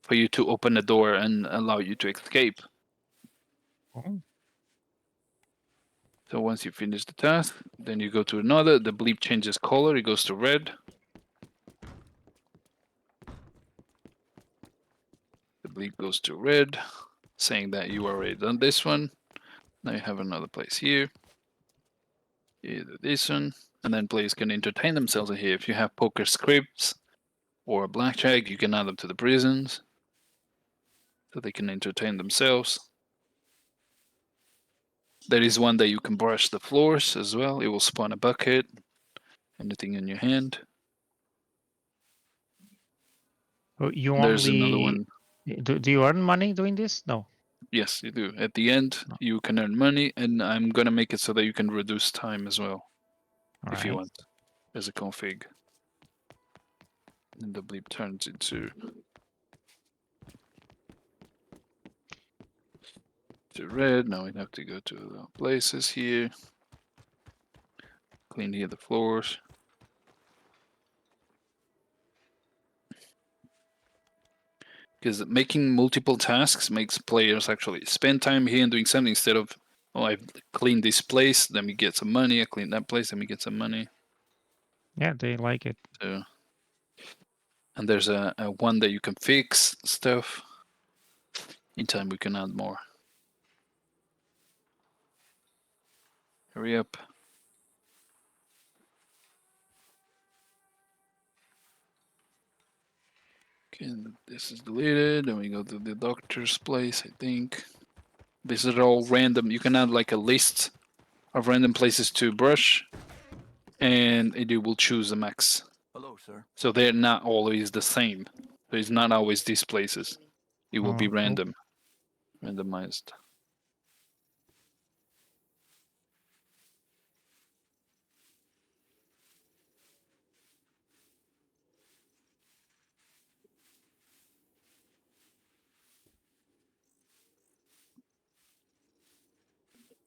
for you to open the door and allow you to escape. Oh. So once you finish the task, then you go to another. The bleep changes color. It goes to red. The bleep goes to red, saying that you already done this one. Now you have another place here. Either this one, and then players can entertain themselves in here. If you have poker scripts or blackjack, you can add them to the prisons, so they can entertain themselves. There is one that you can brush the floors as well. It will spawn a bucket, anything in your hand. Oh, you There's only another one. do you earn money doing this? No. Yes, you do. At the end, you can earn money, and I'm gonna make it so that you can reduce time as well, if you Alright. want, as a config. And the bleep turns into red. Now we have to go to the places here. Clean here the floors. Because making multiple tasks makes players actually spend time here and doing something instead of, oh, I've cleaned this place, then we get some money. I clean that place, then we get some money. Yeah, they like it. So, and there's a one that you can fix stuff. In time, we can add more. Hurry up. Okay, this is deleted. Then we go to the doctor's place, I think. These are all random. You can add like a list of random places to brush, and it will choose a max. Hello, sir. So they're not always the same. So it's not always these places. It will be Oh, random, randomized.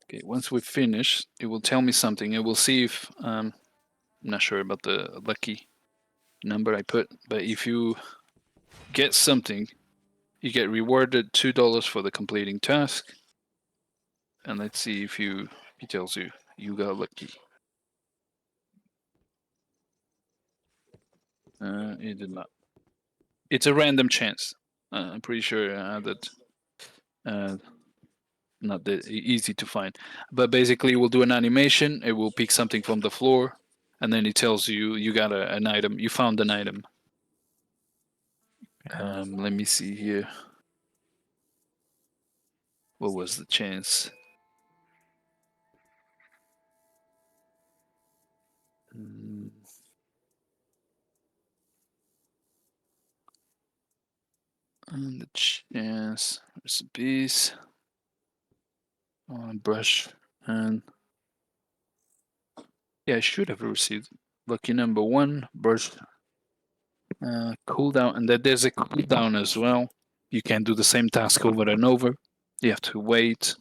Okay, once we finish, it will tell me something. It will see if I'm not sure about the lucky number I put, but if you get something, you get rewarded $2 for the completing task. And let's see if he tells you you got lucky. It did not. It's a random chance. I'm pretty sure that not that easy to find, but basically it will do an animation. It will pick something from the floor, and then it tells you you got an item. You found an item. Let me see here. What was the chance? And the chance recipes. Brush and yeah, I should have received lucky number 1 brush. Cooldown, and that there's a cooldown as well. You can't do the same task over and over. You have to wait.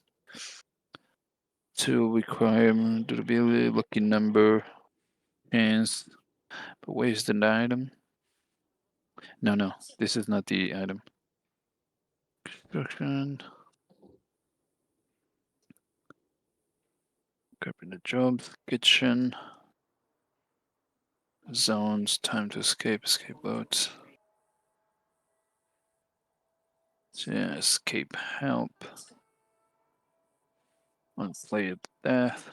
To requirement, durability, lucky number, chance. But where's the item? No, this is not the item. Construction. Grabbing the jobs, kitchen. Zones, time to escape boats. So yeah, escape help. One player death.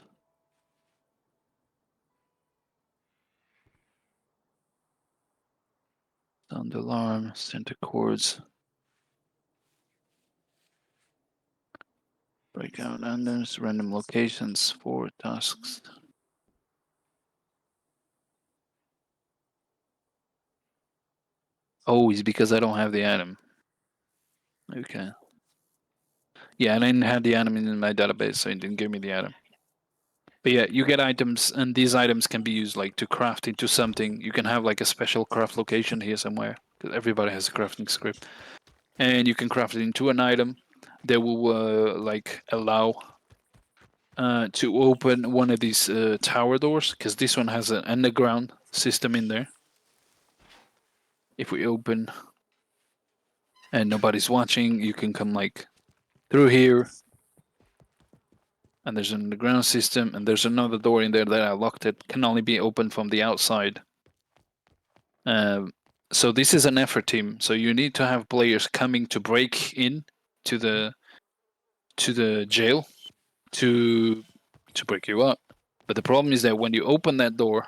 Sound alarm, center chords. Breakout randoms, random locations, 4 tasks. Oh, it's because I don't have the item. Okay. Yeah, I didn't have the item in my database, so it didn't give me the item. But yeah, you get items, and these items can be used like to craft into something. You can have like a special craft location here somewhere, because everybody has a crafting script. And you can craft it into an item that will like allow to open one of these tower doors, because this one has an underground system in there. If we open and nobody's watching, you can come like through here and there's an underground system, and there's another door in there that I locked. It can only be opened from the outside. So this is an effort team. So you need to have players coming to break in to the jail to break you up. But the problem is that when you open that door,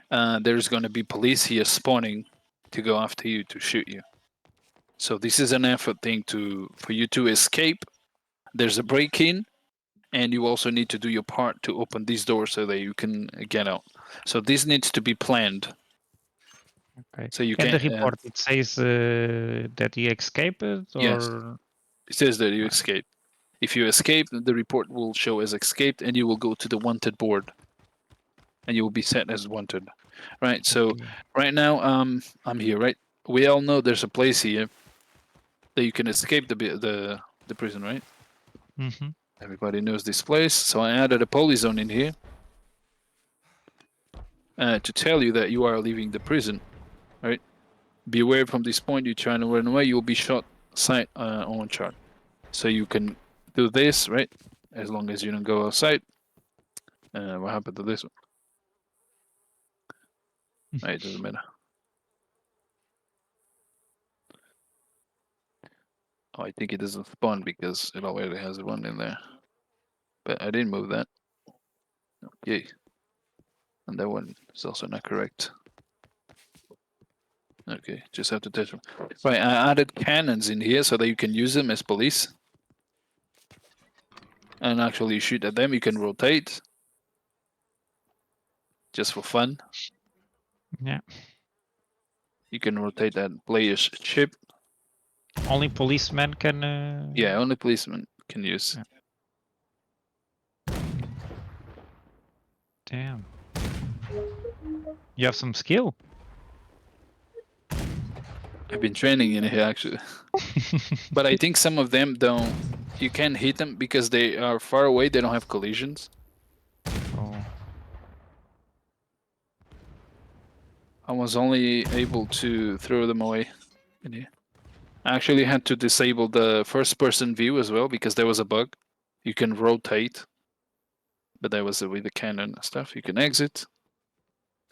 there's going to be police here spawning to go after you to shoot you. So this is an effort thing for you to escape. There's a break-in, and you also need to do your part to open these doors so that you can get out. So this needs to be planned. Okay. So you In can the report, it says that you escaped, or Yes. It says that you escaped. If you escape, the report will show as escaped, and you will go to the wanted board, and you will be set as wanted. Right. So right now, I'm here. Right. We all know there's a place here that you can escape the prison. Right. Mm-hmm. Everybody knows this place. So I added a police zone in here to tell you that you are leaving the prison. Right. Beware from this point. You're trying to run away. You'll be shot sight on chart. So you can do this, right? As long as you don't go outside. What happened to this one? Right, it doesn't matter. Oh, I think it doesn't spawn because it already has one in there. But I didn't move that. Okay. And that one is also not correct. Okay, just have to touch them. Right, I added cannons in here so that you can use them as police. And actually shoot at them. You can rotate. Just for fun. Yeah. You can rotate that player's ship. Only policemen can. Yeah, only policemen can use. Yeah. Damn. You have some skill. I've been training in here actually. But I think some of them don't. You can't hit them because they are far away. They don't have collisions. Oh. I was only able to throw them away in here. I actually had to disable the first-person view as well because there was a bug. You can rotate, but that was with the cannon and stuff. You can exit,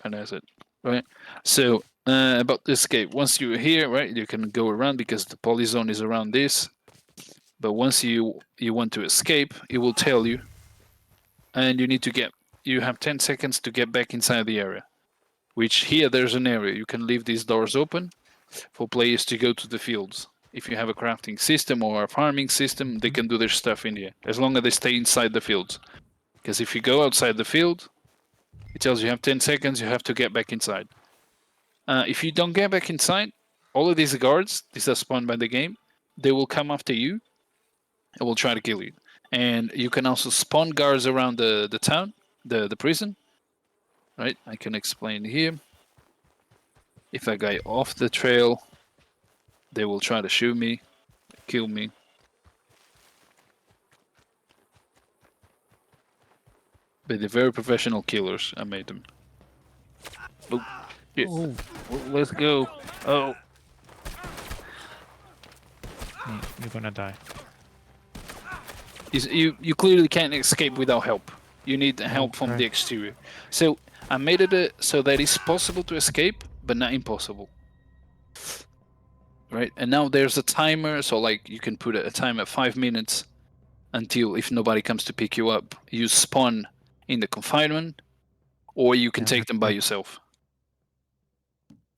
and that's it, right? So about the escape, once you're here, right, you can go around because the polyzone is around this. But once you want to escape, it will tell you, and you need to get. You have 10 seconds to get back inside the area. Which here there's an area you can leave these doors open for players to go to the fields. If you have a crafting system or a farming system, they can do their stuff in here as long as they stay inside the fields. Because if you go outside the field, it tells you have 10 seconds. You have to get back inside. If you don't get back inside, all of these guards, these are spawned by the game, they will come after you and will try to kill you. And you can also spawn guards around the town, the prison. Right, I can explain here. If I go off the trail, they will try to shoot me, kill me. But they're very professional killers. I made them. Oh, shit. Oh. Let's go. Oh. You're gonna die. You clearly can't escape without help. You need help from the exterior. So I made it so that it's possible to escape, but not impossible. Right, and now there's a timer, so like you can put a time at 5 minutes until if nobody comes to pick you up, you spawn in the confinement, or you can take them by yourself.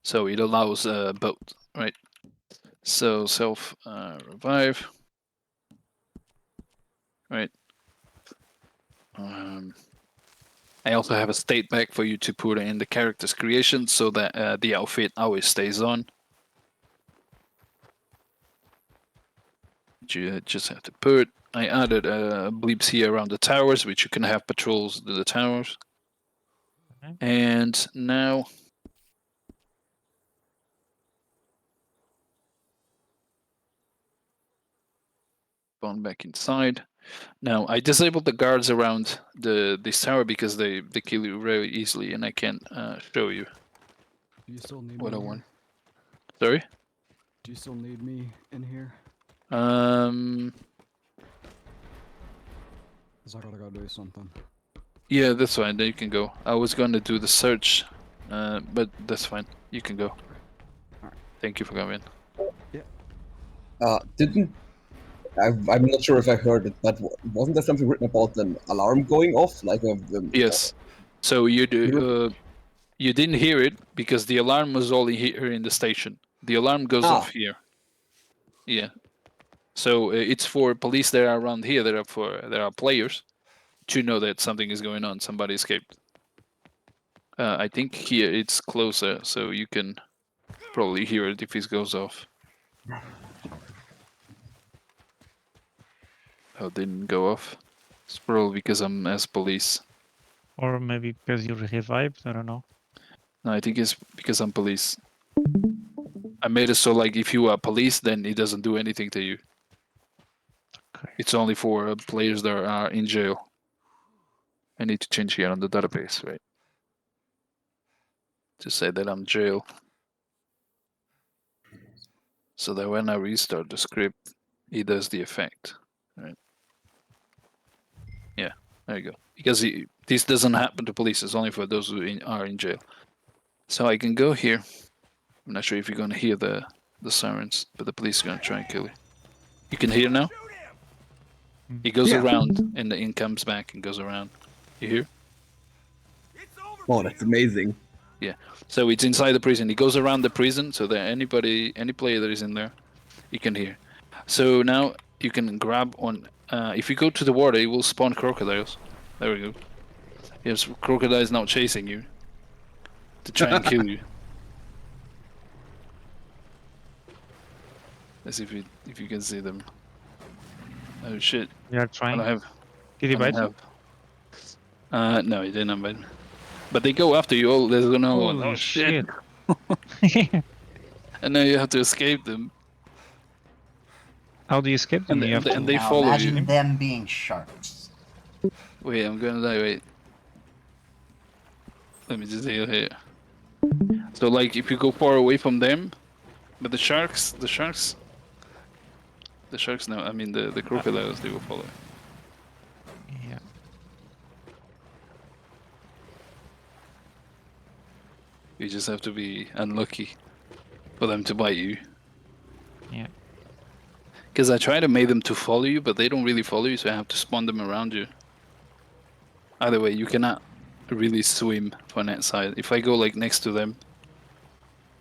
So it allows both, right? So self revive, right? I also have a state pack for you to put in the character's creation so that the outfit always stays on. You just have to put. I added bleeps here around the towers, which you can have patrols to the towers. And now spawn back inside. Now I disabled the guards around this tower because they kill you very easily, and I can't show you Do you still need what me I here? want. Sorry. Do you still need me in here? Cause I gotta go do something. Yeah, that's fine. Then you can go. I was going to do the search, but that's fine. You can go. Thank you for coming. Didn't I'm not sure if I heard it, but wasn't there something written about an alarm going off? Like Yes. So you didn't hear it because the alarm was only here in the station. The alarm goes off here. Yeah. So it's for police that are around here. There are players to know that something is going on. Somebody escaped. I think here it's closer, so you can probably hear it if it goes off. Oh, it didn't go off. It's probably because I'm as police. Or maybe because you revived, I don't know. No, I think it's because I'm police. I made it so like if you are police, then it doesn't do anything to you. Okay. It's only for players that are in jail. I need to change here on the database, right? To say that I'm jail. So that when I restart the script, it does the effect, right? Yeah, there you go. Because this doesn't happen to police, it's only for those who are in jail. So I can go here. I'm not sure if you're gonna hear the sirens, but the police are gonna try and kill you. You can hear now? It goes around and then comes back and goes around. You hear? Oh, that's amazing. Yeah. So it's inside the prison. It goes around the prison, so that any player that is in there, you can hear. So now you can grab on. If you go to the water, it will spawn crocodiles. There we go. Yes, crocodiles now chasing you to try and kill you. Let's see if you can see them. Oh shit! We are trying. I don't have. Did he bite you? No, he didn't bite me. But they go after you. Oh, there's another one. Holy Oh shit! shit. And now you have to escape them. How do you escape them? And You have to- they Now follow imagine you. them being sharks. Wait, I'm gonna die. Wait. Let me just heal here. So, like, if you go far away from them, but the sharks. No, I mean the crocodiles. They will follow. Yeah. You just have to be unlucky for them to bite you. Yeah. Because I try to make them to follow you, but they don't really follow you, so I have to spawn them around you. Either way, you cannot really swim from that side. If I go like next to them,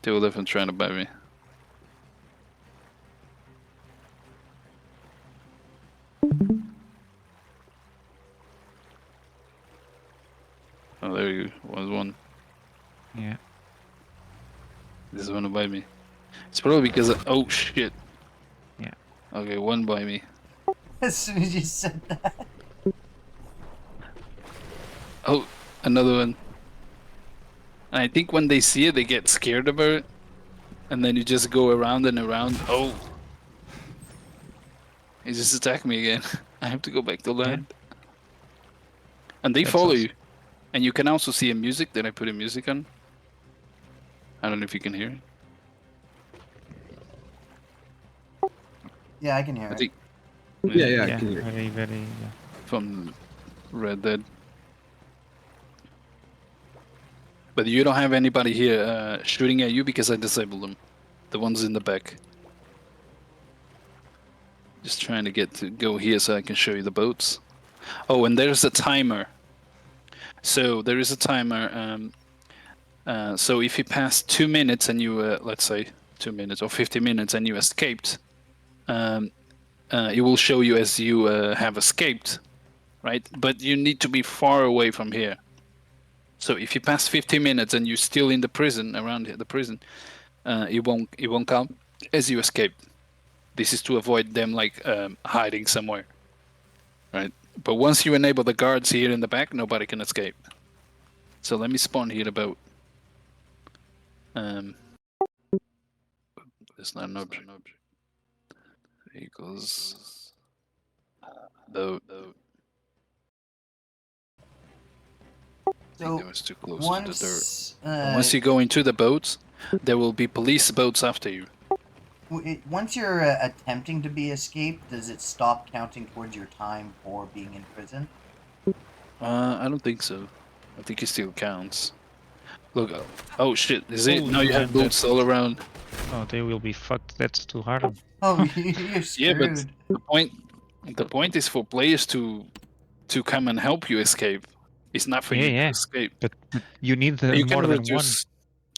they will definitely try to bite me. Oh, there you go. Was one. Yeah. This is gonna bite me. It's probably because oh shit. Yeah. Okay, one bite me. As soon as you said that. Oh, another one. And I think when they see it, they get scared about it. And then you just go around and around. Oh. He just attacked me again. I have to go back to land. And they That's follow awesome. you. And you can also see a music that I put a music on. I don't know if you can hear it. Yeah, I can hear I it. think. Yeah, I can hear it. Very, yeah. From Red Dead. But you don't have anybody here shooting at you because I disabled them. The ones in the back. Just trying to get to go here so I can show you the boats. Oh, and there's a timer. So there is a timer. So if you pass 2 minutes and you, let's say 2 minutes or 50 minutes and you escaped, it will show you as you have escaped, right? But you need to be far away from here. So if you pass 50 minutes and you're still in the prison, around the prison, it won't count as you escaped. This is to avoid them like hiding somewhere, right? But once you enable the guards here in the back, nobody can escape. So let me spawn here the boat. It's not an object. Vehicles. Boat. I think that was too close to the dirt. Once you go into the boats, there will be police boats after you. Once you're attempting to be escaped, does it stop counting towards your time for being in prison? I don't think so. I think it still counts. Look, oh shit, is it? Oh, Now you yeah, have boots all around. Oh, they will be fucked. That's too hard. Oh, you're Yeah, but screwed. the point is for players to come and help you escape. It's not for Yeah, you to yeah. escape. But you need You more can than one. reduce,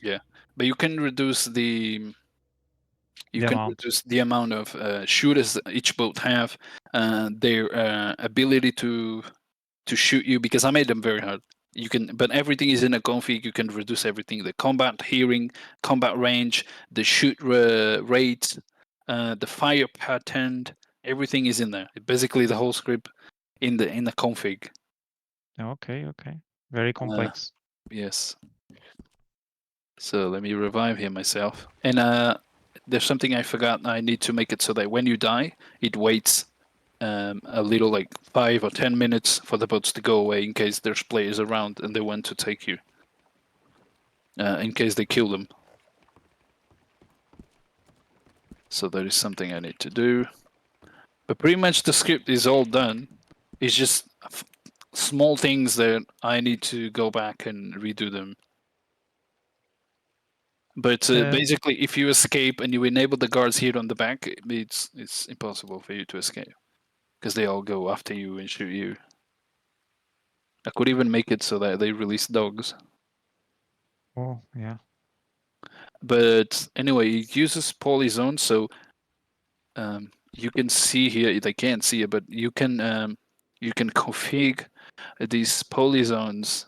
yeah, but you can reduce the The amount. reduce the amount of shooters that each boat have, their ability to shoot you, because I made them very hard. You can, but everything is in a config. You can reduce everything: the combat hearing, combat range, the shoot rate, the fire pattern. Everything is in there. Basically, the whole script in the config. Okay, okay. Very complex. Yes. So let me revive him myself. And there's something I forgot. I need to make it so that when you die, it waits a little, like 5 or 10 minutes for the boats to go away in case there's players around and they want to take you. In case they kill them. So that is something I need to do. But pretty much the script is all done. It's just small things that I need to go back and redo them. But basically, if you escape and you enable the guards here on the back, it's impossible for you to escape. Because they all go after you and shoot you. I could even make it so that they release dogs. Oh, yeah. But anyway, it uses polyzone, so you can see here. They can't see it, but you can config these polyzones.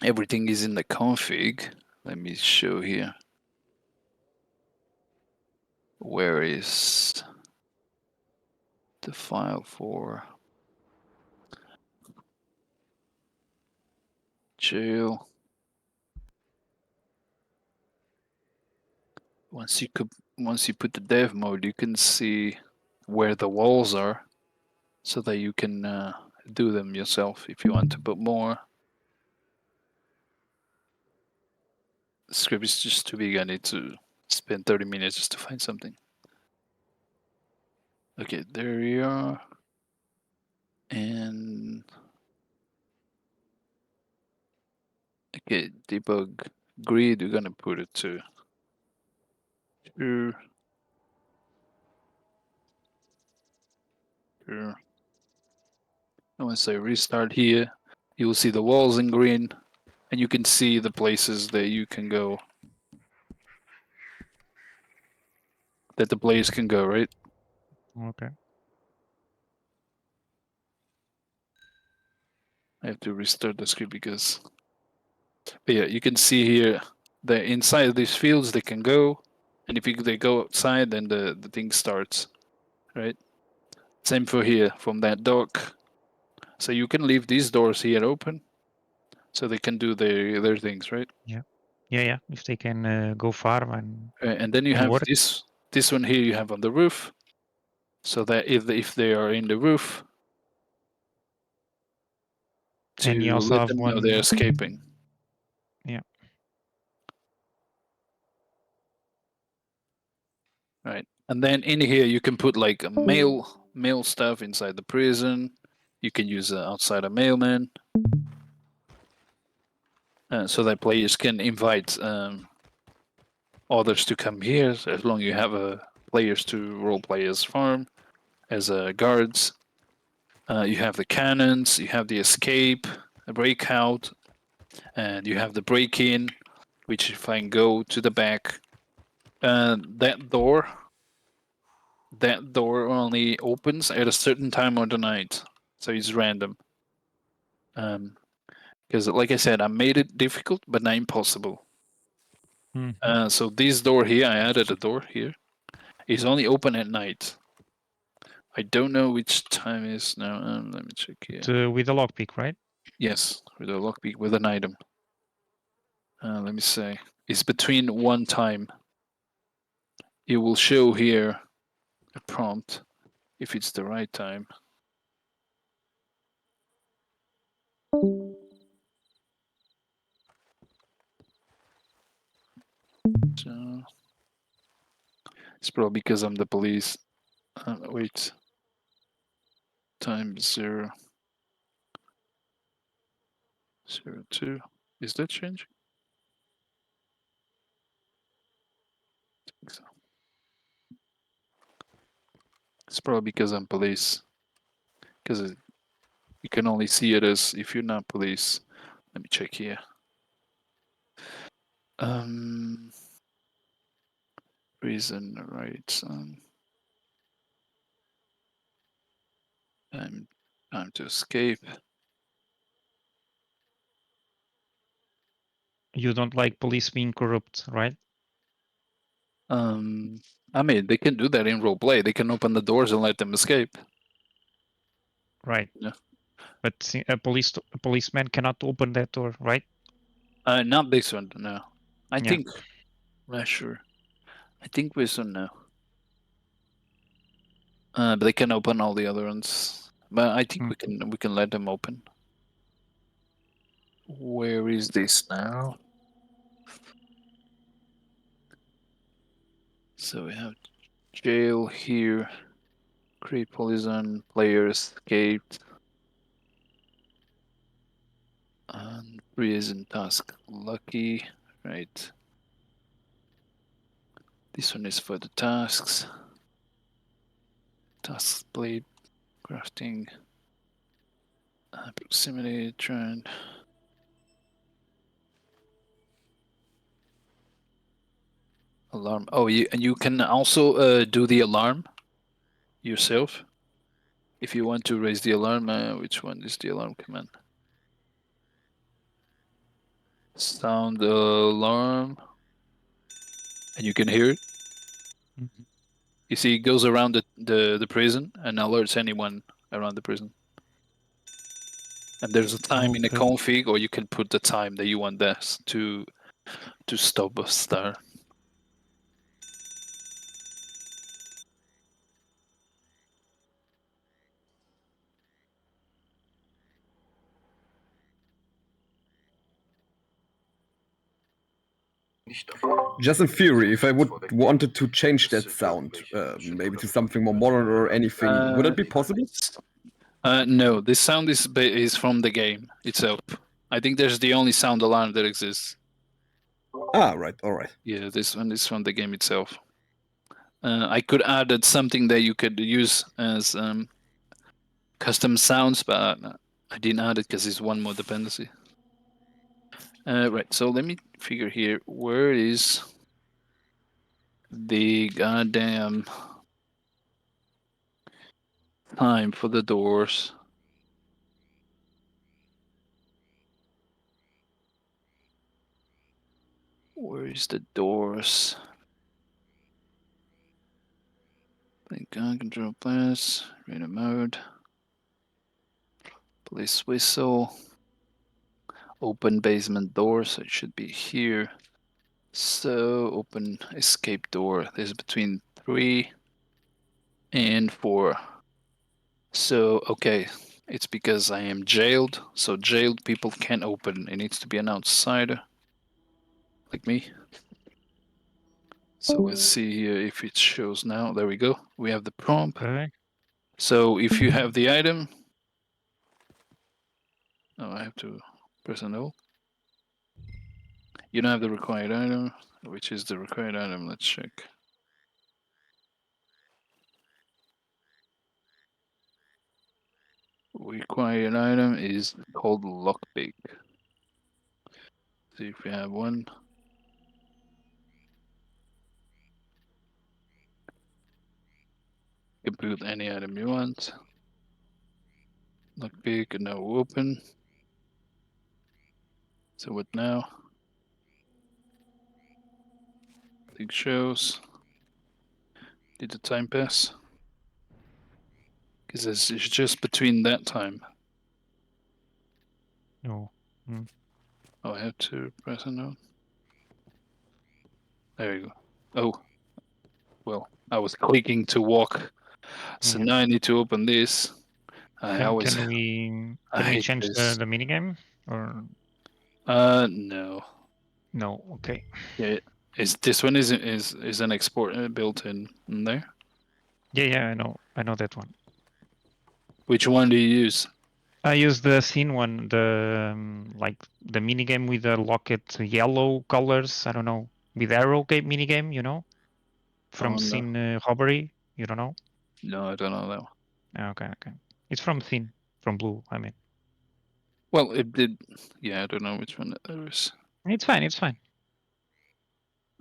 Everything is in the config. Let me show here. Where is the file for jail? Once you put the dev mode, you can see where the walls are, so that you can do them yourself if you want to put more. The script is just too big. I need to spend 30 minutes just to find something. Okay, there you are. And okay, debug grid, we're gonna put it to here. Here. And once I restart here, you will see the walls in green, and you can see the places that you can go, that the players can go, right? Okay. I have to restart the script because, but yeah, you can see here that inside these fields they can go, and if they go outside, then the thing starts, right? Same for here from that dock. So you can leave these doors here open, so they can do their things, right? Yeah. Yeah, yeah. If they can go far And then you have work. this one here you have on the roof, so that if they are in the roof, to And you also let have them know one. they're escaping. Yeah. Right. And then in here you can put like a mail stuff inside the prison. You can use outside a mailman, so that players can invite others to come here, as long as you have players to role play as farm, as guards. You have the cannons, you have the escape, a breakout, and you have the break-in, which if I can go to the back, that door only opens at a certain time of the night, so it's random. Because like I said, I made it difficult, but not impossible. So this door here, I added a door here, is only open at night. I don't know which time is now. Let me check here. With a lockpick, right? Yes, with a lockpick with an item. Let me say, it's between one time. It will show here a prompt if it's the right time. So it's probably because I'm the police. Wait. Time 0. 02. Is that changing? I think so. It's probably because I'm police. Because you can only see it as if you're not police. Let me check here. Prison rights. Time to escape. You don't like police being corrupt, right? I mean, they can do that in roleplay. They can open the doors and let them escape. Right. Yeah. But a policeman cannot open that door, right? Not this one, no. I Yeah. think. Not sure. I think this one, no. But they can open all the other ones. But I think we can let them open. Where is this now? So we have jail here. Create poison. Player escaped. And prison task. Lucky. Right. This one is for the tasks. Task blade. Crafting. Proximity trend. Alarm. Oh, you can also do the alarm yourself. If you want to raise the alarm, which one is the alarm command? Sound alarm. And you can hear it. You see, it goes around the prison and alerts anyone around the prison. And there's a time in the config, or you can put the time that you want this to stop a star. Just in theory, if I would wanted to change that sound, maybe to something more modern or anything, would it be possible? No, this sound is from the game itself. I think there's the only sound alarm that exists. Ah, right, all right. Yeah, this one is from the game itself. I could add something that you could use as custom sounds, but I didn't add it because it's one more dependency. Right, so let me figure here, where is the goddamn time for the doors? Where is the doors? Blink gun, control plus, radar mode. Police whistle. Open basement door, so it should be here. So open escape door. This is between 3 and 4. So okay, it's because I am jailed. So jailed people can't open. It needs to be an outsider, like me. So let's see here if it shows now. There we go. We have the prompt. Okay. So if you have the item, oh, I have to press an O. You don't have the required item. Which is the required item? Let's check. Required item is called lockpick. See if we have one. You can put any item you want. Lockpick, now open. So what now? It shows. Did the time pass? Because it's just between that time. No. Oh, I have to press a note. There you go. Oh. Well, I was clicking to walk. So now I need to open this. Can we change the minigame? Or no. No, okay. Yeah, this one is an export built in there? Yeah, I know that one. Which one do you use? I use the scene one, the like the minigame with the locket yellow colors. I don't know, with arrow game minigame, you know, from Oh, no. scene robbery. You don't know? No, I don't know that one. Okay, okay. It's from scene, from blue. I mean, Well, it did. Yeah, I don't know which one that is. it's fine. It's fine.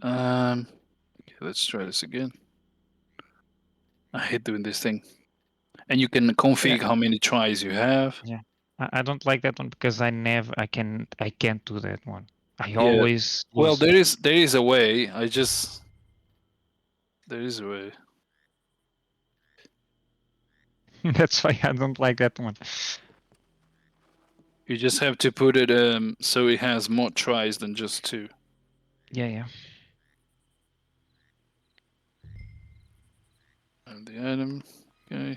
Okay, let's try this again. I hate doing this thing. And you can configure Yeah. how many tries you have. Yeah, I don't like that one because I can't do that one. I Yeah. always Well, lose. there is a way. There is a way. That's why I don't like that one. You just have to put it so it has more tries than just 2. Yeah, yeah. And the item. Okay.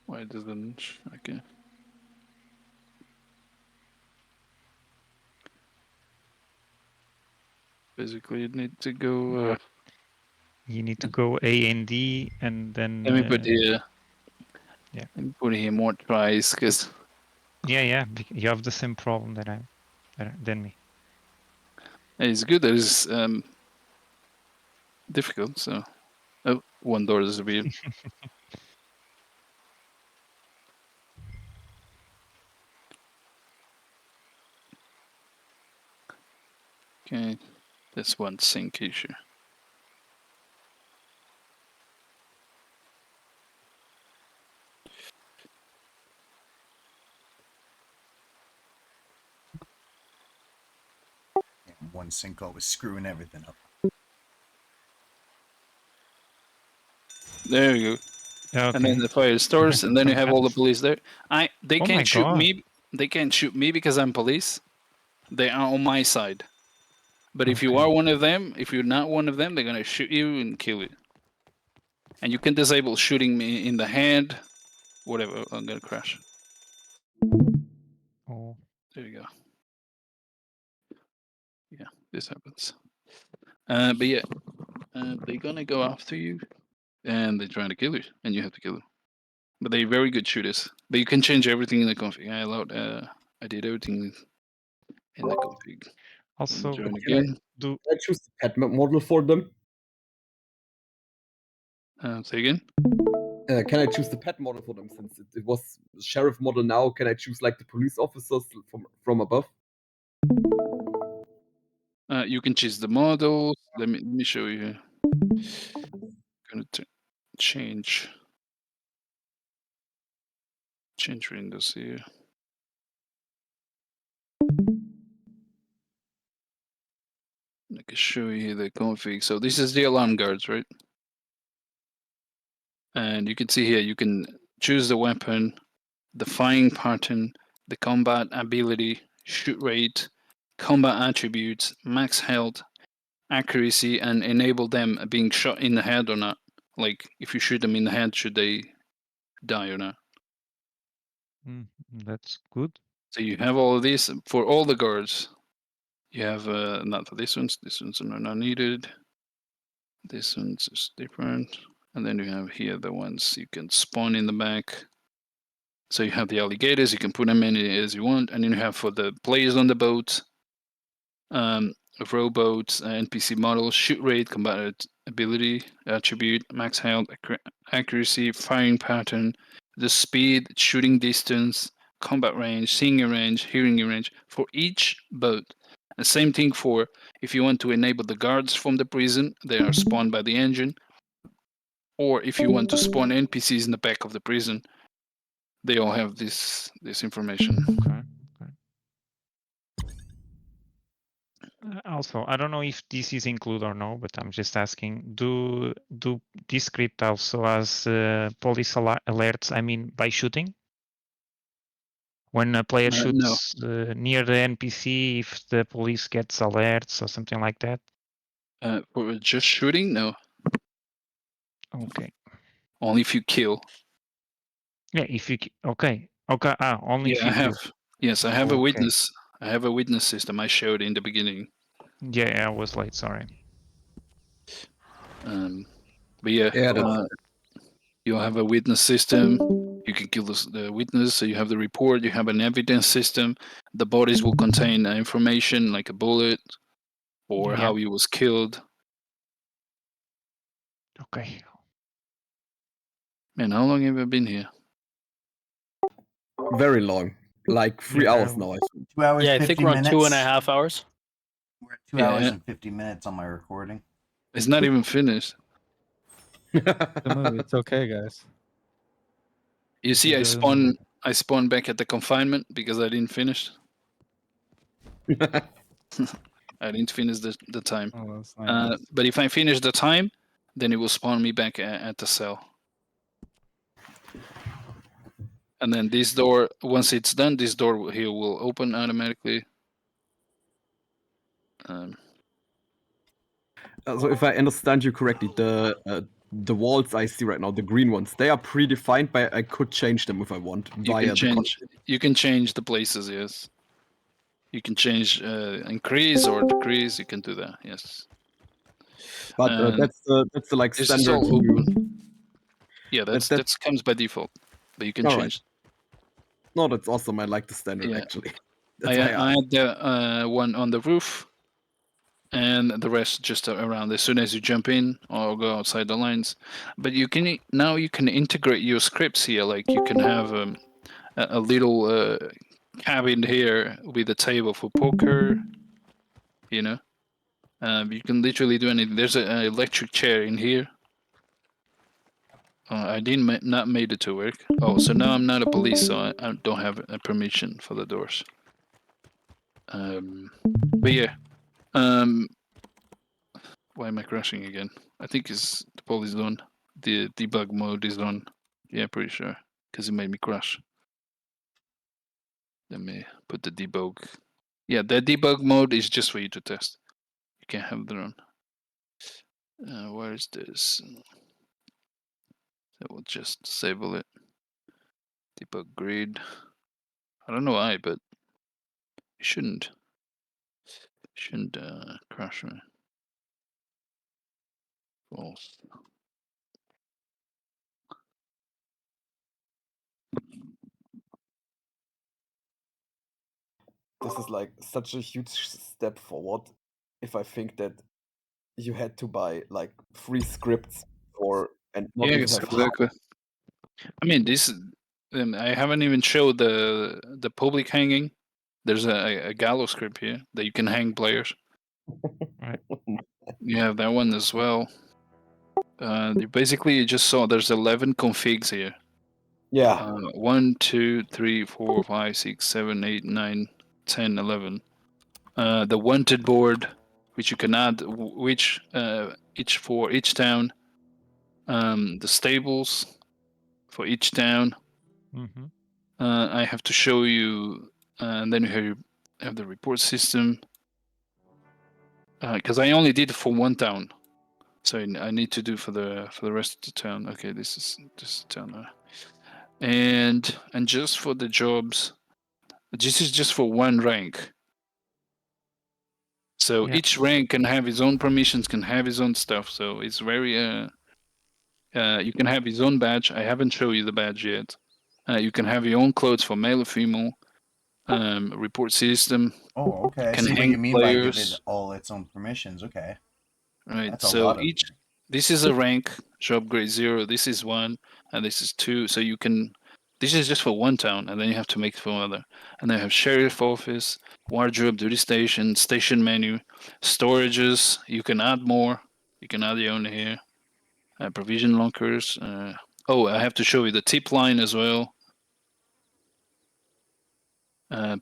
Why doesn't okay. Basically, you need to go. You need to go A and D, and then. Let me put here. Yeah. Let me put here more tries, because. Yeah, yeah. You have the same problem than me. It's good that it's difficult. So, oh, one door disappeared. Okay, this one sync issue. One sinkhole was screwing everything up. There you go. Okay. And then the fire starts, and then you have all the police there. They Oh my can't shoot God. me. They can't shoot me because I'm police. They are on my side. But if you are one of them, if you're not one of them, they're gonna shoot you and kill you. And you can disable shooting me in the head, whatever. I'm gonna crash. Oh. There you go. Yeah, this happens. But yeah, they're gonna go after you, and they're trying to kill you, and you have to kill them. But they're very good shooters. But you can change everything in the config. I did everything in the config. Also, Join again. Can I choose the pet model for them? Say again. Can I choose the pet model for them since it was sheriff model now? Can I choose like the police officers from above? You can choose the models. Let me show you here. Gonna change windows here. I can show you the config. So this is the alarm guards, right? And you can see here, you can choose the weapon, the firing pattern, the combat ability, shoot rate, combat attributes, max health, accuracy, and enable them being shot in the head or not. Like if you shoot them in the head, should they die or not? That's good. So you have all of these for all the guards. You have not for these ones are not needed. This one's is different. And then you have here the ones you can spawn in the back. So you have the alligators, you can put them in as you want. And then you have for the players on the boat, rowboats, NPC models, shoot rate, combat ability, attribute, max health, accuracy, firing pattern, the speed, shooting distance, combat range, seeing range, hearing range for each boat. The same thing for if you want to enable the guards from the prison, they are spawned by the engine. Or if you want to spawn NPCs in the back of the prison, they all have this information. Okay. Also, I don't know if this is included or no, but I'm just asking: do this script also has police alerts? I mean, by shooting, when a player No. shoots near the NPC, if the police gets alerts or something like that. For just shooting, no. Okay. Only if you kill. Yeah, if you okay. Only if Yeah, you I have. kill. Yes, I have a Okay. witness. I have a witness system. I showed in the beginning. Yeah, I was late. Sorry. But yeah, Yeah, that's- you'll have a witness system. You can kill the witness, so you have the report. You have an evidence system. The bodies will contain information like a bullet or Yeah. how he was killed. Okay. Man, how long have I been here? Very long. Like 3 hours now, I think. 2 hours, Yeah, I 50 think we're on minutes. 2.5 hours. We're at 2 Yeah, hours yeah. and 50 minutes on my recording. It's not even finished. The movie. It's okay, guys. You Just see, enjoy the movie. I spawned back at the confinement because I didn't finish. I didn't finish the time. Oh, that's nice. But if I finish the time, then it will spawn me back at the cell. And then this door, once it's done, this door here will open automatically. So if I understand you correctly, the walls I see right now, the green ones, they are predefined, but I could change them if I want You can change the places, yes. You can change increase or decrease. You can do that, yes. But And that's the like this is standard. all open. Yeah, That- that's comes by default, but you can All right. change. No, that's awesome. I like the standard Yeah. actually. I That's why had the one on the roof, and the rest just around. As soon as you jump in or go outside the lines, but you can now you can integrate your scripts here. Like you can have a little cabin here with a table for poker. You know, you can literally do anything. There's an electric chair in here. I didn't not made it to work. Oh, so now I'm not a police, so I don't have a permission for the doors. But yeah, why am I crashing again? I think it's the police on. The debug mode is on. Yeah, pretty sure, because it made me crash. Let me put the debug. Yeah, the debug mode is just for you to test. You can't have it on. Where is this? So we'll just disable it. Debug grid. I don't know why, but it shouldn't crash me. False. this is like such a huge step forward. If I think that you had to buy like 3 scripts for and not Yeah, even have exactly. I mean, this. I haven't even showed the public hanging. There's a gallows script here that you can hang players. You have that one as well. You just saw there's 11 configs here. Yeah. 1, 2, 3, 4, 5, 6, 7, 8, 9, 10, 11. The wanted board, which you can add, which each for each town. The stables for each town. Mm-hmm. I have to show you, and then you have the report system. Because I only did it for one town, so I need to do for the rest of the town. Okay, this is town now. And just for the jobs, this is just for one rank. So each rank can have his own permissions, can have his own stuff. So it's very you can have his own badge. I haven't shown you the badge yet. You can have your own clothes for male or female. Report system. Oh, okay. I Can see what hang you mean by give players. it all its own permissions. Okay. Right. That's a So lot of- this is a rank, job grade 0. This is 1, and this is 2. So you can. This is just for one town, and then you have to make it for another. And then you have sheriff office, wardrobe, duty station, station menu, storages. You can add more. You can add your own here. Provision lockers. Oh, I have to show you the tip line as well.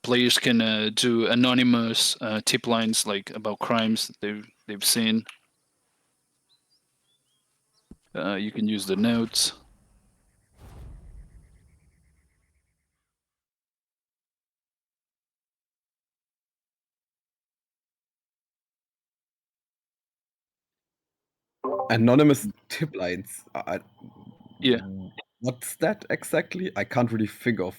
Players can do anonymous tip lines like about crimes they've seen. You can use the notes. Anonymous tip lines. Yeah. What's that exactly? I can't really think of.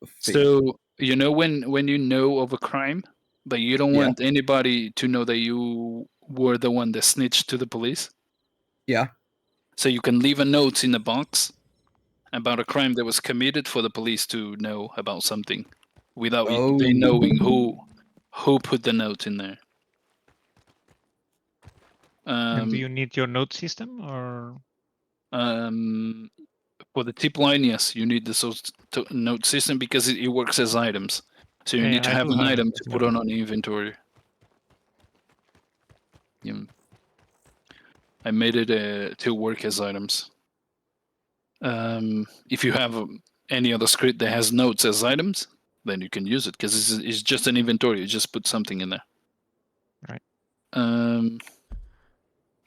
a thing. So you know when you know of a crime, but you don't want anybody to know that you were the one that snitched to the police. Yeah. So you can leave a note in the box about a crime that was committed for the police to know about something without they knowing who put the note in there. And do you need your note system or? For the tip line, yes, you need the note system because it works as items. So you Yeah, need to I have do an have item it, to put on the inventory. Yeah. I made it to work as items. If you have any other script that has notes as items, then you can use it because it's just an inventory. You just put something in there. Right.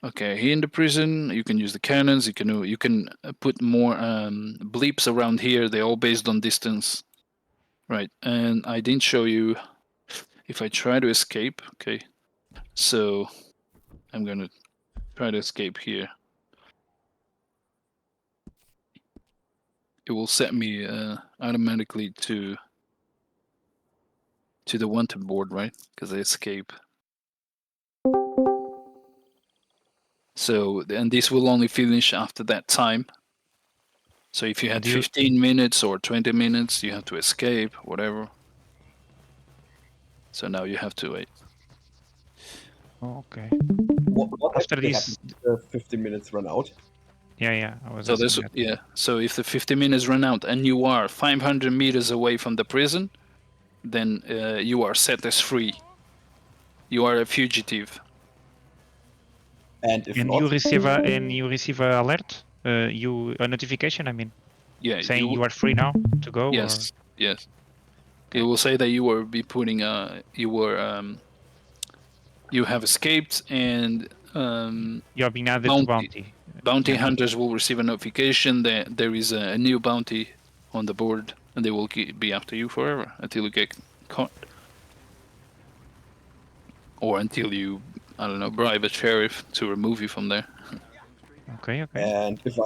Okay, here in the prison, you can use the cannons. You can put more bleeps around here. They're all based on distance, right? And I didn't show you if I try to escape. Okay, so I'm gonna try to escape here. It will set me automatically to the wanted board, right? Because I escape. So, and this will only finish after that time. So if you had 15 minutes or 20 minutes, you have to escape, whatever. So now you have to wait. Okay. What After actually this, happens if the 50 minutes run out? yeah, I was. So this, yeah. So if the 50 minutes run out and you are 500 meters away from the prison, then you are set as free. You are a fugitive. And if and not, you receive a alert, a notification. I mean, yeah, saying you are free now to go. Yes, yes. It will say that you will be putting you have escaped and you are being added to bounty. Bounty hunters will receive a notification that there is a new bounty on the board, and they will be after you forever until you get caught, or until you, I don't know, bribe a sheriff to remove you from there. Okay. And if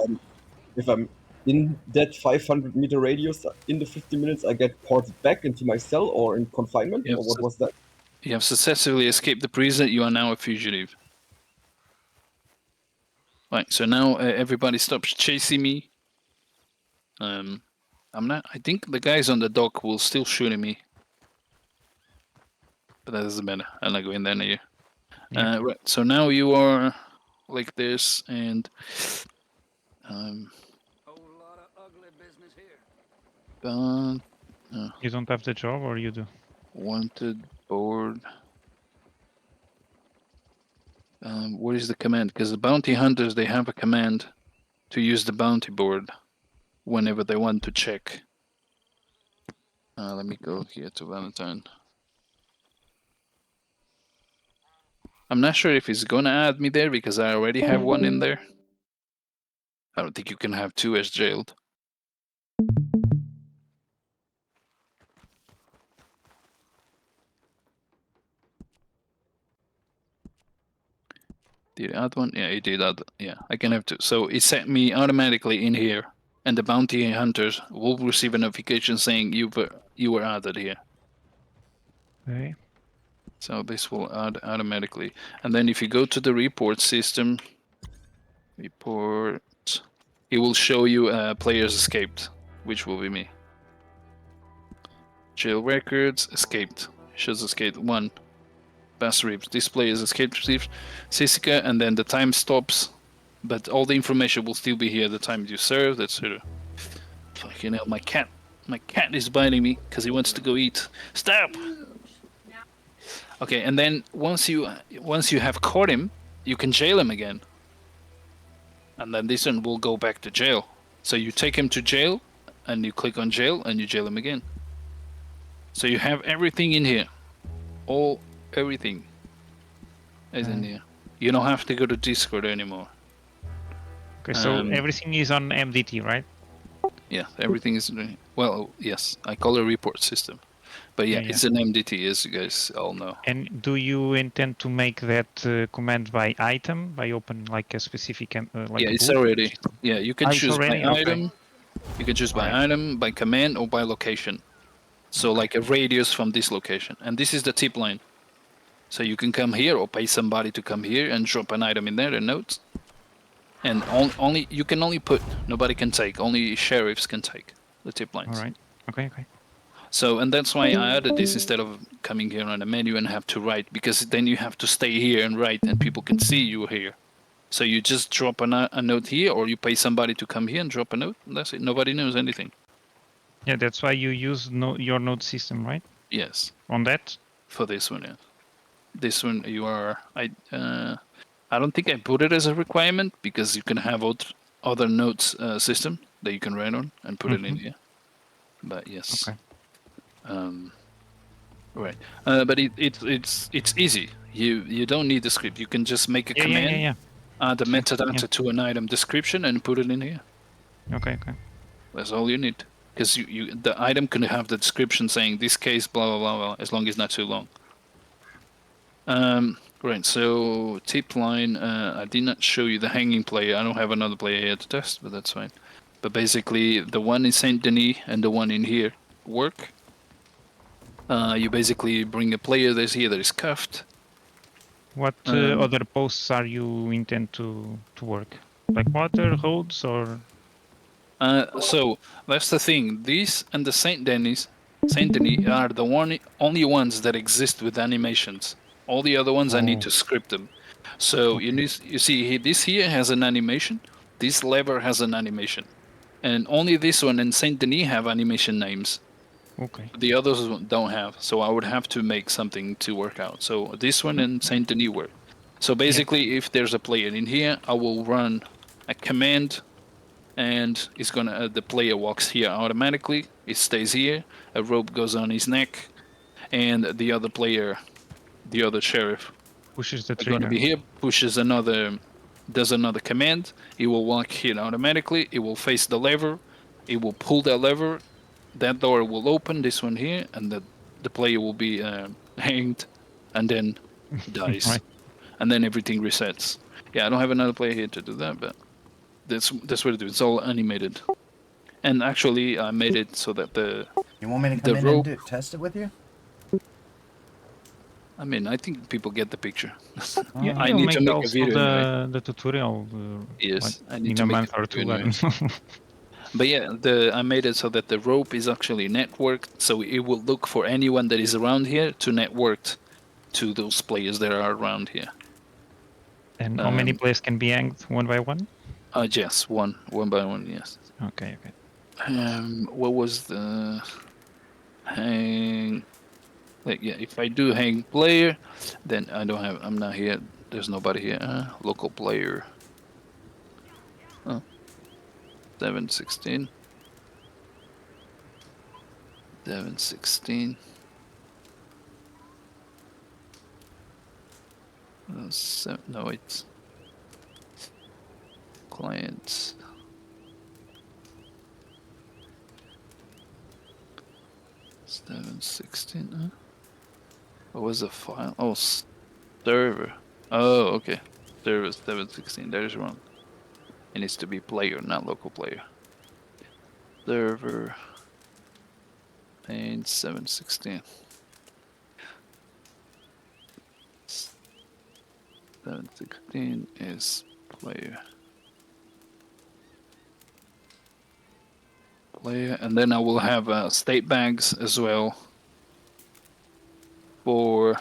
I'm in that 500-meter radius in the 50 minutes, I get ported back into my cell or in confinement, or what was that? You have successfully escaped the prison. You are now a fugitive. Right. So now everybody stops chasing me. I'm not. I think the guys on the dock will still shoot at me, but that doesn't matter. I'm not going there near you. Right. So now you are like this, and You don't have the job, or you do? Wanted board. What is the command? Because the bounty hunters, they have a command to use the bounty board whenever they want to check. Let me go here to Valentine. I'm not sure if he's gonna add me there because I already have one in there. I don't think you can have two as jailed. Did you add one? Yeah, you did add. Yeah, I can have two. So it set me automatically in here, and the bounty hunters will receive a notification saying you were added here. Okay. So this will add automatically, and then if you go to the report system, report, it will show you players escaped, which will be me. Jail records escaped. Shows escaped 1. Bass Reeves. Display is escaped Sisica, and then the time stops, but all the information will still be here. The time you served, etc. Fucking hell, my cat is biting me because he wants to go eat. Stop. Okay, and then once you have caught him, you can jail him again, and then this one will go back to jail. So you take him to jail, and you click on jail, and you jail him again. So you have everything in here, everything is in here. You don't have to go to Discord anymore. Okay, so everything is on MDT, right? Yeah, everything is. Well, yes, I call it a report system, but yeah, it's an MDT, as you guys all know. And do you intend to make that command by item, by open like a specific? Like It's already. Yeah, you can choose by Okay. item. You can choose by item, by command, or by location. So like a radius from this location, and this is the tip line. So you can come here or pay somebody to come here and drop an item in there, a note. and only you can only put. Nobody can take. Only sheriffs can take the tip lines. All right. Okay. Okay. So, and that's why I added this instead of coming here on the menu and have to write, because then you have to stay here and write, and people can see you here. So you just drop a note here, or you pay somebody to come here and drop a note, and that's it. Nobody knows anything. Yeah, that's why you use your node system, right? Yes. On that? For this one, yeah. This one, you are... I don't think I put it as a requirement, because you can have other nodes system that you can run on and put it in here. But yes. Okay. Right. But it's easy. You don't need the script. You can just make a command, add the metadata to an item description, and put it in here. Okay. Okay. That's all you need. Because the item can have the description saying this case, blah blah blah blah, as long as it's not too long. Right. So tip line. I did not show you the hanging player. I don't have another player here to test, but that's fine. But basically, the one in Saint Denis and the one in here work. You basically bring a player that's here that is cuffed. What other posts are you intend to work? Like water, roads, or? So that's the thing. These and the Saint Denis are the only ones that exist with animations. All the other ones I need to script them. So you see, this here has an animation. This lever has an animation, and only this one and Saint Denis have animation names. Okay. The others don't have, so I would have to make something to work out. So this one and Saint Denis work. So basically, if there's a player in here, I will run a command, and it's gonna the player walks here automatically. It stays here. A rope goes on his neck, and the other player, the other sheriff, pushes the trigger. trigger. Gonna be here, does another command. It will walk here automatically. It will face the lever. It will pull that lever. That door will open, this one here, and the player will be hanged, and then dies, Right. and then everything resets. Yeah, I don't have another player here to do that, but that's what it is. It's all animated, and actually I made it so that You want me to come in rope. and test it with you? I mean, I think people get the picture. Yeah, I you'll need to make a also video. anyway. the tutorial. Yes, I need in to a make month a or two. video I don't know. But yeah, I made it so that the rope is actually networked, so it will look for anyone that is around here to network to those players that are around here. And how many players can be hanged one by one? Yes, one by one, yes. Okay, okay. What was the hang? Like, yeah, if I do hang player, then I'm not here. There's nobody here. Local player. 716. 716. No, it's clients. Seven 16. What was the file? Oh, server. Oh, okay. Server 716. That is wrong. It needs to be player, not local player. Server. Pane 716. 716 is player. Player, and then I will have state bags as well for.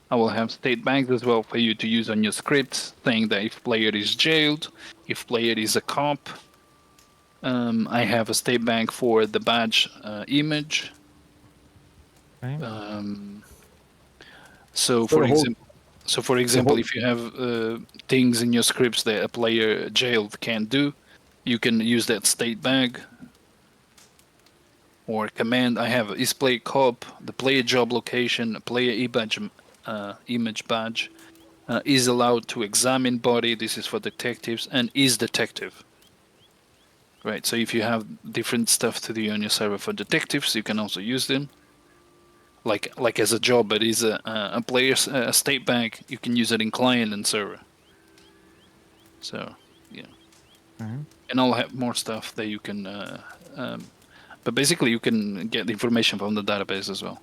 I will have state bags as well for you to use on your script, saying that if player is jailed, if player is a cop. I have a state bag for the badge image. Okay. So for example, if you have things in your scripts that a player jailed can't do, you can use that state bag or command. I have is play cop, the player job location, player image badge is allowed to examine body. This is for detectives, and is detective. Right. So if you have different stuff to do on your server for detectives, you can also use them. Like as a job, it is a player's state bag. You can use it in client and server. So yeah, and I'll have more stuff that you can. But basically, you can get the information from the database as well.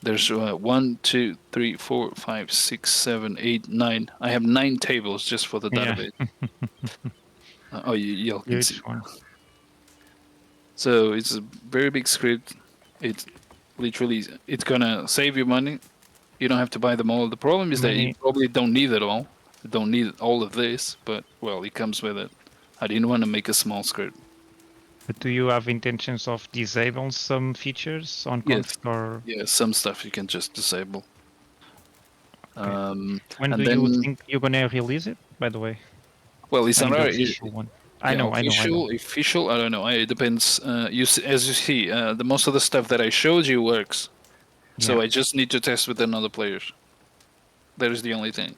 There's 1, 2, 3, 4, 5, 6, 7, 8, 9. I have 9 tables just for the Yeah. database. Oh, you can Huge see. one. So it's a very big script. It's literally, it's gonna save you money. You don't have to buy them all. The problem is that you Many- probably don't need it all. You don't need all of this, but well, it comes with it. I didn't want to make a small script. But do you have intentions of disabling some features on Yes. config or Yeah, some stuff you can just disable. when and do you then- think you're gonna release it? By the way, Well, it's I mean, the already official one. I know. Official, I don't know. It depends. As you see, the most of the stuff that I showed you works. So Yeah. I just need to test with another players. That is the only thing.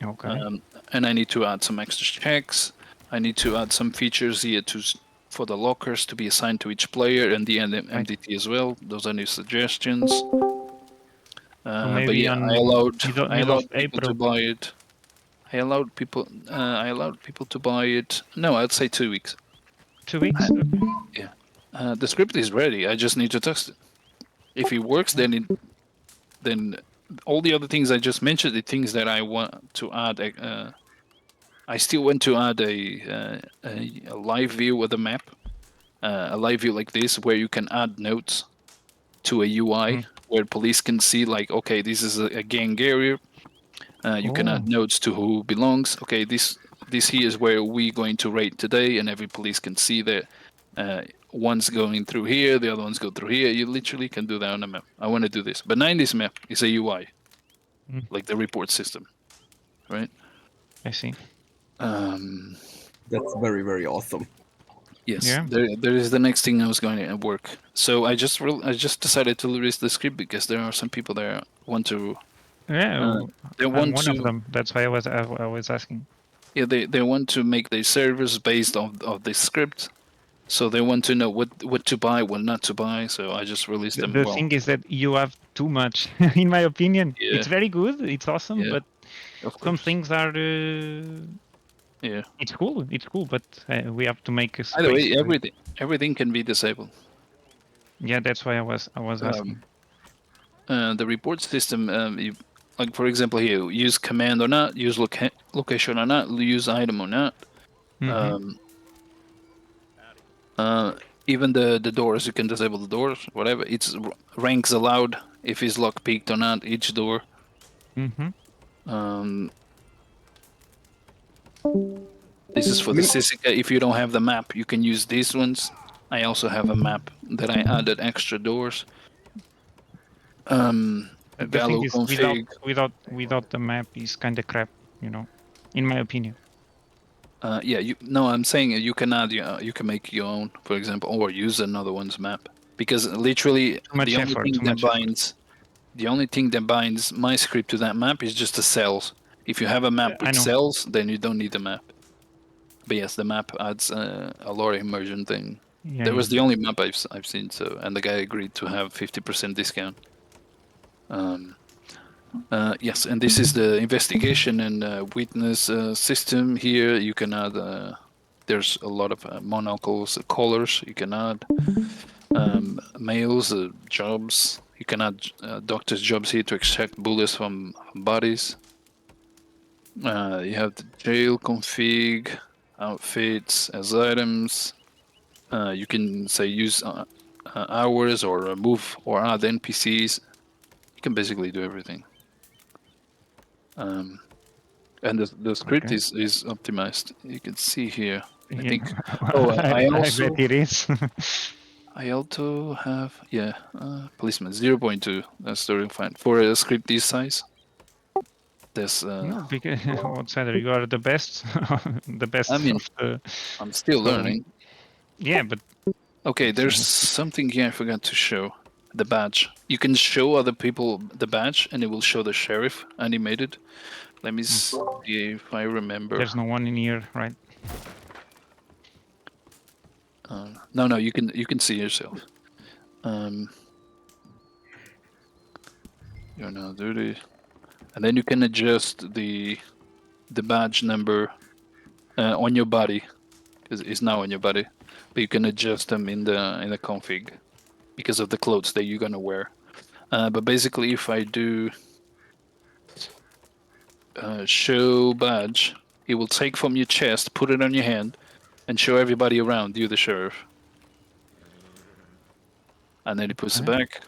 Okay. And I need to add some extra checks. I need to add some features here for the lockers to be assigned to each player and the MDT as well. Those are new suggestions. But maybe yeah, on I allowed middle people of to April. buy it. I allowed people to buy it. No, I'd say 2 weeks. 2 weeks. Yeah. The script is ready. I just need to test it. If it works, then all the other things I just mentioned, the things that I want to add, I still want to add a live view with a map, a live view like this, where you can add notes to a UI, where police can see, like, okay, this is a gang area. You can add notes to who belongs. Okay, this here is where we're going to raid today, and every police can see that one's going through here, the other ones go through here. You literally can do that on a map. I want to do this, but not in this map. It's a UI, like the report system, right? I see. That's very, very awesome. Yes, Yeah. there is the next thing I was going to work. So I just decided to release the script because there are some people that want to. Yeah, they I'm want one to. of them. That's why I was asking. Yeah, they want to make their servers based on this script, so they want to know what to buy, what not to buy. So I just released them. The well, thing is that you have too much, in my opinion. Yeah. It's very good. It's awesome, Yeah, but of some course. things are. Yeah. It's cool. It's cool, but we have to make a space. By the way, for it. everything can be disabled. Yeah, that's why I was asking. The report system, like for example here, use command or not, use location or not, use item or not. Even the doors, you can disable the doors, whatever. It's ranks allowed if it's lock peaked or not, each door. This is for the Sisica. If you don't have the map, you can use these ones. I also have a map that I added extra doors. The thing Value is, config. without the map is kind of crap, you know, in my opinion. Yeah, I'm saying you can add, you can make your own, for example, or use another one's map. Because literally, much effort, too much effort. the only thing that binds my script to that map is just the cells. If you have a map I with know. cells, then you don't need the map. But yes, the map adds a lore immersion thing. Yeah, That was yeah. the only map I've seen, so, and the guy agreed to have 50% discount. Yes, and this is the investigation and witness system here. You can add, there's a lot of monocles, colors you can add, males, jobs. You can add doctor's jobs here to extract bullets from bodies. You have the jail config, outfits as items. You can say use hours or remove or add NPCs. You can basically do everything. And the script Okay. is optimized. You can see here. I Yeah. think. Oh, I I also bet it is. I also have policeman 0.2. That's totally fine for a script this size. There's No, because outsider, you are the best, the best I mean, of the. I'm still so, learning. Yeah, but Okay, there's something here I forgot to show. The badge. You can show other people the badge, and it will show the sheriff animated. Let me see if I remember. there's no one in here, right? No, you can see yourself. You're now duty, and then you can adjust the badge number on your body, because it's now on your body, but you can adjust them in the config because of the clothes that you're gonna wear. But basically, if I do show badge, it will take from your chest, put it on your hand, and show everybody around you, the sheriff. And then it puts it back,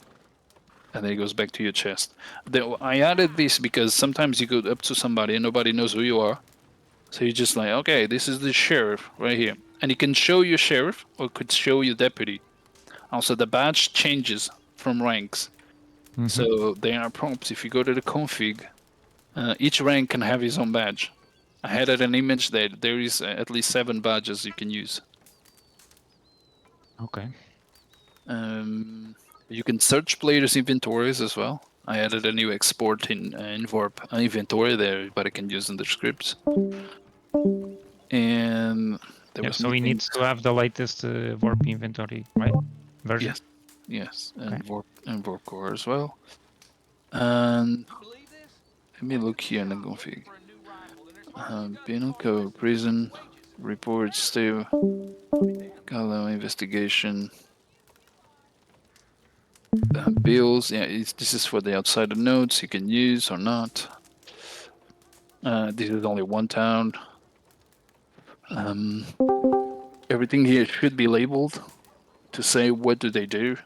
and then it goes back to your chest. I added this because sometimes you go up to somebody and nobody knows who you are. So you're just like, okay, this is the sheriff right here. And it can show you sheriff, or it could show you deputy. Also, the badge changes from ranks. So there are prompts. If you go to the config, each rank can have his own badge. I had an image that there is at least 7 badges you can use. Okay. You can search players' inventories as well. I added a new export in VoRP inventory there, but I can use in the scripts. And there was so he needs to have the latest VoRP inventory, right? Version. Yes, and VoRP core as well. And let me look here in the config. Penal code, prison, reports, still, Gallo investigation, bills. Yeah, this is for the outside of nodes you can use or not. This is only one town. Everything here should be labeled to say what do they do.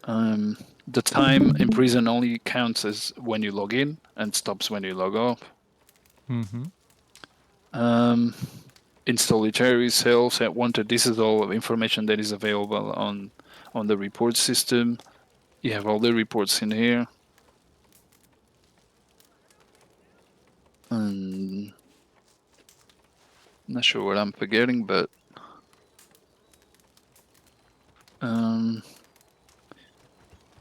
The time in prison only counts as when you log in and stops when you log off. In solitary cells at wanted. This is all information that is available on the report system. You have all the reports in here. I'm not sure what I'm forgetting, but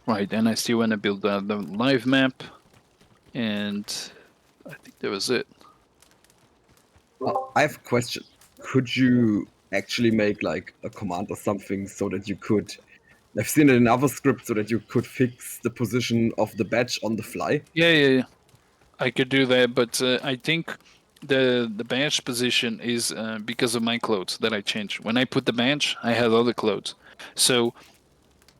right, and I still want to build the live map, and I think that was it. I have a question. Could you actually make like a command or something so that you could? I've seen it in other scripts so that you could fix the position of the badge on the fly. Yeah. I could do that, but I think the badge position is because of my clothes that I changed. When I put the badge, I had other clothes. So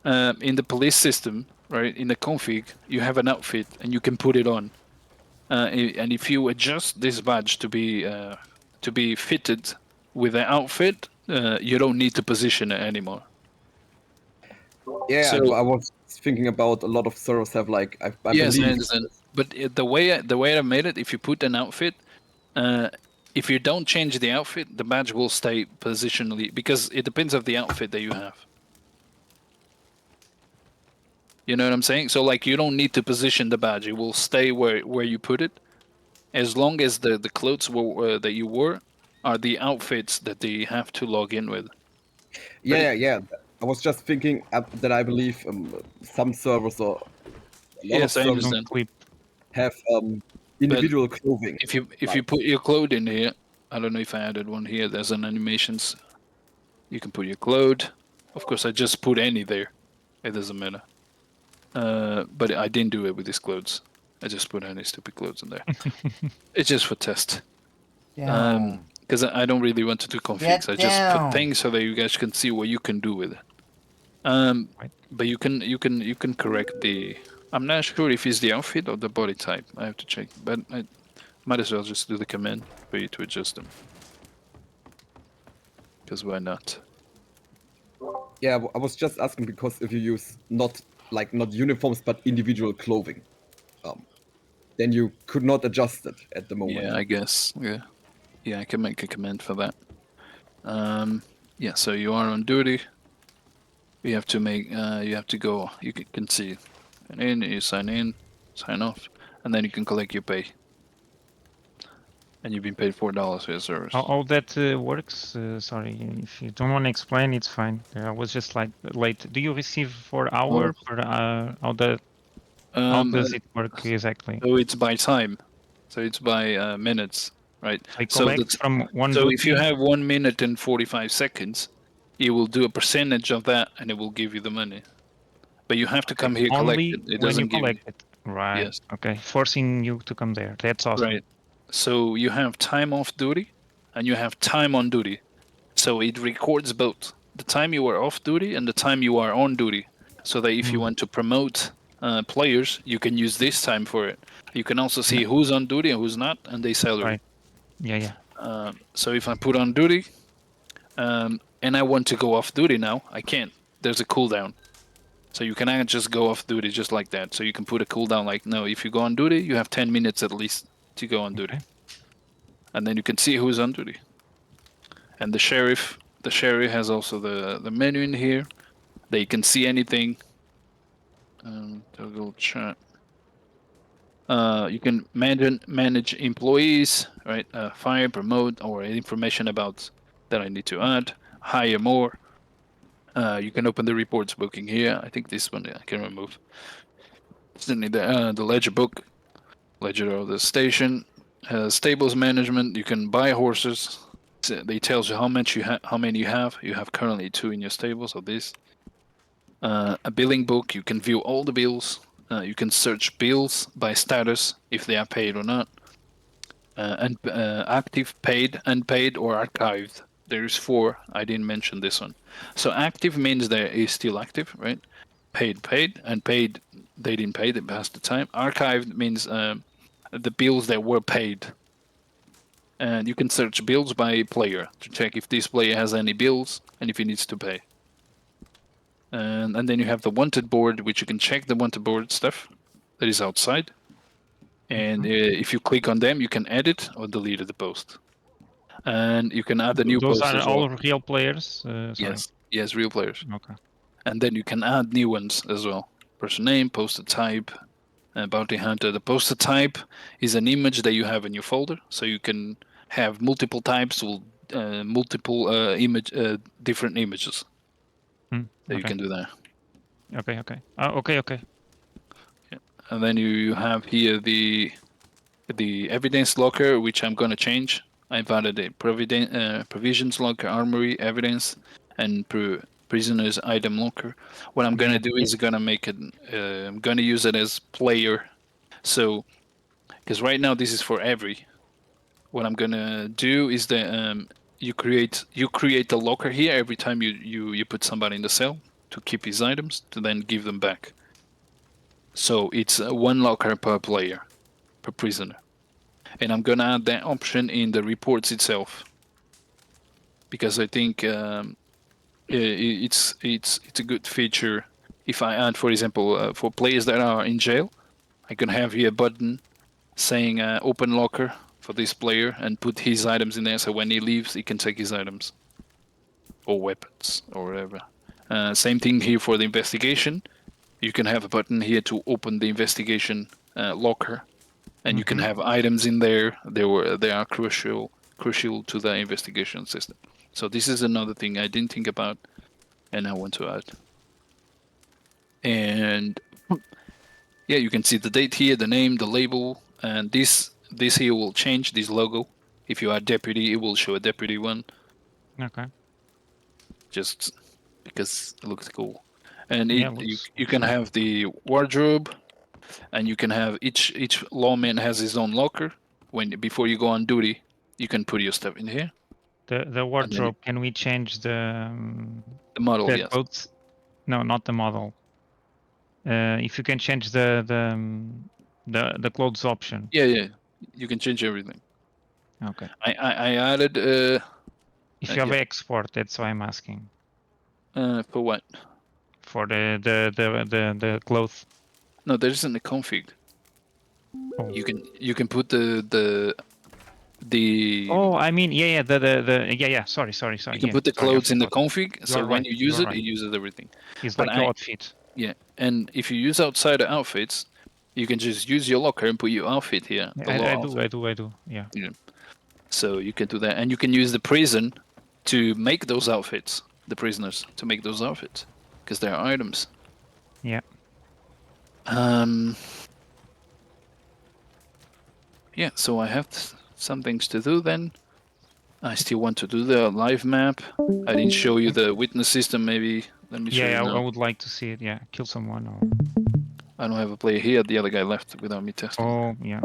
in the police system, right, in the config, you have an outfit and you can put it on. And if you adjust this badge to be fitted with the outfit, you don't need to position it anymore. Yeah, So- I was thinking about a lot of servers have like I Yes, I believe understand. But the way I made it, if you put an outfit, if you don't change the outfit, the badge will stay positionally because it depends on the outfit that you have. You know what I'm saying? So like you don't need to position the badge; it will stay where you put it, as long as the clothes that you wore are the outfits that they have to log in with. Yeah. I was just thinking that I believe some servers or a lot Yes, of I servers understand. have individual clothing. If you put your clothes in here, I don't know if I added one here. There's an animations. You can put your clothes. Of course, I just put any there. It doesn't matter. But I didn't do it with these clothes. I just put any stupid clothes in there. It's just for test. Because I don't really want to do configs. I just put things so that you guys can see what you can do with it. But you can correct the. I'm not sure if it's the outfit or the body type. I have to check. But I might as well just do the command for you to adjust them. Because why not? Yeah, I was just asking because if you use not uniforms but individual clothing, then you could not adjust it at the moment. Yeah, I guess. Yeah, I can make a command for that. Yeah, so you are on duty. You have to make. You have to go. You can see, you sign in, sign off, and then you can collect your pay. And you've been paid $4 for your service. How that works? Sorry, if you don't want to explain, it's fine. I was just like late. Do you receive for hour or how does it work exactly? So it's by time. So it's by minutes, right? I collect from one. So if you have 1 minute and 45 seconds, you will do a percentage of that, and it will give you the money. But you have to come here collect Only it. It when doesn't you give collect it. Right. Yes. Okay. Forcing you to come there. That's awesome. Right. So you have time off duty, and you have time on duty. So it records both the time you are off duty and the time you are on duty. so that if you want to promote players, you can use this time for it. You can also see who's on duty and who's not, and their salary. Right. Yeah. So if I put on duty, and I want to go off duty now, I can't. There's a cooldown. So you cannot just go off duty just like that. So you can put a cooldown like, no, if you go on duty, you have 10 minutes at least to go on duty. And then you can see who's on duty. And the sheriff has also the menu in here. That you can see anything. Toggle chat. You can manage employees, right? Fire, promote, or information about that I need to add. Hire more. You can open the reports booking here. I think this one I can remove. Still need the ledger book, ledger of the station, stables management. You can buy horses. They tells you how many you have. You have currently 2 in your stable, so this. A billing book. You can view all the bills. You can search bills by status if they are paid or not. And active, paid, unpaid, or archived. There's 4. I didn't mention this one. So active means there is still active, right? Paid, unpaid, they didn't pay, they passed the time. Archived means the bills that were paid. And you can search bills by player to check if this player has any bills and if he needs to pay. And then you have the wanted board, which you can check the wanted board stuff that is outside. And if you click on them, you can edit or delete the post. And you can add a new Those post are as all well. real players. Yes, real players. Okay. And then you can add new ones as well. Person name, poster type, bounty hunter. The poster type is an image that you have in your folder, so you can have multiple types, multiple different images. So you can do that. Okay. Okay. Yeah. And then you have here the evidence locker, which I'm going to change. I've added a provisions locker, armory, evidence, and prisoners item locker. What I'm going to do is going to make it. I'm going to use it as player. So, because right now this is for every. What I'm going to do is that you create the locker here every time you put somebody in the cell to keep his items to then give them back. So it's 1 locker per player, per prisoner. And I'm gonna add that option in the reports itself, because I think it's a good feature. If I add, for example, for players that are in jail, I can have here a button saying open locker for this player and put his items in there, so when he leaves, he can take his items or weapons or whatever. Same thing here for the investigation. You can have a button here to open the investigation locker. And you can have items in there. They are crucial to the investigation system. So this is another thing I didn't think about, and I want to add. And yeah, you can see the date here, the name, the label, and this here will change. This logo. If you are deputy, it will show a deputy one. Okay. Just because it looks cool, and Yeah, you can have the wardrobe. And you can have each lawman has his own locker. Before you go on duty, you can put your stuff in here. The wardrobe. Can we change the model? the Yes. clothes? No, not the model. If you can change the clothes option. Yeah. You can change everything. Okay. I added. If you have export, that's why I'm asking. For what? For the clothes. No, there isn't a config. Oh. You can put the. Oh, I mean, yeah. Sorry. You can put the clothes in the config, so when you use it, right. it uses everything. It's like your outfit. Yeah, and if you use outside the outfits, you can just use your locker and put your outfit here. I do. Yeah. So you can do that, and you can use the prison to make those outfits. The prisoners to make those outfits, because they're items. Yeah. Yeah, so I have some things to do then. I still want to do the live map. I didn't show you the witness system, maybe. Let me show you now. I would like to see it. Yeah, kill someone or. I don't have a player here. The other guy left without me testing. Oh, yeah.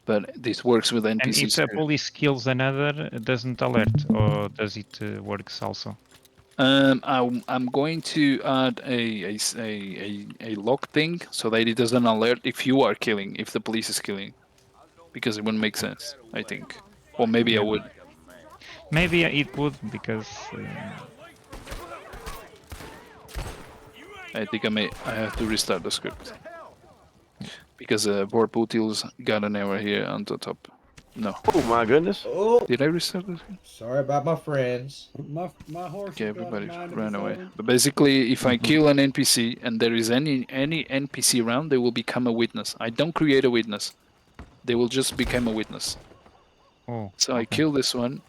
But this works with NPCs. And if a police kills another, it doesn't alert, or does it works also? I'm going to add a lock thing so that it doesn't alert if you are killing, if the police is killing, because it wouldn't make sense, I think. Or maybe I Yeah. would. Maybe it would because I think I have to restart the script because Vorputils got an error here on the top. No. Oh my goodness. Oh, Did I restart this? sorry about my friends. My horse. Okay, has got a everybody mind of ran its away. own. But basically, if I kill an NPC and there is any NPC around, they will become a witness. I don't create a witness. They will just become a witness. Oh. So I kill this one,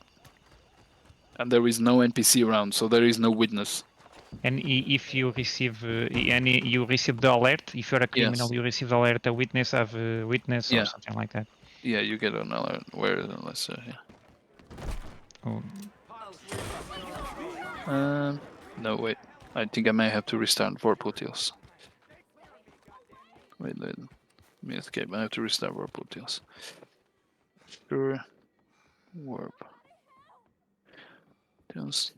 and there is no NPC around, so there is no witness. And if you receive you receive the alert, if you're a criminal, you receive the alert, a witness of a witness or something like that. Yeah, you get an alert. Where let's say, Oh. No, wait. I think I may have to restart Vorputils. Wait, let me escape. I have to restart Vorputils. Sure. Warp. Just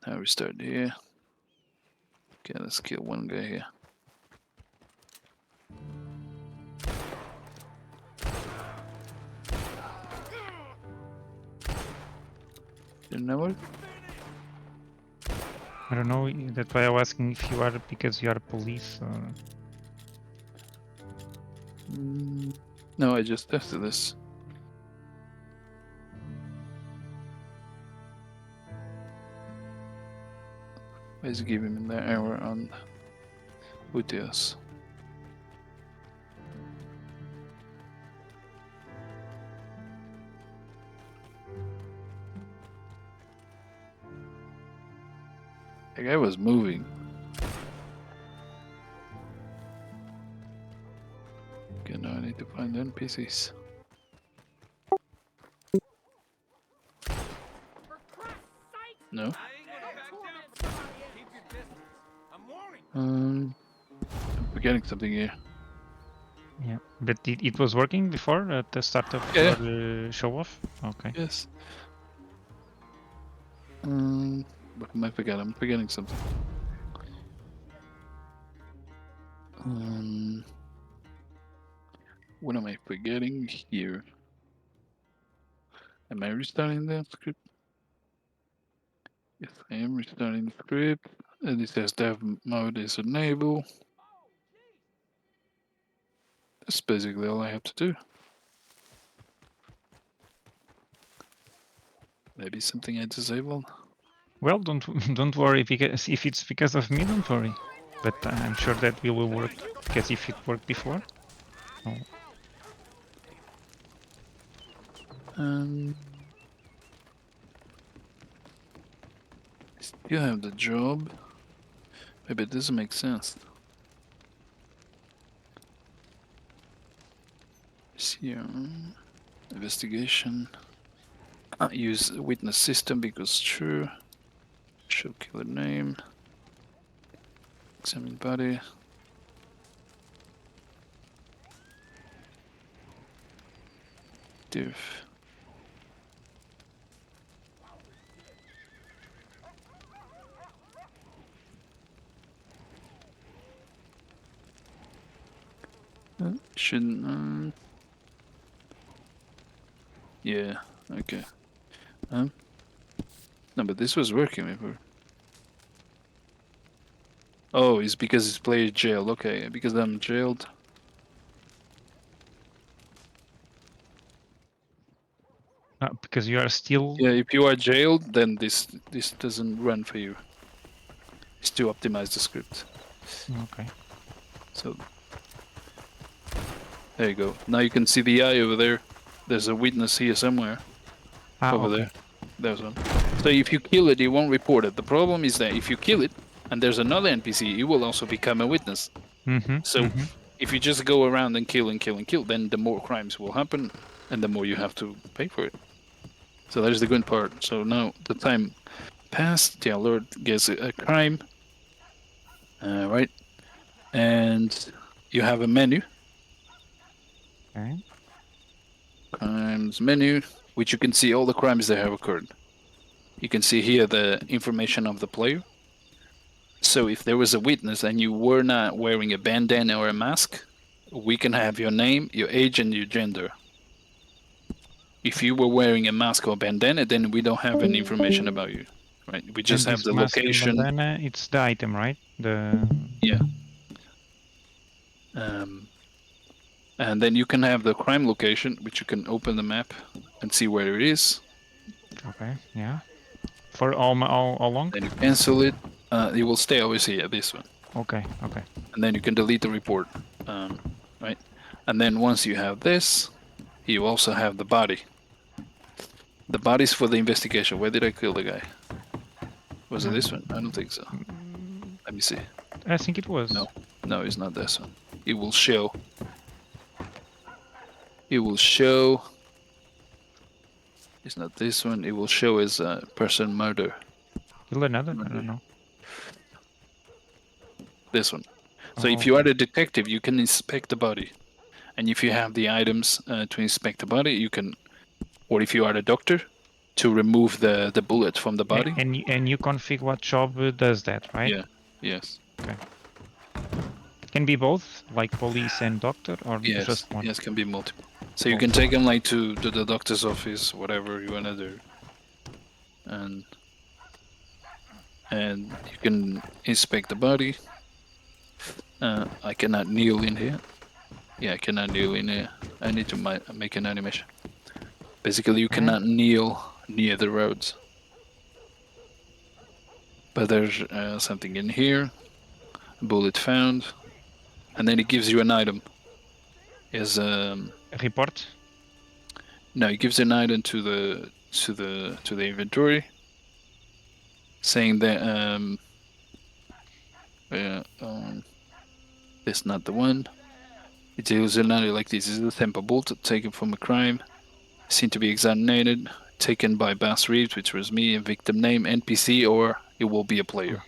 now restart here. Okay, let's kill one guy here. Didn't know it? I don't know. That's why I was asking if you are because you are police. Or... No, I just tested this. Why is it giving me the error on Utios? The guy was moving. Okay, now I need to find the NPCs. No? I'm forgetting something here. Yeah, but it was working before at the start of your show off? Okay. Yes. What am I forgetting? I'm forgetting something. What am I forgetting here? Am I restarting the script? Yes, I am restarting the script. And it says dev mode is enabled. That's basically all I have to do. Maybe something I disabled. Well, don't worry, because if it's because of me, don't worry. But I'm sure that will work, because if it worked before. Oh. Still have the job. Maybe it doesn't make sense. Here, investigation. Use witness system because true. Show killer name. Examine body. Div. Shouldn't. Yeah. Okay. No, but this was working before. Oh, it's because it's player jailed. Okay, because I'm jailed. Because you are still. Yeah, if you are jailed, then this doesn't run for you. It's to optimize the script. Okay. So there you go. Now you can see the eye over there. There's a witness here somewhere. Over there. There's one. So if you kill it, it won't report it. The problem is that if you kill it, and there's another NPC, it will also become a witness. So if you just go around and kill and kill and kill, then the more crimes will happen, and the more you have to pay for it. So that is the good part. So now the time passed, the alert gets a crime, right? And you have a menu. Okay. Crimes menu, which you can see all the crimes that have occurred. You can see here the information of the player. So if there was a witness and you were not wearing a bandana or a mask, we can have your name, your age, and your gender. If you were wearing a mask or bandana, then we don't have any information about you, right? We just And have this the mask and location. bandana, it's the item, right? Yeah. And then you can have the crime location, which you can open the map and see where it is. Okay, yeah. For all along? Then you cancel it. It will stay always here, this one. Okay, okay. And then you can delete the report, right? And then once you have this, you also have the body. The body's for the investigation. Where did I kill the guy? Was it this one? I don't think so. Let me see. I think it was. No, it's not this one. It will show. It will show. It's not this one. It will show as a person murder. Kill another? I don't know. This one. So if you are a detective, you can inspect the body. And if you have the items to inspect the body, you can, or if you are a doctor, to remove the bullet from the body. And you configure what job does that, right? Yeah. Yes. Okay. Can be both, like police and doctor, or Yes. just one? Yes, can be multiple. So you can take them like to the doctor's office, whatever you wanna do, and you can inspect the body. I cannot kneel in here. Yeah, I cannot kneel in here. I need to make an animation. Basically, you cannot kneel near the roads. But there's something in here. Bullet found, and then it gives you an item. Is a report? No, it gives an item to the inventory, saying that that's not the one. It gives an item like this: is a temper bolt taken from a crime, seen to be exonerated, taken by Bass Reeves, which was me, and victim name NPC, or it will be a player.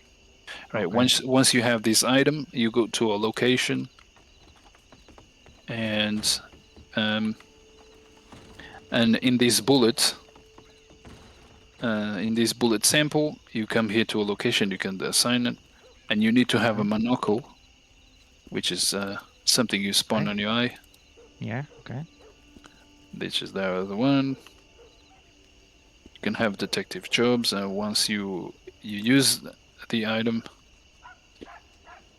Right. Okay. Once you have this item, you go to a location, and in this bullet sample, you come here to a location, you can assign it, and you need to have a monocle, which is something you spawn on your eye. Yeah, okay. This is the other one. You can have detective jobs, and once you use the item,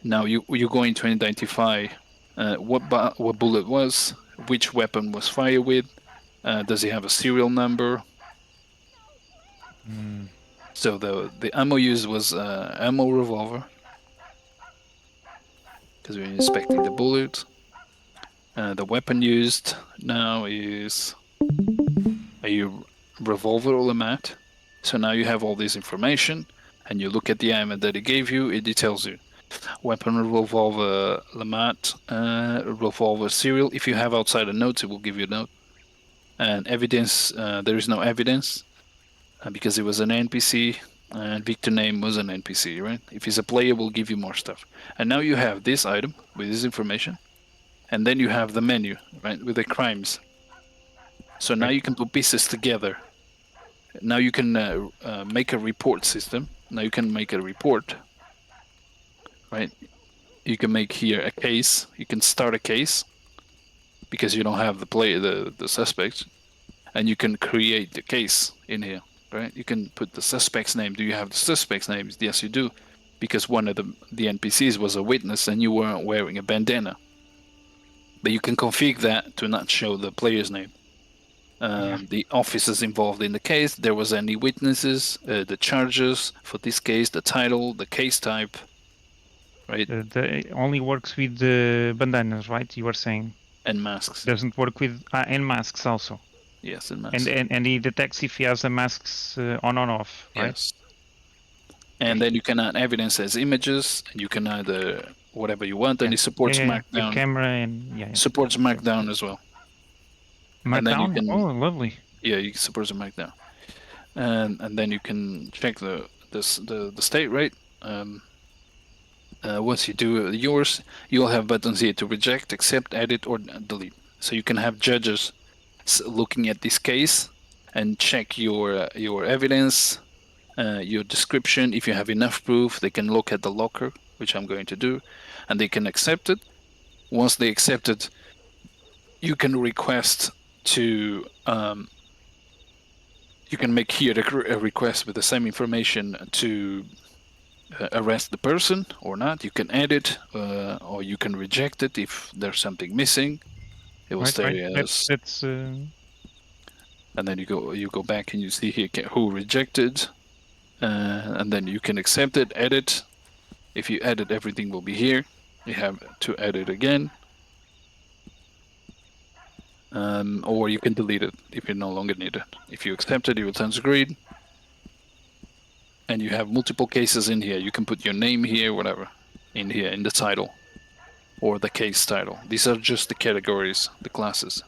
now you're going to identify what bullet was, which weapon was fired with, does it have a serial number. So the ammo used was ammo revolver, because we're inspecting the bullet. The weapon used now is a revolver or LeMat. So now you have all this information, and you look at the ammo that it gave you, it tells you weapon, revolver, LeMat, revolver serial. If you have outside a note, it will give you a note. And evidence, there is no evidence because it was an NPC, and Victor name was an NPC, right? If he's a player, we'll give you more stuff. And now you have this item with this information, and then you have the menu, right, with the crimes. So now you can put pieces together. Now you can make a report system. Now you can make a report, right? You can make here a case. You can start a case because you don't have the player, the suspect, and you can create the case in here, right? You can put the suspect's name. Do you have the suspect's name? Yes, you do, because one of the NPCs was a witness and you weren't wearing a bandana. But you can configure that to not show the player's name. The officers involved in the case, there was any witnesses, the charges for this case, the title, the case type, right? It only works with the bandanas, right? You were saying. And masks. Doesn't work with and masks also. Yes, and masks. And he detects if he has the masks on or off, right? Yes. And then you can add evidence as images, and you can add whatever you want, and it supports Markdown. The camera and supports Markdown as well. Markdown? And then you can, oh, lovely. Yeah, you support the Markdown, and then you can check the state rate. Once you do yours, you'll have buttons here to reject, accept, edit, or delete. So you can have judges looking at this case and check your evidence, your description. If you have enough proof, they can look at the locker, which I'm going to do, and they can accept it. Once they accept it, you can request to you can make here a request with the same information to arrest the person or not. You can add it, or you can reject it if there's something missing. It will stay as. And then you go back and you see here who rejected, and then you can accept it, edit. If you edit, everything will be here. You have to edit again. Or you can delete it if you no longer need it. If you accept it, you will turn agreed. And you have multiple cases in here. You can put your name here, whatever, in here, in the title. Or the case title. These are just the categories, the classes.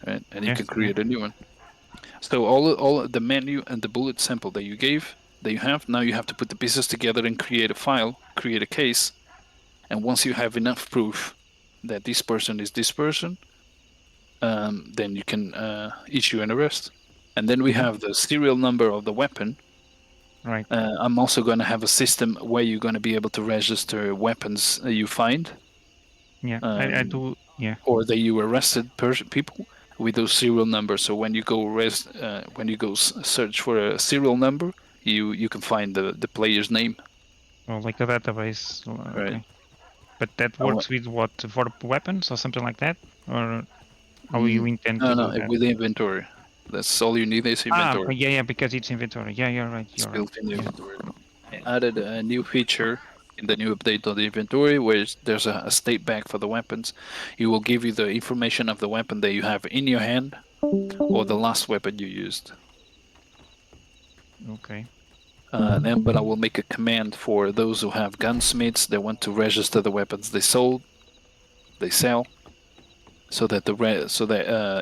Right? And you can create a new one. So all the menu and the bullet sample that you gave, that you have, now you have to put the pieces together and create a file, create a case. And once you have enough proof that this person is this person, then you can issue an arrest. And then we have the serial number of the weapon. Right. I'm also going to have a system where you're going to be able to register weapons you find. Yeah, I do. Yeah. Or that you arrested people with those serial numbers. So when you go search for a serial number, you can find the player's name. Oh, like a database. Okay. Right. But that works with what, for weapons or something like that, or how you intend to do that? With the inventory. That's all you need is inventory. Yeah, because it's inventory. Yeah, you're right. It's built in the inventory. I added a new feature in the new update of the inventory, where there's a state bag for the weapons. It will give you the information of the weapon that you have in your hand, or the last weapon you used. Okay. But I will make a command for those who have gunsmiths that want to register the weapons they sell, so that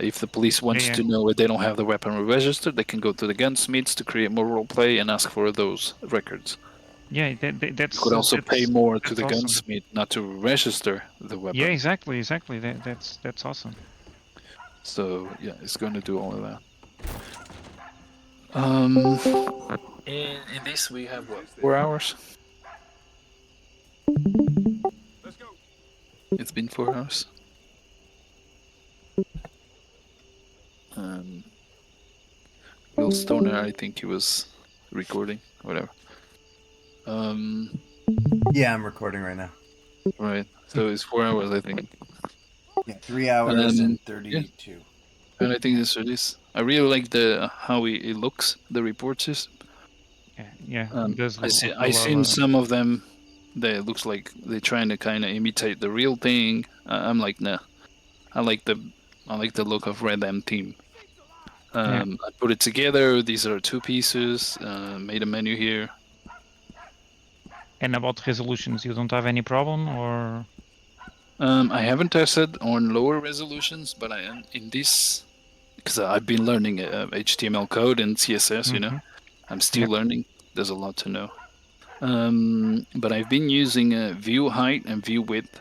if the police wants to know if they don't have the weapon registered, they can go to the gunsmiths to create more roleplay and ask for those records. Yeah, that's. You could also pay more to the awesome. gunsmith not to register the weapon. Yeah, exactly. That's awesome. So yeah, it's going to do all of that. In this we have what, 4 hours? Let's go. It's been 4 hours. Will Stoner, I think he was recording, whatever. Yeah, I'm recording right now. Right. So it's 4 hours, I think. Yeah, 3 hours and 32. Yeah. And I think this is. I really like how it looks, the report system. Yeah. I seen some of them that looks like they're trying to kind of imitate the real thing. I'm like, nah. I like the look of Red M Team. I put it together. These are 2 pieces. Made a menu here. And about resolutions, you don't have any problem, or? I haven't tested on lower resolutions, but I am in this because I've been learning HTML code and CSS. You know, I'm still learning. There's a lot to know. But I've been using view height and view width,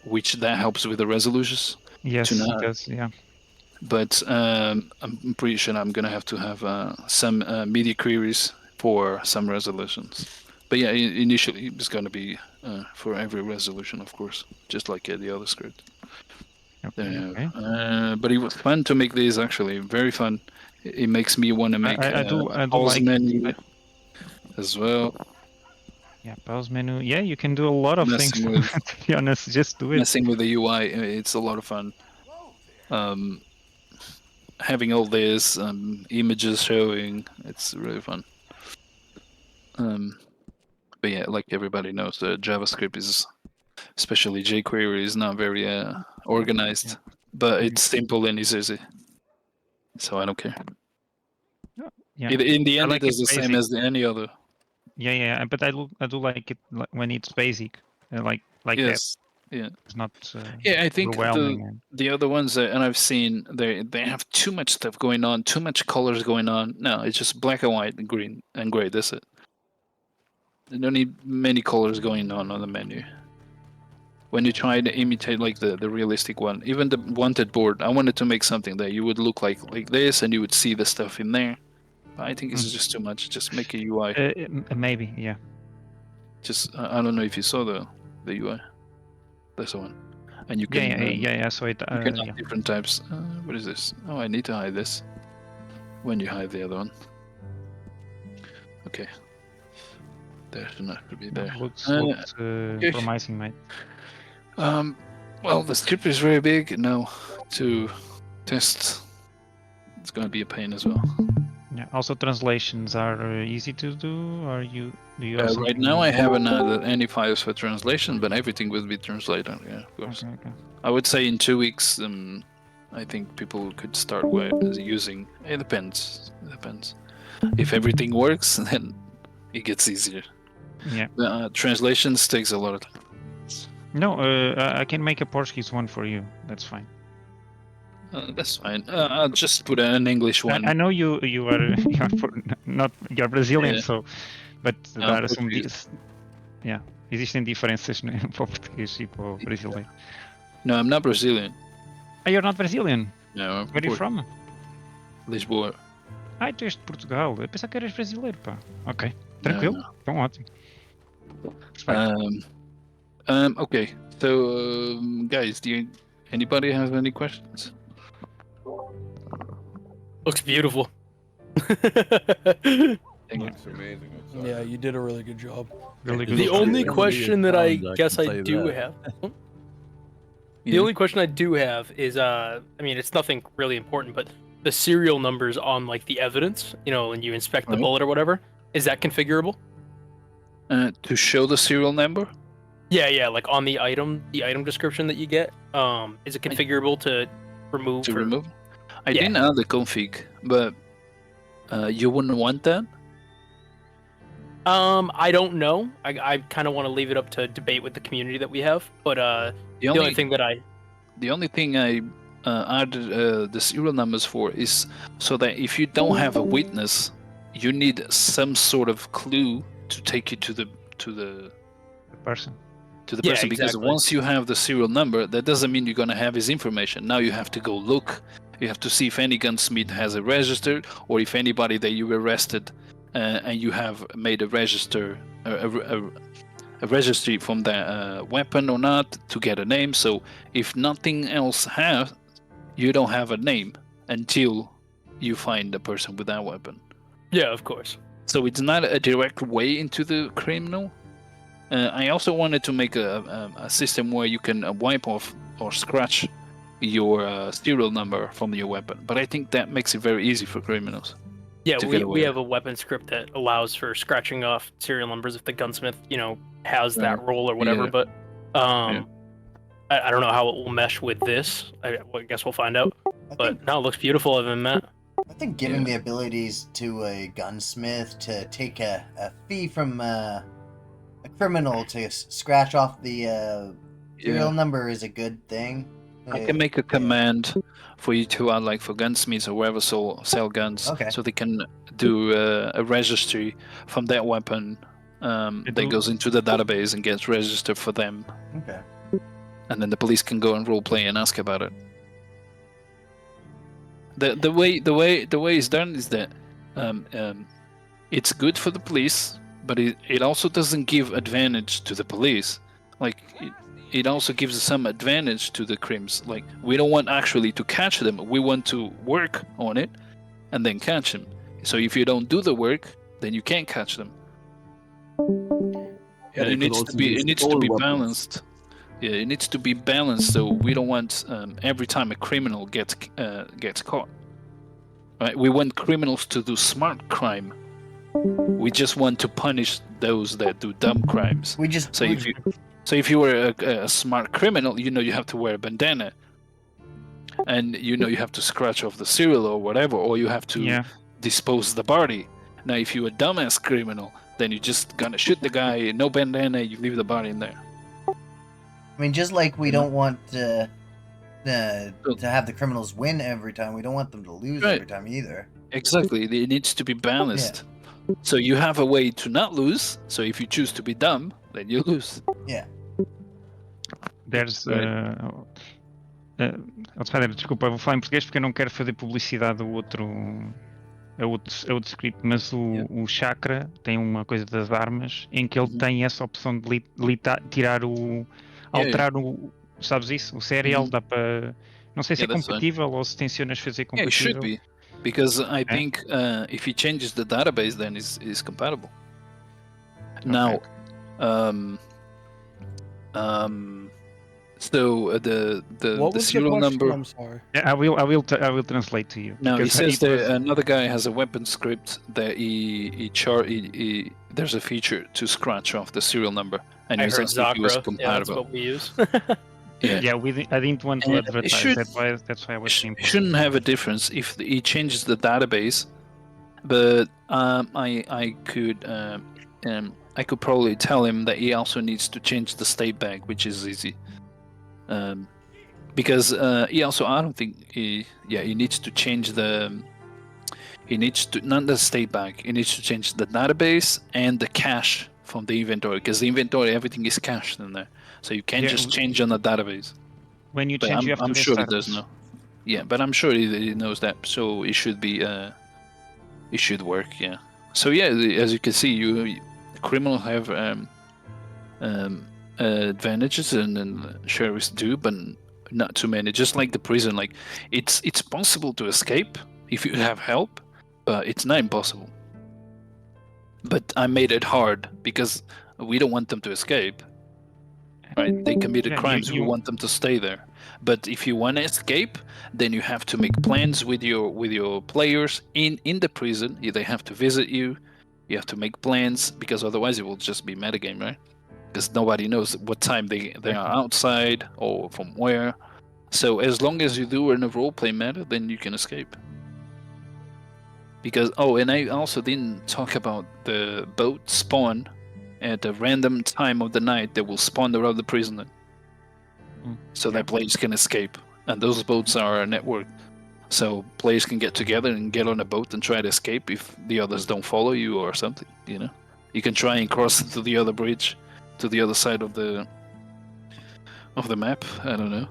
which that helps with the resolutions. Yes, it does. Yeah. But I'm pretty sure I'm gonna have to have some media queries for some resolutions. But yeah, initially it's gonna be for every resolution, of course, just like the other script. Okay. But it was fun to make these, actually, very fun. It makes me want to make I do pause like menu as well. Yeah, pause menu. Yeah, you can do a lot of things. Messing with- To be honest, just do it. Messing with the UI, it's a lot of fun. Having all this images showing, it's really fun. But yeah, like everybody knows, JavaScript is, especially jQuery, is not very organized, but it's simple and it's easy. So I don't care. Yeah. In the I end, like it is it the same basic. as any other. Yeah, but I do like it when it's basic, like Yes. that. Yeah. It's not. Yeah, I think overwhelming. the other ones, and I've seen, they have too much stuff going on, too much colors going on. No, it's just black and white and green and gray. That's it. You don't need many colors going on the menu. When you try to imitate like the realistic one, even the wanted board, I wanted to make something that you would look like this, and you would see the stuff in there. I think it's just too much. Just make a UI. Maybe, yeah. Just I don't know if you saw the UI. That's the one. And you can yeah. So it you can add different types. What is this? Oh, I need to hide this. When you hide the other one. Okay. There should not be there. Looks okay. promising, mate. Well, the script is very big now. To test, it's going to be a pain as well. Yeah. Also, translations are easy to do. Or do you? Have right now, I haven't added any files for translation, but everything will be translated. Yeah, of course. Okay. I would say in 2 weeks. I think people could start using. It depends. It depends. If everything works, then it gets easier. Yeah. Translations takes a lot of time. No, I can make a Portuguese one for you. That's fine. That's fine. I'll just put an English one. I know you're Brazilian, so, but there are some existem diferenças para o português e para o brasileiro. No, I'm not Brazilian. Oh, you're not Brazilian? No. Where are you from? Lisboa. Ah, tu és de Portugal. Eu pensava que eras brasileiro, pá. Ok, tranquilo. Então ótimo. Okay. So, guys, anybody have any questions? Looks beautiful. Looks amazing. Yeah, you did a really good job. Really good. The only question that I guess I do have. The only question I do have is, I mean, it's nothing really important, but the serial numbers on like the evidence, when you inspect the bullet or whatever, is that configurable? To show the serial number? Yeah, like on the item description that you get, is it configurable to remove? Remove? I didn't add the config, but you wouldn't want that? I don't know. I kind of want to leave it up to debate with the community that we have, but the only thing I added the serial numbers for is so that if you don't have a witness, you need some sort of clue to take you to the person. Because once you have the serial number, that doesn't mean you're going to have his information. Now you have to go look. You have to see if any gunsmith has it registered, or if anybody that you arrested and you have made a register, a registry from that weapon or not to get a name. So if nothing else has, you don't have a name until you find the person with that weapon. Yeah, of course. So it's not a direct way into the criminal. I also wanted to make a system where you can wipe off or scratch your serial number from your weapon, but I think that makes it very easy for criminals. Yeah, we have a weapon script that allows for scratching off serial numbers if the gunsmith, has that role or whatever. Yeah. But I don't know how it will mesh with this. I guess we'll find out. But no, it looks beautiful other than that. I think giving the abilities to a gunsmith to take a fee from a criminal to scratch off the serial number is a good thing. I can make a command for you to add, like for gunsmiths or wherever sell guns, so they can do a registry from that weapon that goes into the database and gets registered for them. Okay. And then the police can go and roleplay and ask about it. The way it's done is that it's good for the police, but it also doesn't give advantage to the police. Like it also gives some advantage to the crims. Like we don't want actually to catch them. We want to work on it and then catch them. So if you don't do the work, then you can't catch them. And it needs to be balanced. Yeah, it needs to be balanced. So we don't want every time a criminal gets caught. Right? We want criminals to do smart crime. We just want to punish those that do dumb crimes. So if you were a smart criminal, you have to wear a bandana, and you have to scratch off the serial or whatever, or you have to dispose the body. Now, if you're a dumbass criminal, then you're just gonna shoot the guy, no bandana, you leave the body in there. I mean, just like we don't want to have the criminals win every time, we don't want them to lose every time either. Exactly, it needs to be balanced. So you have a way to not lose. So if you choose to be dumb, then you lose. Yeah. There's desculpa, vou falar em português porque eu não quero fazer publicidade do outro outro script, mas o Chakra tem uma coisa das armas em que ele tem essa opção de tirar alterar o, sabes isso? O serial dá para, não sei se é that's fine. compatível ou se tencionas fazer Yeah, it should compatível. be, because I think if he changes the database, then it's compatible. Now, so the What was serial the question? number. I'm sorry. I will translate to you. Now he because says it was- that another guy has a weapon script that there's a feature to scratch off the serial number, and I he was heard asking if it was Zakra. Yeah, that's compatible. what we use. Yeah. I didn't want to And it advertise. should- That's why I was saying. It shouldn't have a difference if he changes the database, but I could probably tell him that he also needs to change the state bank, which is easy. Because he also, I don't think he needs to change he needs to, not the state bank, he needs to change the database and the cache from the inventory, because the inventory, everything is cached in there, so you can't just change on the database. When you But change, you have to I'm sure he restart does this. know. Yeah, but I'm sure he knows that, so it should be it should work. Yeah. So yeah, as you can see, criminals have advantages and sheriffs do, but not too many. Just like the prison, like it's possible to escape if you have help, but it's not impossible. But I made it hard because we don't want them to escape. Right? They committed Yeah, crimes. We want them to stay there. But if you want to escape, then you have to make plans with your players in the prison. They have to visit you. You have to make plans, because otherwise it will just be metagame, right? Because nobody knows what time they are outside or from where. So as long as you do in a roleplay matter, then you can escape. Because and I also didn't talk about the boat spawn at a random time of the night that will spawn around the prison, so that players can escape. And those boats are networked, so players can get together and get on a boat and try to escape if the others don't follow you or something. You know, you can try and cross to the other bridge, to the other side of the map. I don't know,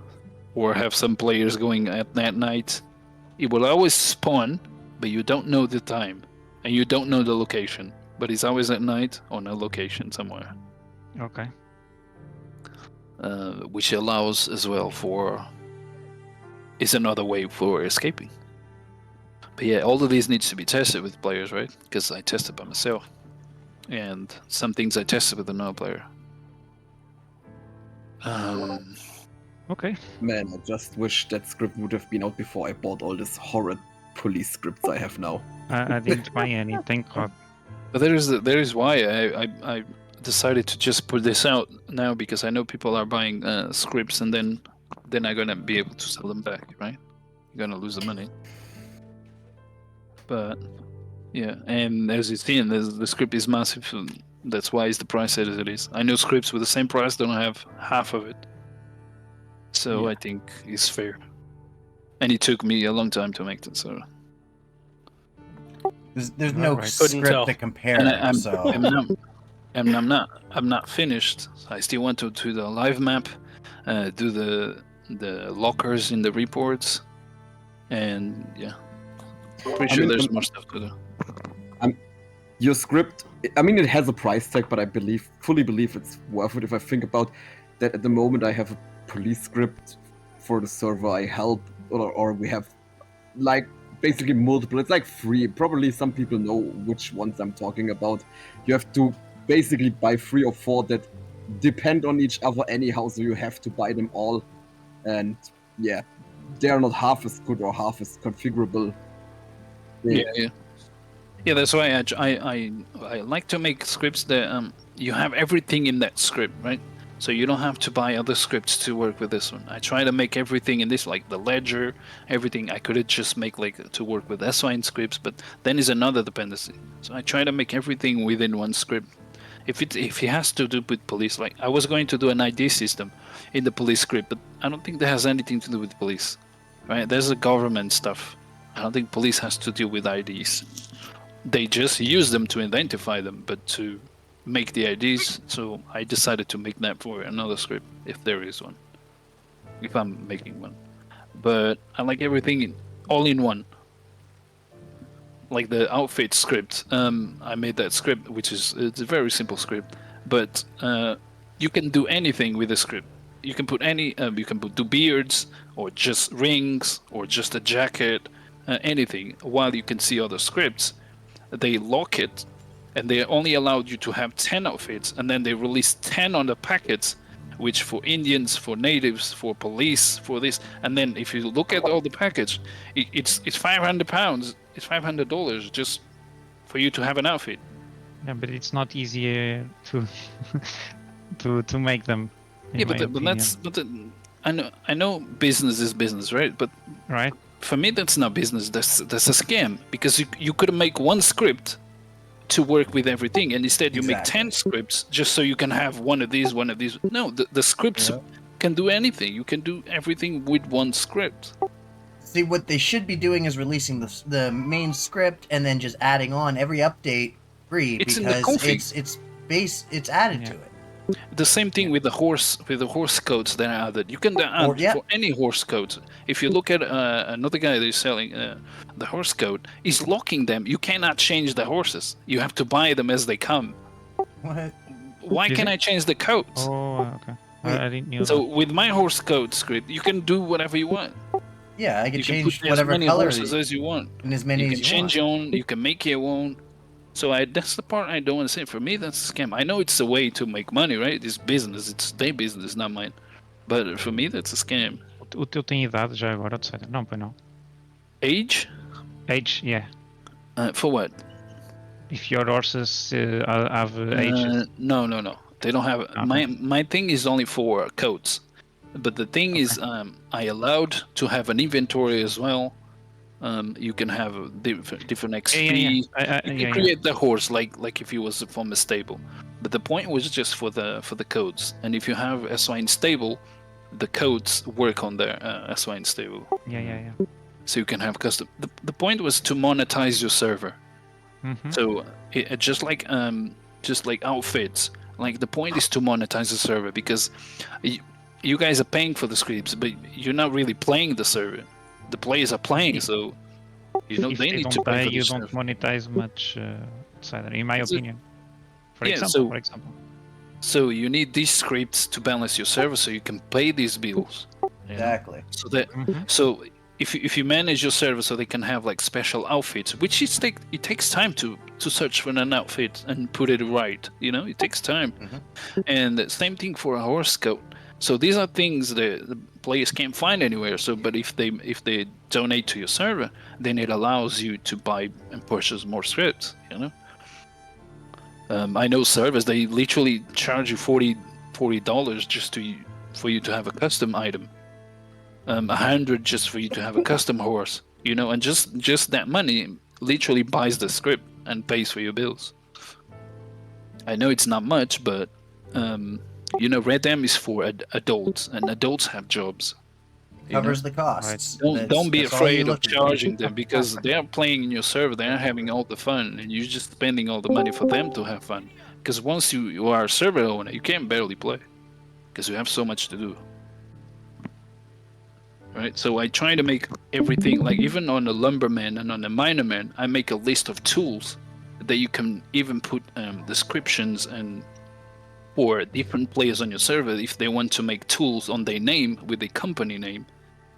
or have some players going at that night. It will always spawn, but you don't know the time, and you don't know the location. But it's always at night on a location somewhere. Okay. Which allows as well is another way for escaping. But yeah, all of these needs to be tested with players, right? Because I tested by myself, and some things I tested with another player. Okay. Man, I just wish that script would have been out before I bought all these horrid police scripts I have now. I didn't buy any, thank God. But there is why I decided to just put this out now, because I know people are buying scripts, and then they're not gonna be able to sell them back, right? You're gonna lose the money. But yeah, and as you've seen, the script is massive. That's why it's the price as it is. I know scripts with the same price don't have half of it, so I think it's fair. And it took me a long time to make it, so. There's no script to compare, And so. I'm not finished. I still want to do the live map, do the lockers in the reports, and yeah, pretty sure there's more stuff to do. Your script, I mean, it has a price tag, but I fully believe it's worth it. If I think about that, at the moment I have a police script for the server I help, or we have like basically multiple. It's like 3. Probably some people know which ones I'm talking about. You have to basically buy 3 or 4 that depend on each other anyhow, so you have to buy them all. And yeah, they are not half as good or half as configurable. Yeah, that's why I like to make scripts that you have everything in that script, right? So you don't have to buy other scripts to work with this one. I try to make everything in this, like the ledger, everything. I could just make like to work with SVine scripts, but then is another dependency. So I try to make everything within one script. If it has to do with police, like I was going to do an ID system in the police script, but I don't think that has anything to do with police, right? There's a government stuff. I don't think police has to deal with IDs. They just use them to identify them, but to make the IDs, so I decided to make that for another script, if there is one, if I'm making one. But I like everything all in one. like the outfit script. I made that script, which is it's a very simple script, but you can do anything with the script. You can put do beards or just rings or just a jacket, anything. While you can see other scripts, they lock it, and they only allowed you to have 10 outfits, and then they release 10 on the packets, which for Indians, for natives, for police, for this. And then if you look at all the package, it's £500. It's $500 just for you to have an outfit. Yeah, but it's not easy to make them. Yeah, I know business is business, right? But right. For me, that's not business. That's a scam, because you could make one script to work with everything, and instead you make 10 scripts just so you can have one of these. No, the scripts can do anything. You can do everything with one script. See, what they should be doing is releasing the main script and then just adding on every update free, It's because in the config. it's added to it. The same thing with the horse codes that are added. You can add for any horse codes. If you look at another guy that is selling the horse code, he's locking them. You cannot change the horses. You have to buy them as they come. What? Why can I change the codes? Oh, okay. I didn't know. So with my horse code script, you can do whatever you want. Yeah, I can You change put whatever as many color horses as you want. and as many you as can you change want. your own. You can make your own. So that's the part I don't understand. For me, that's a scam. I know it's a way to make money, right? It's business. It's their business, not mine. But for me, that's a scam. O teu tem idade já agora, etc. Não, pois não. Age? Age, yeah. For what? If your horses have ages. No. They don't have. Okay. My thing is only for codes. But the thing is, I allowed to have an inventory as well. You can have different XP. You can create the horse like if he was from a stable. But the point was just for the codes. And if you have Swine stable, the codes work on their Swine stable. Yeah. So you can have custom. The point was to monetize your server. Mm-hmm. So just like outfits. Like the point is to monetize the server, because you guys are paying for the scripts, but you're not really playing the server. The players are playing, so if they need to pay for the you server. don't monetize much, etc. In my opinion. For Yeah, example. So you need these scripts to balance your server, so you can pay these bills. Exactly. So that so if you manage your server so they can have like special outfits, which it takes time to search for an outfit and put it right. It takes time. And the same thing for a horse code. So these are things that the players can't find anywhere. So, but if they donate to your server, then it allows you to buy and purchase more scripts. I know servers, they literally charge you $40 just for you to have a custom item. $100 just for you to have a custom horse. And just that money literally buys the script and pays for your bills. I know it's not much, but Redem is for adults, and adults have jobs. Covers the costs. Don't be That's all you're afraid of looking for. charging them, because they are playing in your server, they are having all the fun, and you're just spending all the money for them to have fun. Because once you are a server owner, you can barely play, because you have so much to do. Right? So I try to make everything, like even on the lumberman and on the minerman, I make a list of tools that you can even put descriptions and for different players on your server if they want to make tools on their name with the company name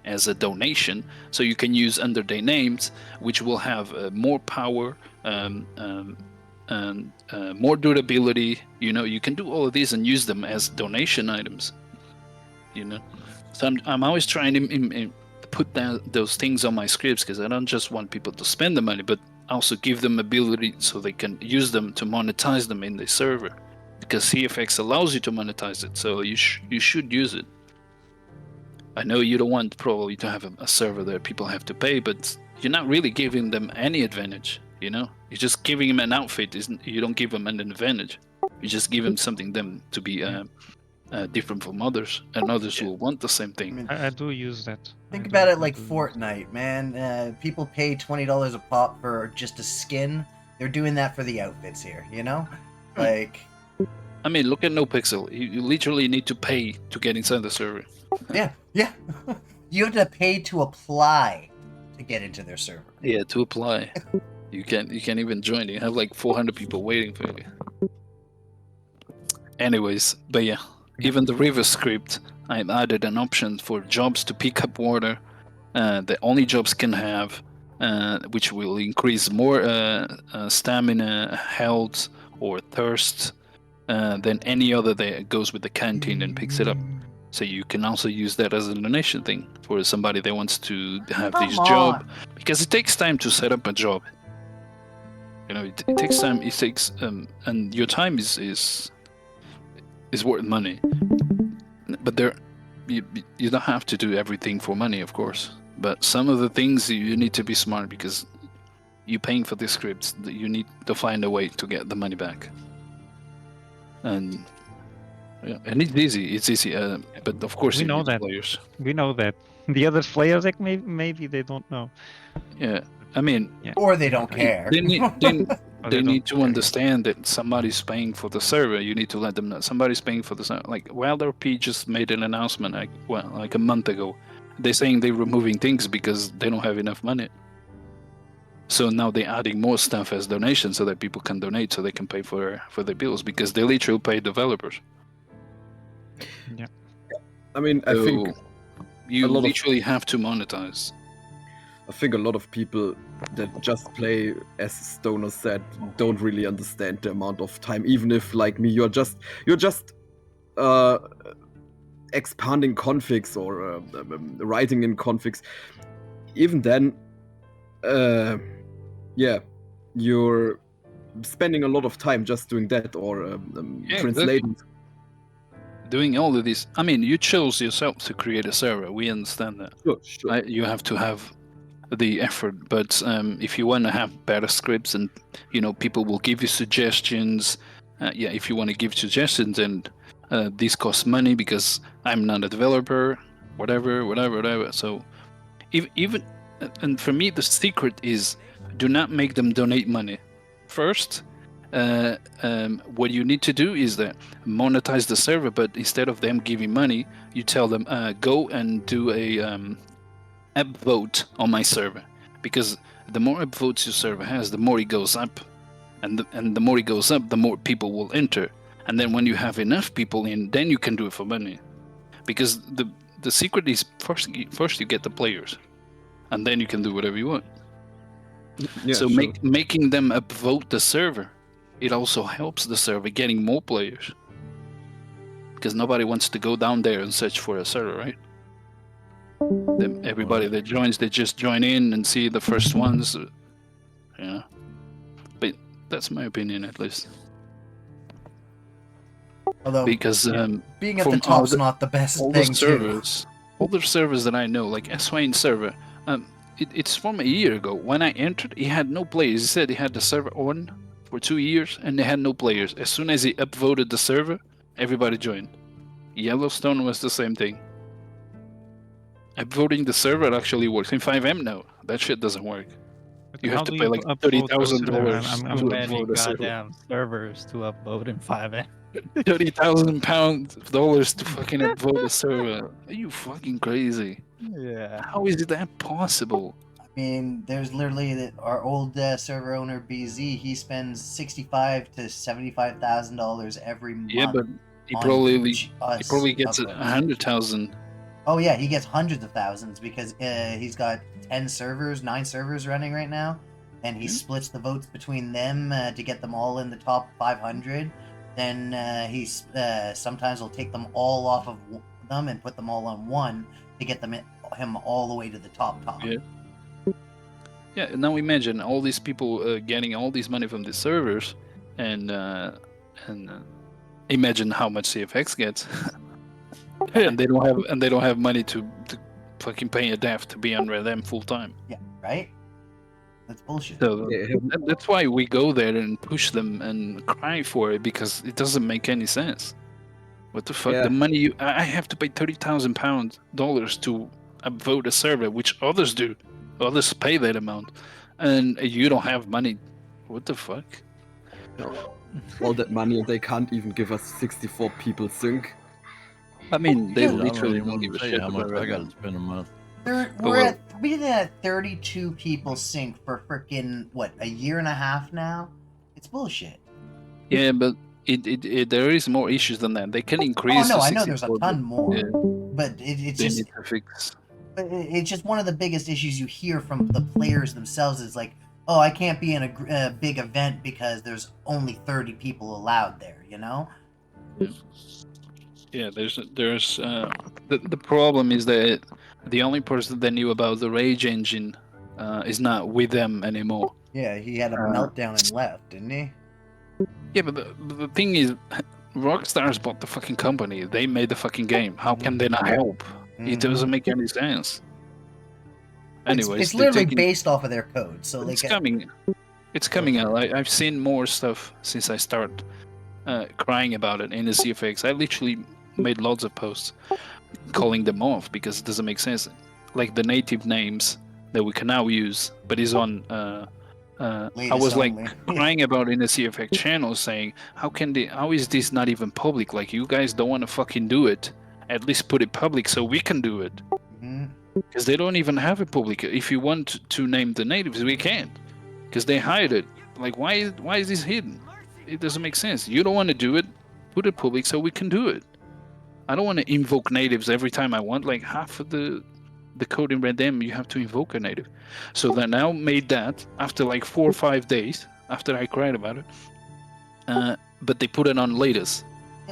as a donation. So you can use under their names, which will have more power, more durability. You can do all of these and use them as donation items. So I'm always trying to put those things on my scripts, because I don't just want people to spend the money, but also give them ability so they can use them to monetize them in the server. Because CFX allows you to monetize it, so you should use it. I know you don't want probably to have a server that people have to pay, but you're not really giving them any advantage. You're just giving them an outfit. You don't give them an advantage. You just give them something them to be different from others, and others will want the same thing. I do use that. Think about it like Fortnite, man. People pay $20 a pop for just a skin. They're doing that for the outfits here, Like... I mean, look at NoPixel. You literally need to pay to get inside the server. Yeah. You have to pay to apply to get into their server. Yeah, to apply. You can't even join. You have like 400 people waiting for you. Anyways, but yeah, even the river script, I've added an option for jobs to pick up water. The only jobs can have, which will increase more stamina, health, or thirst than any other that goes with the canteen and picks it up. So you can also use that as a donation thing for somebody that wants to have this job, because it takes time to set up a job. You know, it takes time. It takes and your time is worth money. But you don't have to do everything for money, of course. But some of the things you need to be smart, because you're paying for the scripts. You need to find a way to get the money back. And it's easy. It's easy. But of course, We you know need that. players. We know that. The other players, like maybe they don't know. Yeah, I mean, Or they don't care. They need Or they they need don't to understand that somebody's paying for the server. You need to let them know somebody's paying for the server. Like WildRP just made an announcement like a month ago. They're saying they're removing things because they don't have enough money. So now they're adding more stuff as donations so that people can donate, so they can pay for their bills, because they literally pay developers. Yeah. I mean, I think you a lot of- literally have to monetize. I think a lot of people that just play, as Stoner said, don't really understand the amount of time. Even if, like me, you're just expanding configs or writing in configs. Even then, yeah, you're spending a lot of time just doing that or translating. Doing all of this, I mean, you chose yourself to create a server. We understand that. Sure. Right? You have to have the effort, but if you want to have better scripts, and people will give you suggestions. If you want to give suggestions, and this costs money because I'm not a developer, whatever. So even and for me, the secret is do not make them donate money first. What you need to do is that monetize the server, but instead of them giving money, you tell them go and do a upvote on my server, because the more upvotes your server has, the more it goes up, and the more it goes up, the more people will enter, and then when you have enough people in, then you can do it for money, because the secret is first you get the players, and then you can do whatever you want. Yeah, so sure. making them upvote the server, it also helps the server getting more players, because nobody wants to go down there and search for a server, right? Everybody that joins, they just join in and see the first ones. But that's my opinion, at least. Although because being at the top's not the best all thing the servers, all the servers that I know, like Swain server, it's from a year ago. When I entered, he had no players. He said he had the server on for 2 years and they had no players. As soon as he upvoted the server, everybody joined. Yellowstone was the same thing. Upvoting the server actually works in 5M now. That shit doesn't work. You have to pay like $30,000. I'm many goddamn servers to upload in 5M. $30,000 to fucking upvote a server. Are you fucking crazy? Yeah. How is that possible? I mean, there's literally our old server owner BZ. He spends $65,000 to $75,000 every month. Yeah, but he probably gets 100,000. Oh yeah, he gets hundreds of thousands because he's got 9 servers running right now, and he splits the votes between them to get them all in the top 500. Then he sometimes will take them all off of them and put them all on one to get him all the way to the top. Yeah. Yeah. Now imagine all these people getting all this money from the servers, and imagine how much CFX gets. and they don't have money to fucking pay a dev to be on them full time. Yeah, right. That's bullshit. So that's why we go there and push them and cry for it, because it doesn't make any sense. What the fuck? Yeah. The money I have to pay $30,000 to upvote a server, which others do. Others pay that amount, and you don't have money. What the fuck? All that money, and they can't even give us 64 people sync. I mean, they I don't literally even don't give a tell shit you how much about I got that. to spend a month. We're at We did that 32 people sync for freaking what, a year and a half now? It's bullshit. Yeah, but there is more issues than that. They can increase. Oh no, to I know there's a 64, ton more, yeah, but it's they just need to fix. it's just one of the biggest issues you hear from the players themselves is like, oh, I can't be in a big event because there's only 30 people allowed there. You know? Yeah, there's the problem is that the only person that knew about the Rage engine is not with them anymore. Yeah, he had a meltdown and left, didn't he? Yeah, but the thing is, Rockstar's bought the fucking company. They made the fucking game. How can they not help? It doesn't make any sense. Anyways, it's they're literally taking- based off of their code. So it's like, coming. It's coming out. I've seen more stuff since I started crying about it in the CFX. I literally made lots of posts calling them off because it doesn't make sense. Like the native names that we can now use, but is on. I was like crying about in the CFX channel, saying, "How is this not even public? Like you guys don't want to fucking do it. At least put it public so we can do it." Because they don't even have it public. If you want to name the natives, we can't. Because they hide it. Like, why is this hidden? It doesn't make sense. You don't want to do it, put it public so we can do it. I don't want to invoke natives every time I want. Like, half of the code in Redem, you have to invoke a native. So they now made that after like 4 or 5 days, after I cried about it. But they put it on latest.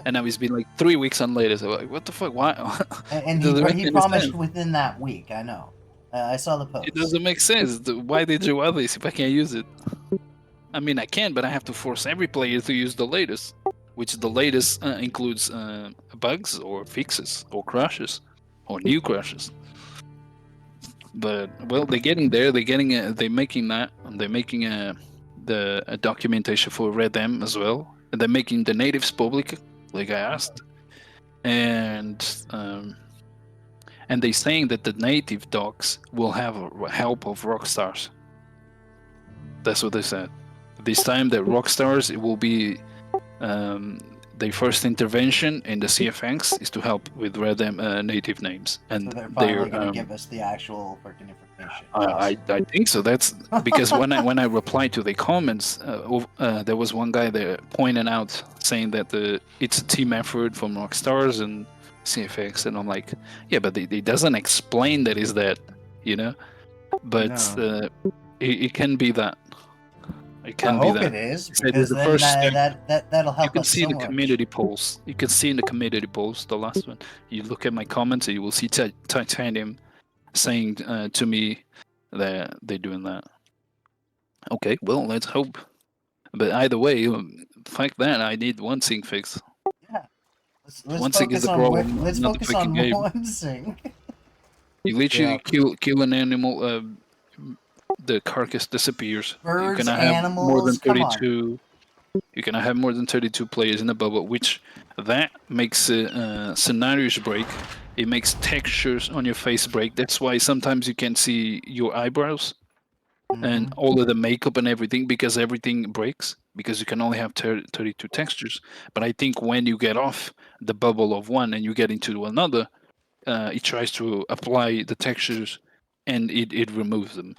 And now it's been like 3 weeks on latest. I'm like, what the fuck? Why? and he promised within that week. I know. I saw the post. It doesn't make sense. Why did you add this if I can't use it? I mean, I can, but I have to force every player to use the latest, which the latest includes bugs or fixes or crashes or new crashes. But well, they're getting there. They're making that. They're making the documentation for Redem as well. And they're making the natives public, like I asked, and they're saying that the native docs will have help of Rockstars. That's what they said. This time, the Rockstars, it will be their first intervention in the CFX is to help with Redem native names, and so they're finally going to give us the actual freaking information. I think so. That's because when I replied to the comments, there was one guy there pointing out saying that it's a team effort from Rockstars and CFX, and I'm like, yeah, but it doesn't explain that is that, you know. But it can be that. It can be that. I hope it is, because then that'll help us. You can see so the much. community polls. You can see in the community polls, the last one. You look at my comments, and you will see Titanium saying to me that they're doing that. Okay, well, let's hope. But either way, fuck that. I need one sync fix. Yeah. Let's one sync is the problem. Let's not focus the on game. one sync. You literally kill an animal. The carcass disappears. Birds, you can have more than animals, come on. 32. You can have more than 32 players in a bubble, which that makes scenarios break. It makes textures on your face break. That's why sometimes you can't see your eyebrows and all of the makeup and everything, because everything breaks, because you can only have 32 textures. But I think when you get off the bubble of one and you get into another, it tries to apply the textures and it removes them.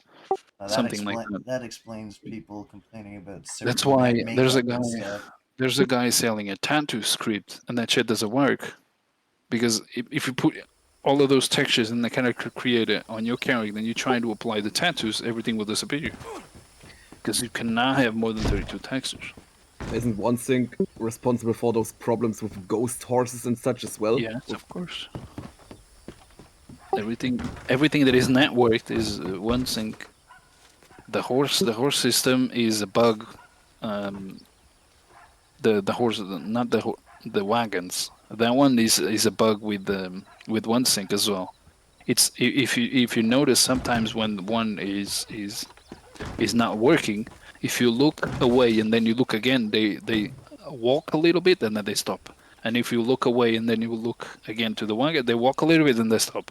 Something like that. That explains people complaining about. That's why there's a makeup guy. and stuff. There's a guy selling a tattoo script, and that shit doesn't work, because if you put all of those textures in the character creator on your character, then you try to apply the tattoos, everything will disappear, because you cannot have more than 32 textures. Isn't one thing responsible for those problems with ghost horses and such as well? Yes, of course. Everything that is networked is one sync. The horse system is a bug. The horse, not the wagons. That one is a bug with one sync as well. It's if you notice sometimes when one is not working, if you look away and then you look again, they walk a little bit and then they stop. And if you look away and then you look again to the wagon, they walk a little bit and they stop.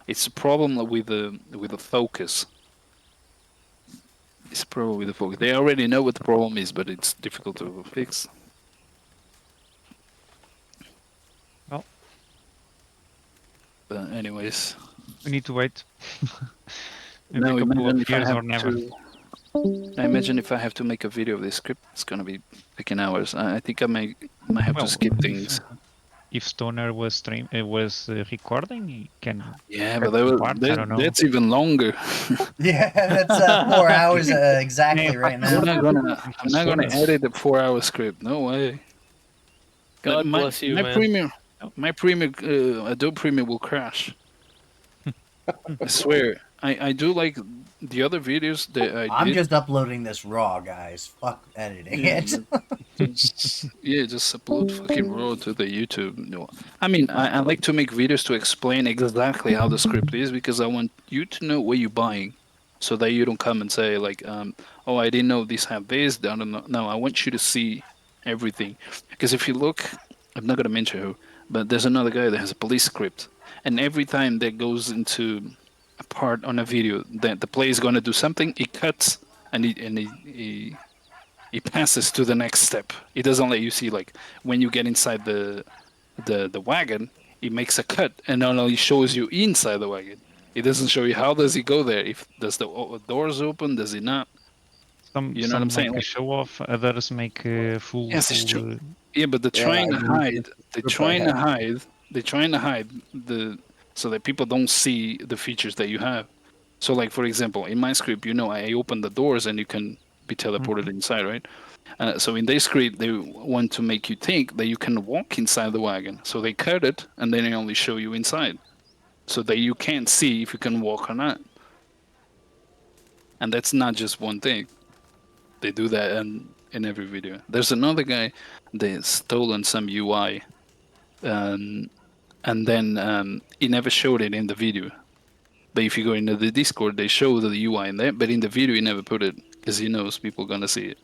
It's a problem with the focus. It's a problem with the focus. They already know what the problem is, but it's difficult to fix. Well. But anyways, We need to wait. No, a couple imagine of if I years have or never. I imagine if I have to make a video of this script, it's gonna be taking hours. I think I might have to skip things. If Stoner was recording, he can. Yeah, cut but the parts, I don't know. that's even longer. Yeah, that's 4 hours exactly right now. I'm not gonna edit the 4-hour script. No way. God bless you, my man. Adobe Premiere will crash. I swear. I do like the other videos that I I'm did. just uploading this raw, guys. Fuck editing Yeah, it. just upload fucking raw to the YouTube. No, I mean, I like to make videos to explain exactly how the script is because I want you to know what you're buying, so that you don't come and say like, oh, I didn't know this had this. I don't know. No, I want you to see everything, because if you look, I'm not gonna mention who, but there's another guy that has a police script, and every time that goes into a part on a video that the player is gonna do something, he cuts and he passes to the next step. It doesn't let you see, like, when you get inside the wagon, it makes a cut and not only shows you inside the wagon. It doesn't show you how does he go there. If does the doors open? Does it not? You know what I'm saying? Make a show off. Others make full. Yes, it's full, true. Yeah, but they're trying to hide. They're trying to hide. They're trying to hide so that people don't see the features that you have. So, like, for example, in my script, I open the doors and you can be teleported inside, right? So in their script, they want to make you think that you can walk inside the wagon. So they cut it and then they only show you inside, so that you can't see if you can walk or not. And that's not just one thing. They do that in every video. There's another guy that's stolen some UI, and then he never showed it in the video. But if you go into the Discord, they show the UI in there, but in the video he never put it because he knows people are gonna see it.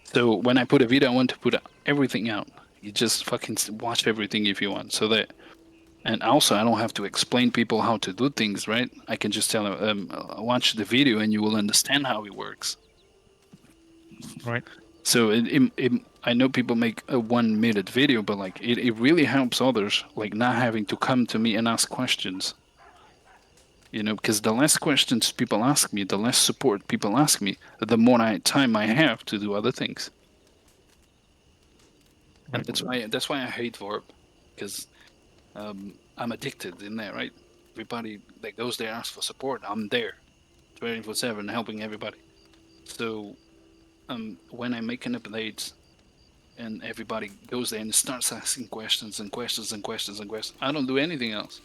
So when I put a video, I want to put everything out. You just fucking watch everything if you want. And also I don't have to explain people how to do things, right? I can just tell them, watch the video and you will understand how it works. Right. So I know people make a 1-minute video, but like it really helps others, like not having to come to me and ask questions. Because the less questions people ask me, the less support people ask me, the more time I have to do other things. And that's why I hate VoRP, because I'm addicted in there, right? Everybody that goes there asks for support. I'm there, 24/7, helping everybody. So when I make an update and everybody goes there and starts asking questions and questions and questions and questions, I don't do anything else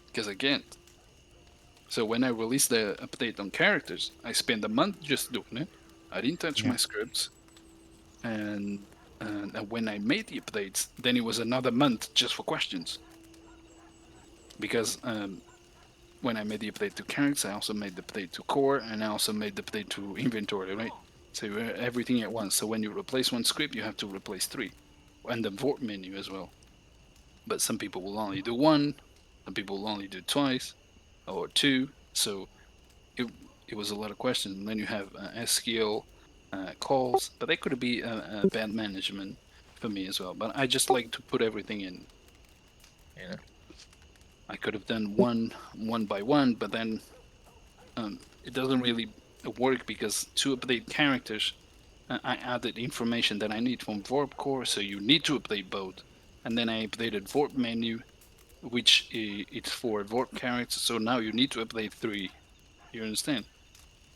because I can't. So when I release the update on characters, I spend a month just doing it. I didn't touch my scripts, and when I made the updates, then it was another month just for questions. Because when I made the update to characters, I also made the update to core, and I also made the update to inventory, right? So everything at once. So when you replace one script, you have to replace 3, and the VoRP menu as well. But some people will only do 1, some people will only do twice or 2. So it was a lot of questions. And then you have SQL calls, but they could be bad management for me as well. But I just like to put everything in. I could have done one by one, but then it doesn't really work because to update characters, I added information that I need from VoRP core, so you need to update both. And then I updated VoRP menu, which it's for VoRP characters, so now you need to update 3. You understand?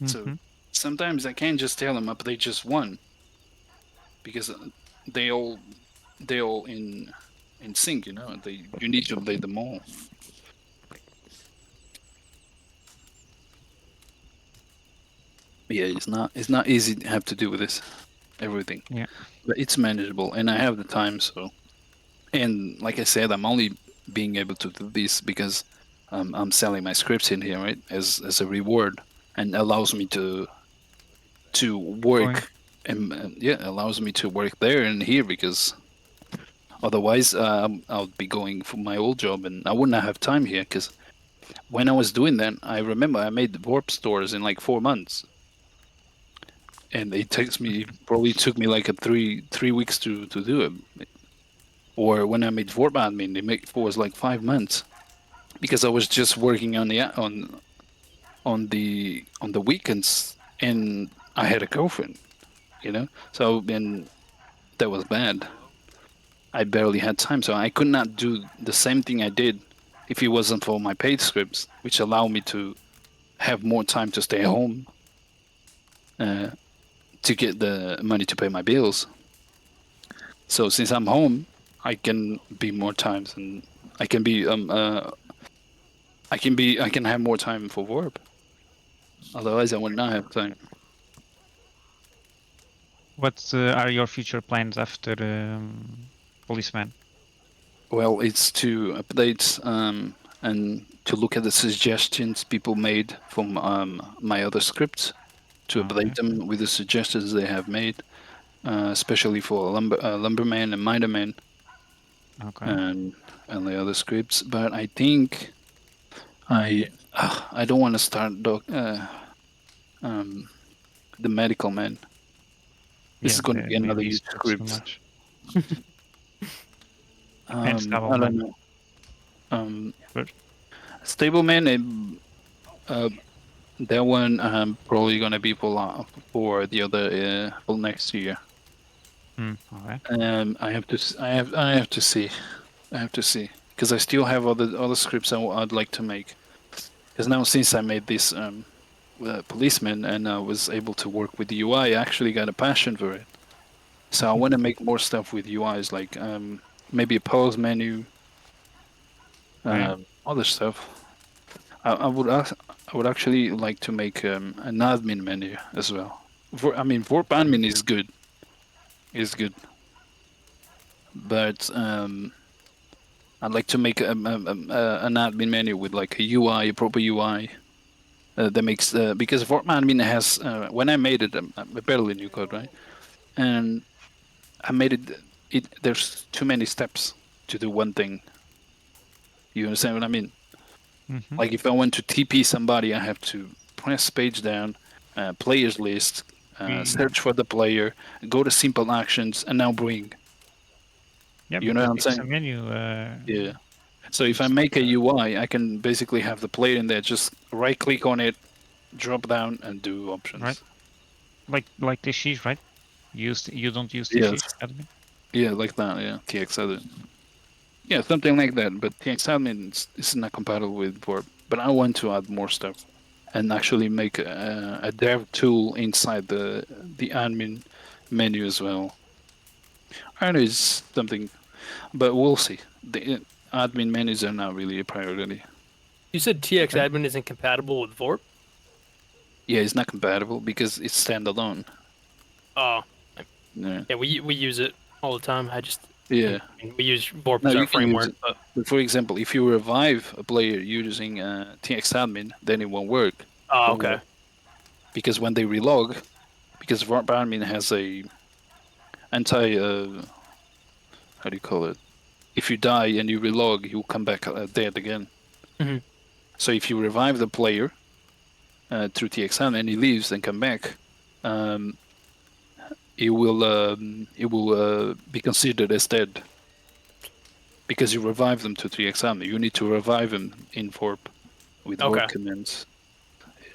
So sometimes I can't just tell them update just 1, because they all in sync, you need to update them all. Yeah, it's not easy to have to do with this everything. Yeah, but it's manageable, and I have the time. So, and like I said, I'm only being able to do this because I'm selling my scripts in here, right, as a reward, and allows me to work, and allows me to work there and here, because otherwise I'll be going for my old job and I wouldn't have time here. Because when I was doing that, I remember I made VoRP stores in like 4 months. And it probably took me like 3 weeks to do it. Or when I made VoRP admin, it was like 5 months, because I was just working on the weekends, and I had a girlfriend, So then that was bad. I barely had time, so I could not do the same thing I did if it wasn't for my paid scripts, which allow me to have more time to stay home, to get the money to pay my bills. So since I'm home, I can be more times, and I can have more time for VoRP. Otherwise, I would not have time. What are your future plans after Policeman? Well, it's to update and to look at the suggestions people made from my other scripts, to update them with the suggestions they have made, especially for Lumberman and Minerman, and the other scripts. But I think I don't want to start the Medical Man. This is going to be another huge script. I don't know. Stableman, that one probably gonna be for the other for next year. I have to see. Because I still have other scripts I'd like to make. Because now, since I made this Policeman and I was able to work with the UI, I actually got a passion for it. So I want to make more stuff with UIs, like maybe a pause menu, other stuff. I would actually like to make an admin menu as well. VoRP admin is good. But I'd like to make an admin menu with like a UI, a proper UI. That makes because VoRP admin has when I made it, I barely knew code, right? And I made it. There's too many steps to do one thing. You understand what I mean? Like if I want to TP somebody, I have to press page down, players list, search for the player, go to simple actions, and now bring. Yeah, you know what I'm saying? Menu, yeah. So if I make a UI, I can basically have the player in there. Just right click on it, drop down, and do options. Right. Like TX, right? You don't use TX admin? Yeah, like that. Yeah, TX admin. Yeah, something like that. But TX admin is not compatible with VoRP. But I want to add more stuff, and actually make a dev tool inside the admin menu as well. And it's something, but we'll see. The admin menus are not really a priority. You said TX admin isn't compatible with VoRP? Yeah, it's not compatible because it's standalone. Oh. Yeah, we use it all the time. We use VoRP as our framework. But for example, if you revive a player using TX admin, then it won't work. Oh, okay. Because when they relog, because VoRP admin has a how do you call it? If you die and you relog, you'll come back dead again. So if you revive the player through TXM and he leaves and come back, it will be considered as dead because you revive them to TXM. You need to revive them in VoRP with VoRP commands.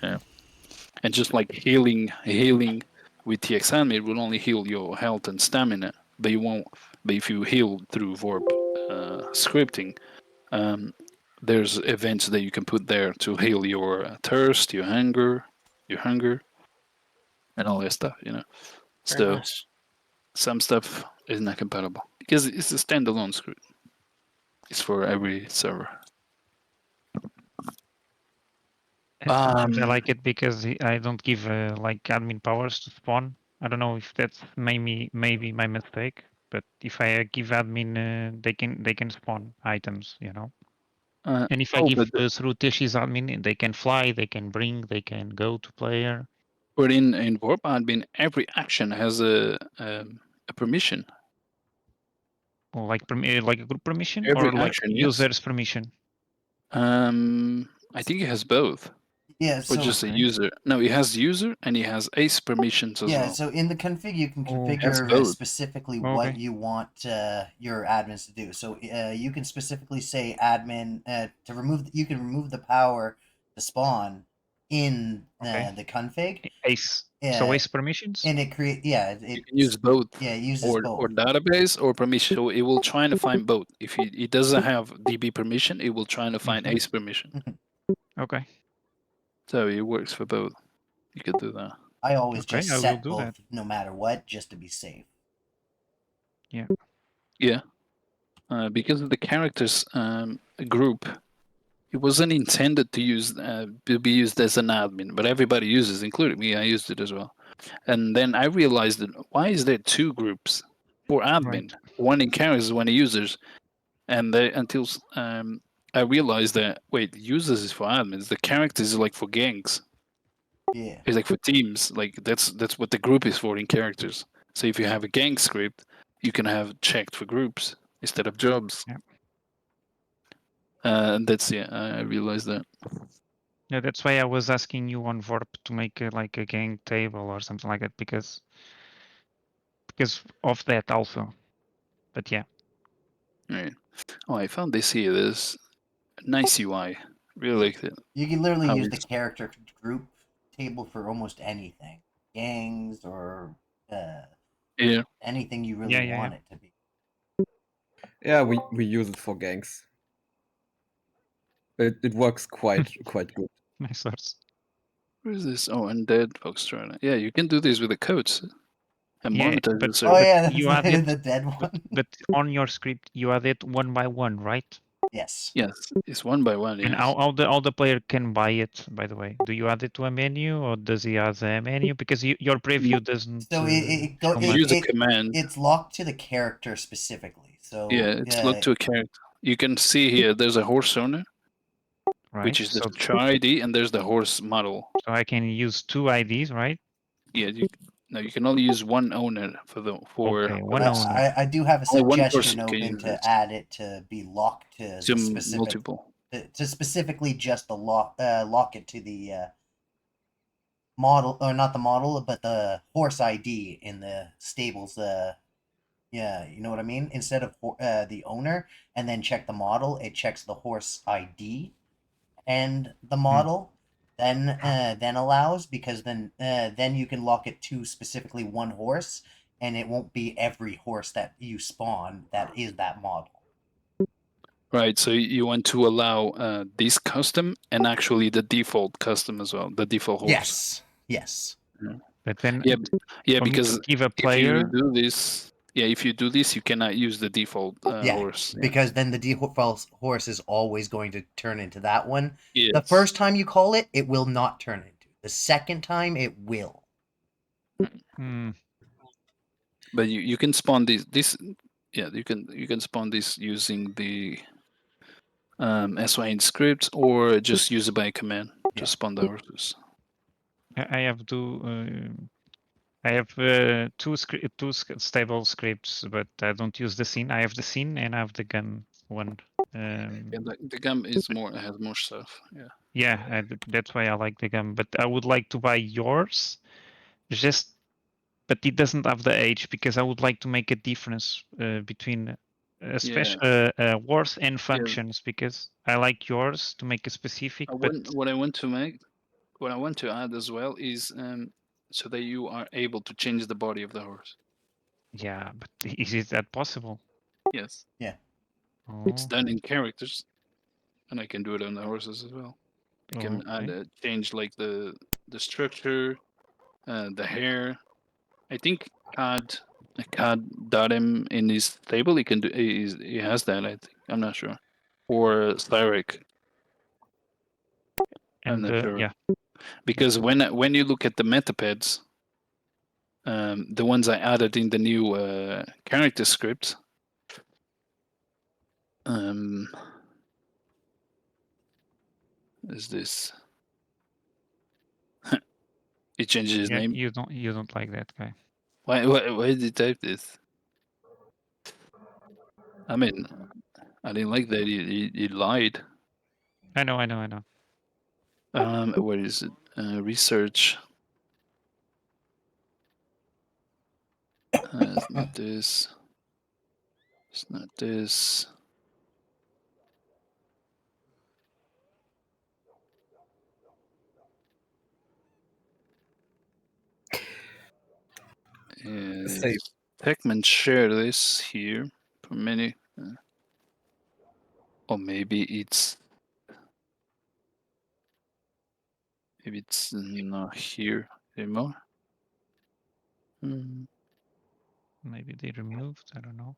Yeah, and just like healing with TXM, it will only heal your health and stamina, but you won't. But if you heal through VoRP scripting, there's events that you can put there to heal your thirst, your hunger, and all that stuff. So some stuff is not compatible because it's a standalone script. It's for every server. Sometimes I like it because I don't give like admin powers to spawn. I don't know if that's maybe my mistake, but if I give admin, they can spawn items, and if I give through TX admin, they can fly, they can bring, they can go to player. But in VoRP admin, every action has a permission. Well, like a group permission Every or like action, user's permission. I think it has both. Yeah, Or just a user? No, he has user and he has ace permissions as yeah, well. so in the config, you can That's configure both. specifically what Okay. you want your admins to do. So you can specifically say admin to remove. You can remove the power to spawn in the config. Ace. So ace permissions. And it create You can use both. Yeah, it uses or both. or database or permission. So it will try to find both. If it doesn't have DB permission, it will try to find ace permission. Okay. So it works for both. You could do that. I always Okay, just I will set do both, that. no matter what, just to be safe. Yeah. Yeah. Because of the characters group, it wasn't intended to be used as an admin, but everybody uses, including me. I used it as well. And then I realized that why is there two groups for admin? One in characters, one in users. And until I realized that wait, users is for admins. The characters is like for gangs. Yeah. It's like for teams. Like that's what the group is for in characters. So if you have a gang script, you can have checked for groups instead of jobs. Yeah. And that's I realized that. Yeah, that's why I was asking you on VORP to make like a gang table or something like that because of that also. But yeah. Right. Oh, I found this here. There's nice UI. Really like it. You can literally How use the it's- character group table for almost anything, gangs or Yeah. anything you really Yeah. want it to be. Yeah, we use it for gangs. It works quite good. Nice source. Where is this? Oh, Undead Foxtrot. Yeah, you can do this with the codes and Yeah, monetize but the server. Oh yeah, that's you add it, the dead one. but on your script you add it one by one, right? Yes. Yes, it's one by one. And Yes. all the player can buy it. By the way, do you add it to a menu or does he add a menu? Because your preview doesn't. So Use a command. It's locked to the character specifically. So Yeah, it's looked to a character. You can see here. There's a horse owner, right. which is the So, char ID, and there's the horse model. so I can use two IDs, right? Yeah, you can only use one owner for. Okay, one But owner. I do have a Only one suggestion person can open use to it. add it to be locked to To the specific multiple. to specifically just the lock it to the model, or not the model, but the horse ID in the stables. Yeah, you know what I mean. Instead of the owner and then check the model, it checks the horse ID and the model. Then allows, because then you can lock it to specifically one horse, and it won't be every horse that you spawn that is that model. Right, so you want to allow this custom and actually the default custom as well, the default horse. Yes. But then Yeah, for me because to give a if player. you do this, if you do this, you cannot use the default horse. Because then the default horse is always going to turn into that one. The Yes. first time you call it, it will not turn into. The second time, it will. But you can spawn this. Yeah, you can spawn this using the SYN script or just use it by command. Just spawn the horses. I have two stable scripts, but I don't use the scene. I have the scene and I have the gun one. Yeah, the gun is has more stuff. Yeah. Yeah, that's why I like the gun. But I would like to buy yours, but it doesn't have the age because I would like to make a difference between especially wars and functions because I like yours to make a specific. What I want to add as well is so that you are able to change the body of the horse. Yeah, but is it that possible? Yes. Yeah. It's done in characters, and I can do it on the horses as well. I can add change like the structure, the hair. I think CAD.M in his table he can do. He has that. I think I'm not sure. Or Styric. I'm not sure. Yeah. Because when you look at the metapads, the ones I added in the new character script, is this? He changes his name. You don't like that guy. Why did he type this? I mean, I didn't like that he lied. I know. Where is it? Research. It's not this. It's not this. Techman share this here for many. Or maybe it's not here anymore. Maybe they removed. I don't know.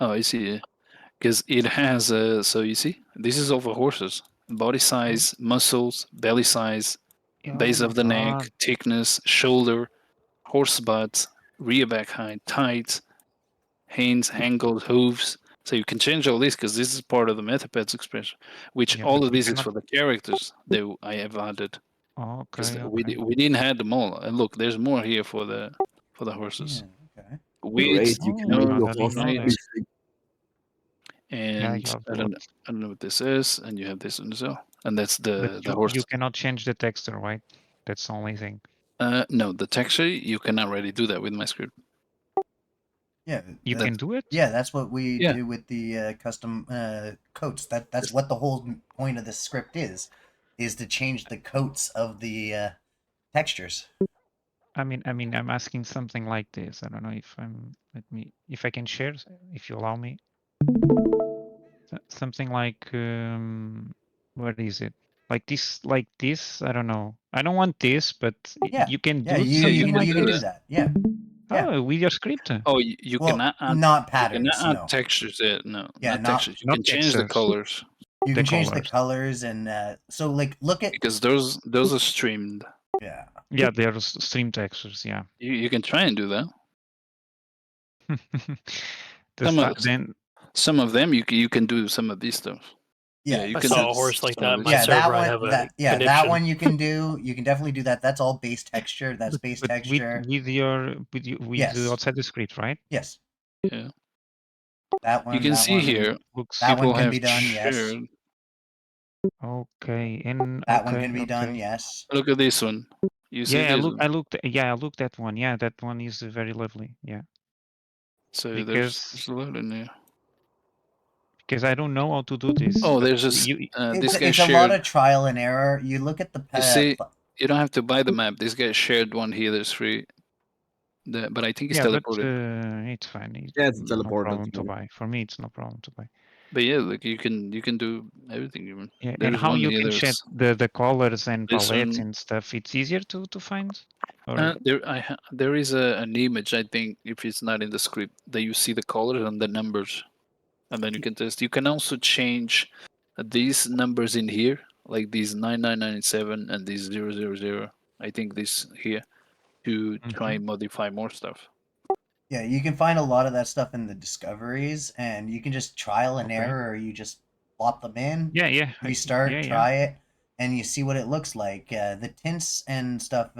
Oh, I see. Because it has so you see, this is all for horses: body size, muscles, belly size, base of the neck, thickness, shoulder, horse butt, rear back height, tight, hands, ankles, hooves. So you can change all this because this is part of the MetaPets expression, which Yeah, all but of we this is cannot- for the characters that I have added. Because Okay, we didn't have them all. And look, there's more here for the horses. Okay. Weights, Great, you can no, make your I didn't horse know really that. big. And you have I don't know what this is, and you have this one as well. And that's But the horse. you cannot change the texture, right? That's the only thing. No, the texture you cannot really do that with my script. Yeah, You that- can do it? Yeah, that's what we Yeah. do with the custom coats. That's what the whole point of this script is to change the coats of the textures. I mean, I'm asking something like this. I don't know if if I can share, if you allow me. Something like, what is it? Like this. I don't know. I don't want this, but Yeah, you can yeah, do you something can, like you can do this. that. Yeah. Yeah. Oh, with your script. Oh, you Well, cannot add not you patterns, cannot add no. textures. No, Yeah, not not- textures. You not can change the textures. colors You The can change the colors. colors and so like look at because those are streamed. yeah. Yeah, they are stream textures. Yeah. You can try and do that. Then Some of them you can do some of these stuff. Yeah, you I can saw do a horse like some that of in these my Yeah, server. that I one. have a That conniption. one you can do. You can definitely do that. That's all base texture. That's base but texture. with Yes. outside the script, right? Yes. Yeah. That one. You can that see one, here. That one people can have be done. Yes. shared. Okay, and That okay, one can be done. okay. Yes. Look at this one. You see Yeah, this one? I looked at one. Yeah, that one is very lovely. Yeah. So Because there's a lot in there. because I don't know how to do this. Oh, but there's this. This guy It's a shared. lot of trial and error. You look at the. You see, you don't have to buy the map. This guy shared one here. There's free. But I think it's yeah, but teleported. it's fine. Yeah, it's no teleported, problem to yeah. buy. For me, it's no problem to buy. But yeah, like you can do everything. Even Yeah, and there's how one you here. can check the colors and this palettes one. and stuff. It's easier to find. Or There is an image. I think if it's not in the script, that you see the colors and the numbers, and then you can test. You can also change these numbers in here, like these 9997 and these 000. I think this here to try and modify more stuff. Yeah, you can find a lot of that stuff in the discoveries, and you can just trial and error, or you just plop them in. Yeah. Restart, yeah. try it, and you see what it looks like. The tints and stuff.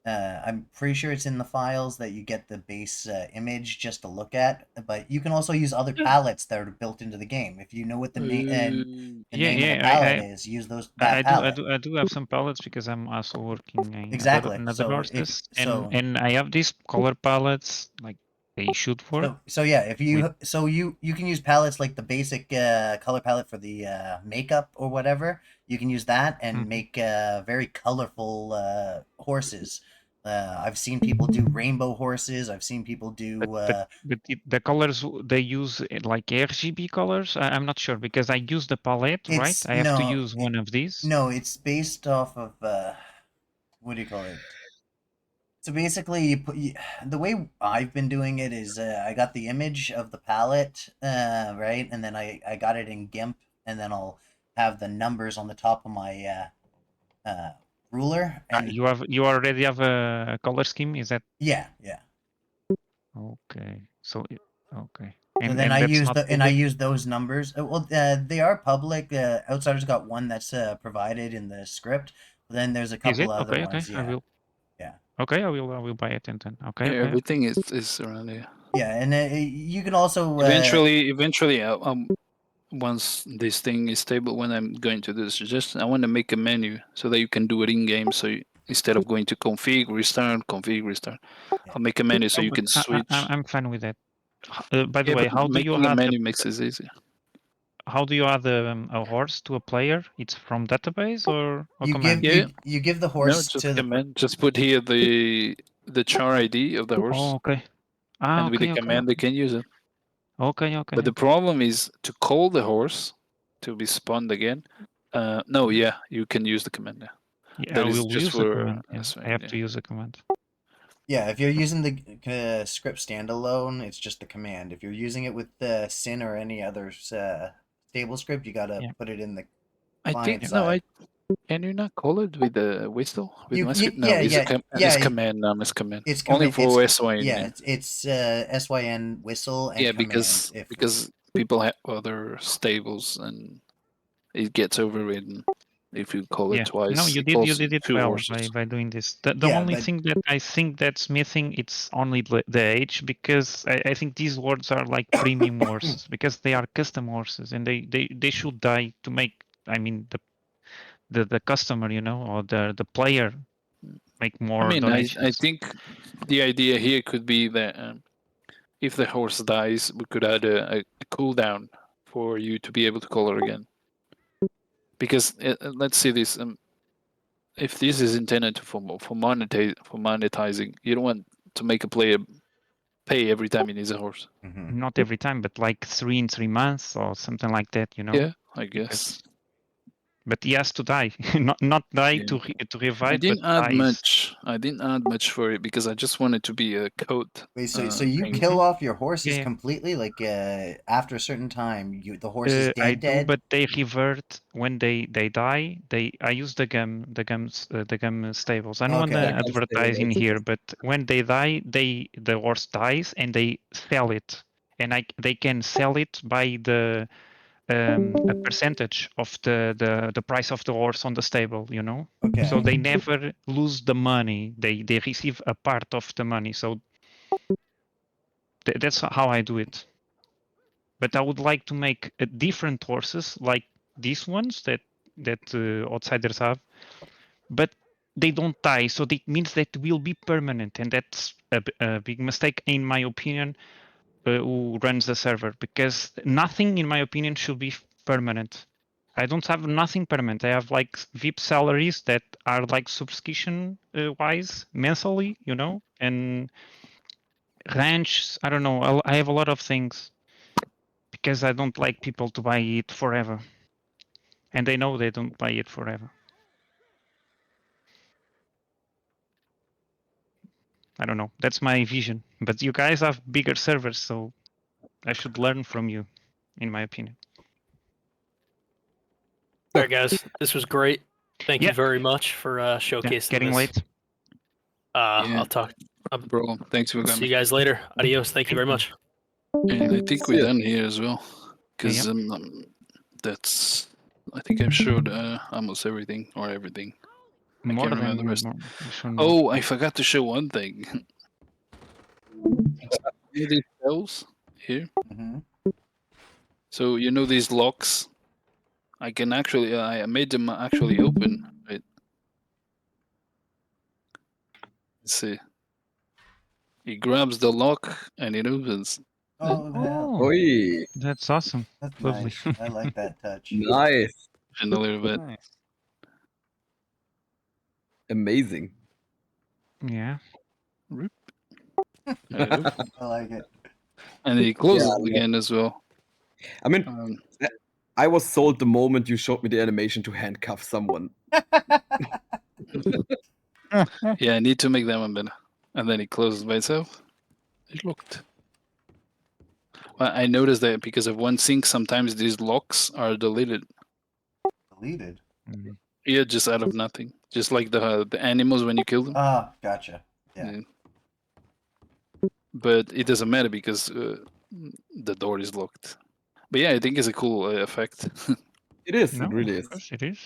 I'm pretty sure it's in the files that you get the base image just to look at. But you can also use other palettes that are built into the game. If you know what the name name of the palette is, use those. That palette. I do have some palettes because I'm also working in Exactly. another So horses, so- and I have these color palettes like they should work. So yeah, if you you can use palettes like the basic color palette for the makeup or whatever. You can use that and make very colorful horses. I've seen people do rainbow horses. I've seen people do. But the colors they use like RGB colors. I'm not sure because I use the palette, right? It's- I have to no, use one of these. No, it's based off of what do you call it? So basically, the way I've been doing it is I got the image of the palette, right, and then I got it in GIMP, and then I'll have the numbers on the top of my ruler. And You already have a color scheme. Is that? yeah. Okay. So okay. So then I use that's not I public? use those numbers. Well, they are public. Outsiders got one that's provided in the script. But then there's a Is it? couple other Okay. ones. I will. Yeah. Okay, I will buy it and then. Okay. Yeah, okay. everything is around here. Yeah, and you can also Eventually, once this thing is stable, when I'm going to do the suggestion, I want to make a menu so that you can do it in game. So instead of going to config, restart, I'll make a menu so you can switch. I'm fine with that. By the Yeah, way, but how do you making a add menu makes it easier. How do you add a horse to a player? It's from database or You command? you give the horse just to the command. Just put here the char ID of the horse. Oh, okay. And with the command, they can use it. Okay. But the problem is to call the horse to be spawned again. No, yeah, you can use the command now. Yeah, That I is will just use the for command. Yes, I have to use the command. Yeah, if you're using the script standalone, it's just the command. If you're using it with the Sin or any other stable script, you gotta put it in the client side. Can you not call it with the whistle? With my script? No, yeah, it's yeah, command. It's command. It's only for SYN. Yeah, it's SYN whistle and yeah, command. because people have other stables and it gets overridden if you call it twice. No, you did it well by doing this. The only thing that I think that's missing, it's only the age, because I think these words are like premium horses because they are custom horses and they should die to make, I mean, the customer, or the player make more donations. I think the idea here could be that if the horse dies, we could add a cooldown for you to be able to call her again. Because let's see this. If this is intended for monetizing, you don't want to make a player pay every time he needs a horse. Not every time, but like 3 in 3 months or something like that. Yeah, I guess. But he has to die, not die to revive. I didn't but add dies. much. I didn't add much for it because I just wanted to be a code. Wait, so you kill off your horses completely? Like after a certain time, the horse is dead. I do, but they revert when they die. I use the gum stables. I don't want to advertise in here, but when they die, the horse dies and they sell it, and they can sell it by a percentage of the price of the horse on the stable, Okay. So they never lose the money. They receive a part of the money. So that's how I do it. But I would like to make different horses like these ones that outsiders have, but they don't die. So that means that will be permanent, and that's a big mistake in my opinion. Who runs the server, because nothing in my opinion should be permanent. I don't have nothing permanent. I have like VIP salaries that are like subscription wise monthly, and ranch. I don't know. I have a lot of things because I don't like people to buy it forever, and they know they don't buy it forever. I don't know. That's my vision. But you guys have bigger servers, so I should learn from you, in my opinion. All right, guys. This was great. Thank you very much for showcasing getting this. late. I'll talk. Bro, thanks for coming. See you guys later. Adios. Thank you very much. And I think we're done here as well. Because that's... I think I've showed almost everything, or everything. I can't remember the rest. Oh, I forgot to show one thing. See these cells here? So these locks? I can actually, I made them actually open. Right? Let's see. He grabs the lock and it opens. Oh, that's awesome. That's lovely. Nice. I like that touch. Nice. And a little bit. Nice. Amazing. Yeah. I like it. And he closes it again as well. I mean, I was sold the moment you showed me the animation to handcuff someone. Yeah, I need to make that one better. And then he closes by itself. It looked. Well, I noticed that because of one sync, sometimes these locks are deleted. Deleted? Yeah, just out of nothing. Just like the animals when you kill them. Ah, gotcha. Yeah. But it doesn't matter because the door is locked. But yeah, I think it's a cool effect. It is. It really is. Of course it is.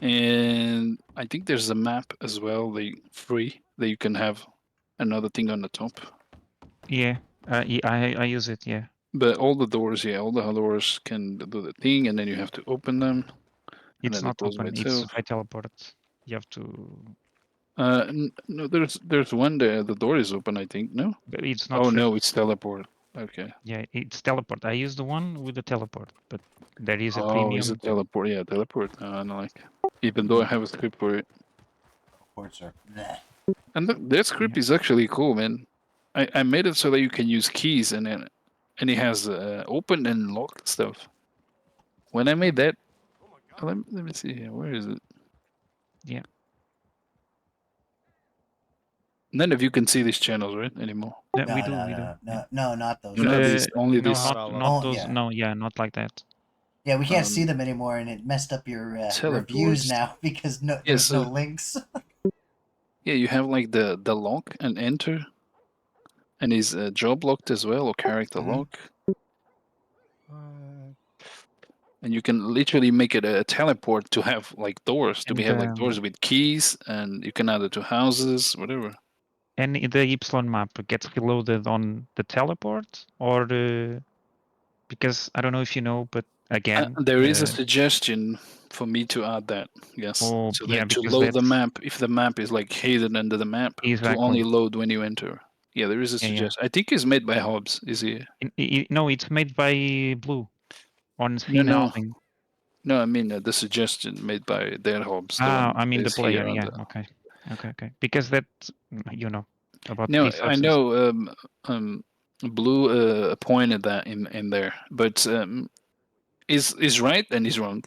And I think there's a map as well, free, that you can have another thing on the top. Yeah, I use it. Yeah. But all the doors, yeah, all the doors can do the thing, and then you have to open them. And It's then they not close by open. It's itself. by teleport. You have to. No, there's one there. The door is open, I think. No. But it's not. Oh first. no, it's teleport. Okay. Yeah, it's teleport. I use the one with the teleport, but there is a Oh, premium. is it teleport? Yeah, teleport. I don't like. Even though I have a script for it. Teleports are bleh. And that script is actually cool, man. I made it so that you can use keys, and it has open and locked stuff. When I made that, let me see here. Where is it? Yeah. None of you can see these channels, right, anymore? Yeah, we do. No, not those. No, these, only no, this. not those. No, yeah, not like that. Yeah, we can't see them anymore, and it messed up your reviews teleports. now because Yeah, there's no so- links. Yeah, you have like the lock and enter, and is job locked as well, or character lock. And you can literally make it a teleport to have like doors, to have like doors with keys, and you can add it to houses, whatever. And the Epsilon map gets reloaded on the teleport, or because I don't know if you know, but again, There is a suggestion for me to add that. Yes. Oh, So yeah, that to because load the that's- map, if the map is like hidden under the map, to Exactly. only load when you enter. Yeah, there is a Yeah, yeah. suggestion. I think it's made by Hobbs. Is he? No, it's made by Blue on No, Scene no. Housing. No, I mean the suggestion made by their Hobbs. Ah, I mean the is here player. on Yeah. the- Okay. Because that, about No, resources. I know. Blue pointed that in there, but is right and is wrong,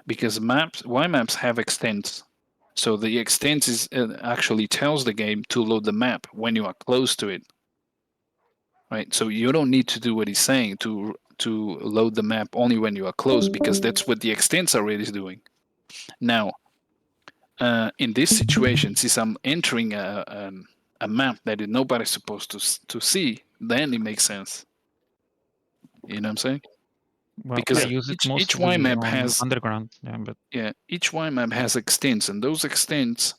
because Y maps have extents. So the extent is actually tells the game to load the map when you are close to it. Right. So you don't need to do what he's saying to load the map only when you are close, because that's what the extents already is doing. Now, in this situation, since I'm entering a map that nobody's supposed to see, then it makes sense. You know what I'm saying? Well, Because I use it each mostly Y map on has underground. Yeah, but each Y map has extents, and those extents,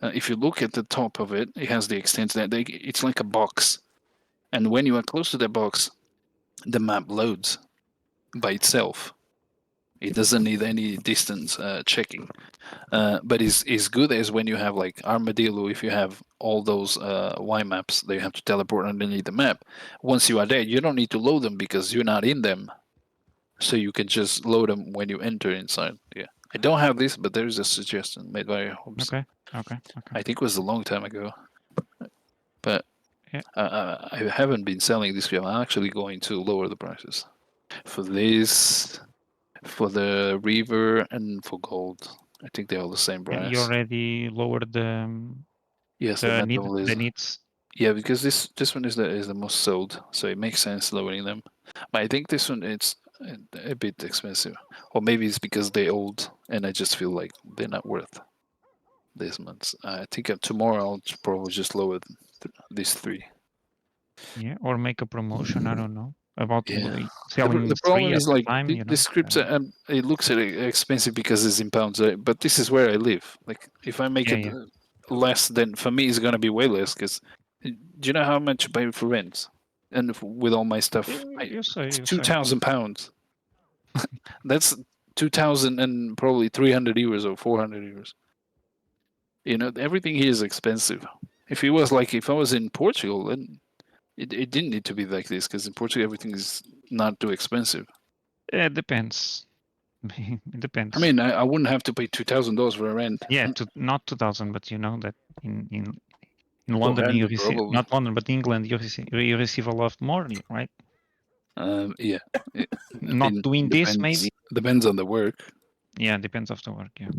if you look at the top of it, it has the extents that it's like a box, and when you are close to the box, the map loads by itself. It doesn't need any distance checking. But is good as when you have like Armadillo. If you have all those Y maps, they have to teleport underneath the map. Once you are there, you don't need to load them because you're not in them. So you can just load them when you enter inside. Yeah, I don't have this, but there is a suggestion made by Hobbs. Okay. I think it was a long time ago, but I haven't been selling this game. I'm actually going to lower the prices for this, for the Reaver, and for Gold. I think they're all the same yeah, price. you already lowered the Yes, the the needs. Yeah, because this one is the most sold, so it makes sense lowering them. But I think this one it's a bit expensive, or maybe it's because they're old, and I just feel like they're not worth this month. I think tomorrow I'll probably just lower these three. Yeah, or make a promotion. I don't know about Yeah. selling The problem three is at a like time. the scripts. It looks expensive because it's in pounds, but this is where I live. Like if I make it less, then for me it's gonna be way less. Because do you know how much I pay for rent? And with all my stuff, it's £2,000. That's 2,000 and probably 300 euros or 400 euros. You know, everything here is expensive. If I was in Portugal, then it didn't need to be like this, because in Portugal everything is not too expensive. It depends. It depends. I mean, I wouldn't have to pay $2,000 for a rent. Yeah, not 2,000, but you know that in London you 400 receive, probably. not London, but England you receive a lot more, right? Yeah. Not doing this maybe. Depends on the work. Yeah, depends of the work. Yeah.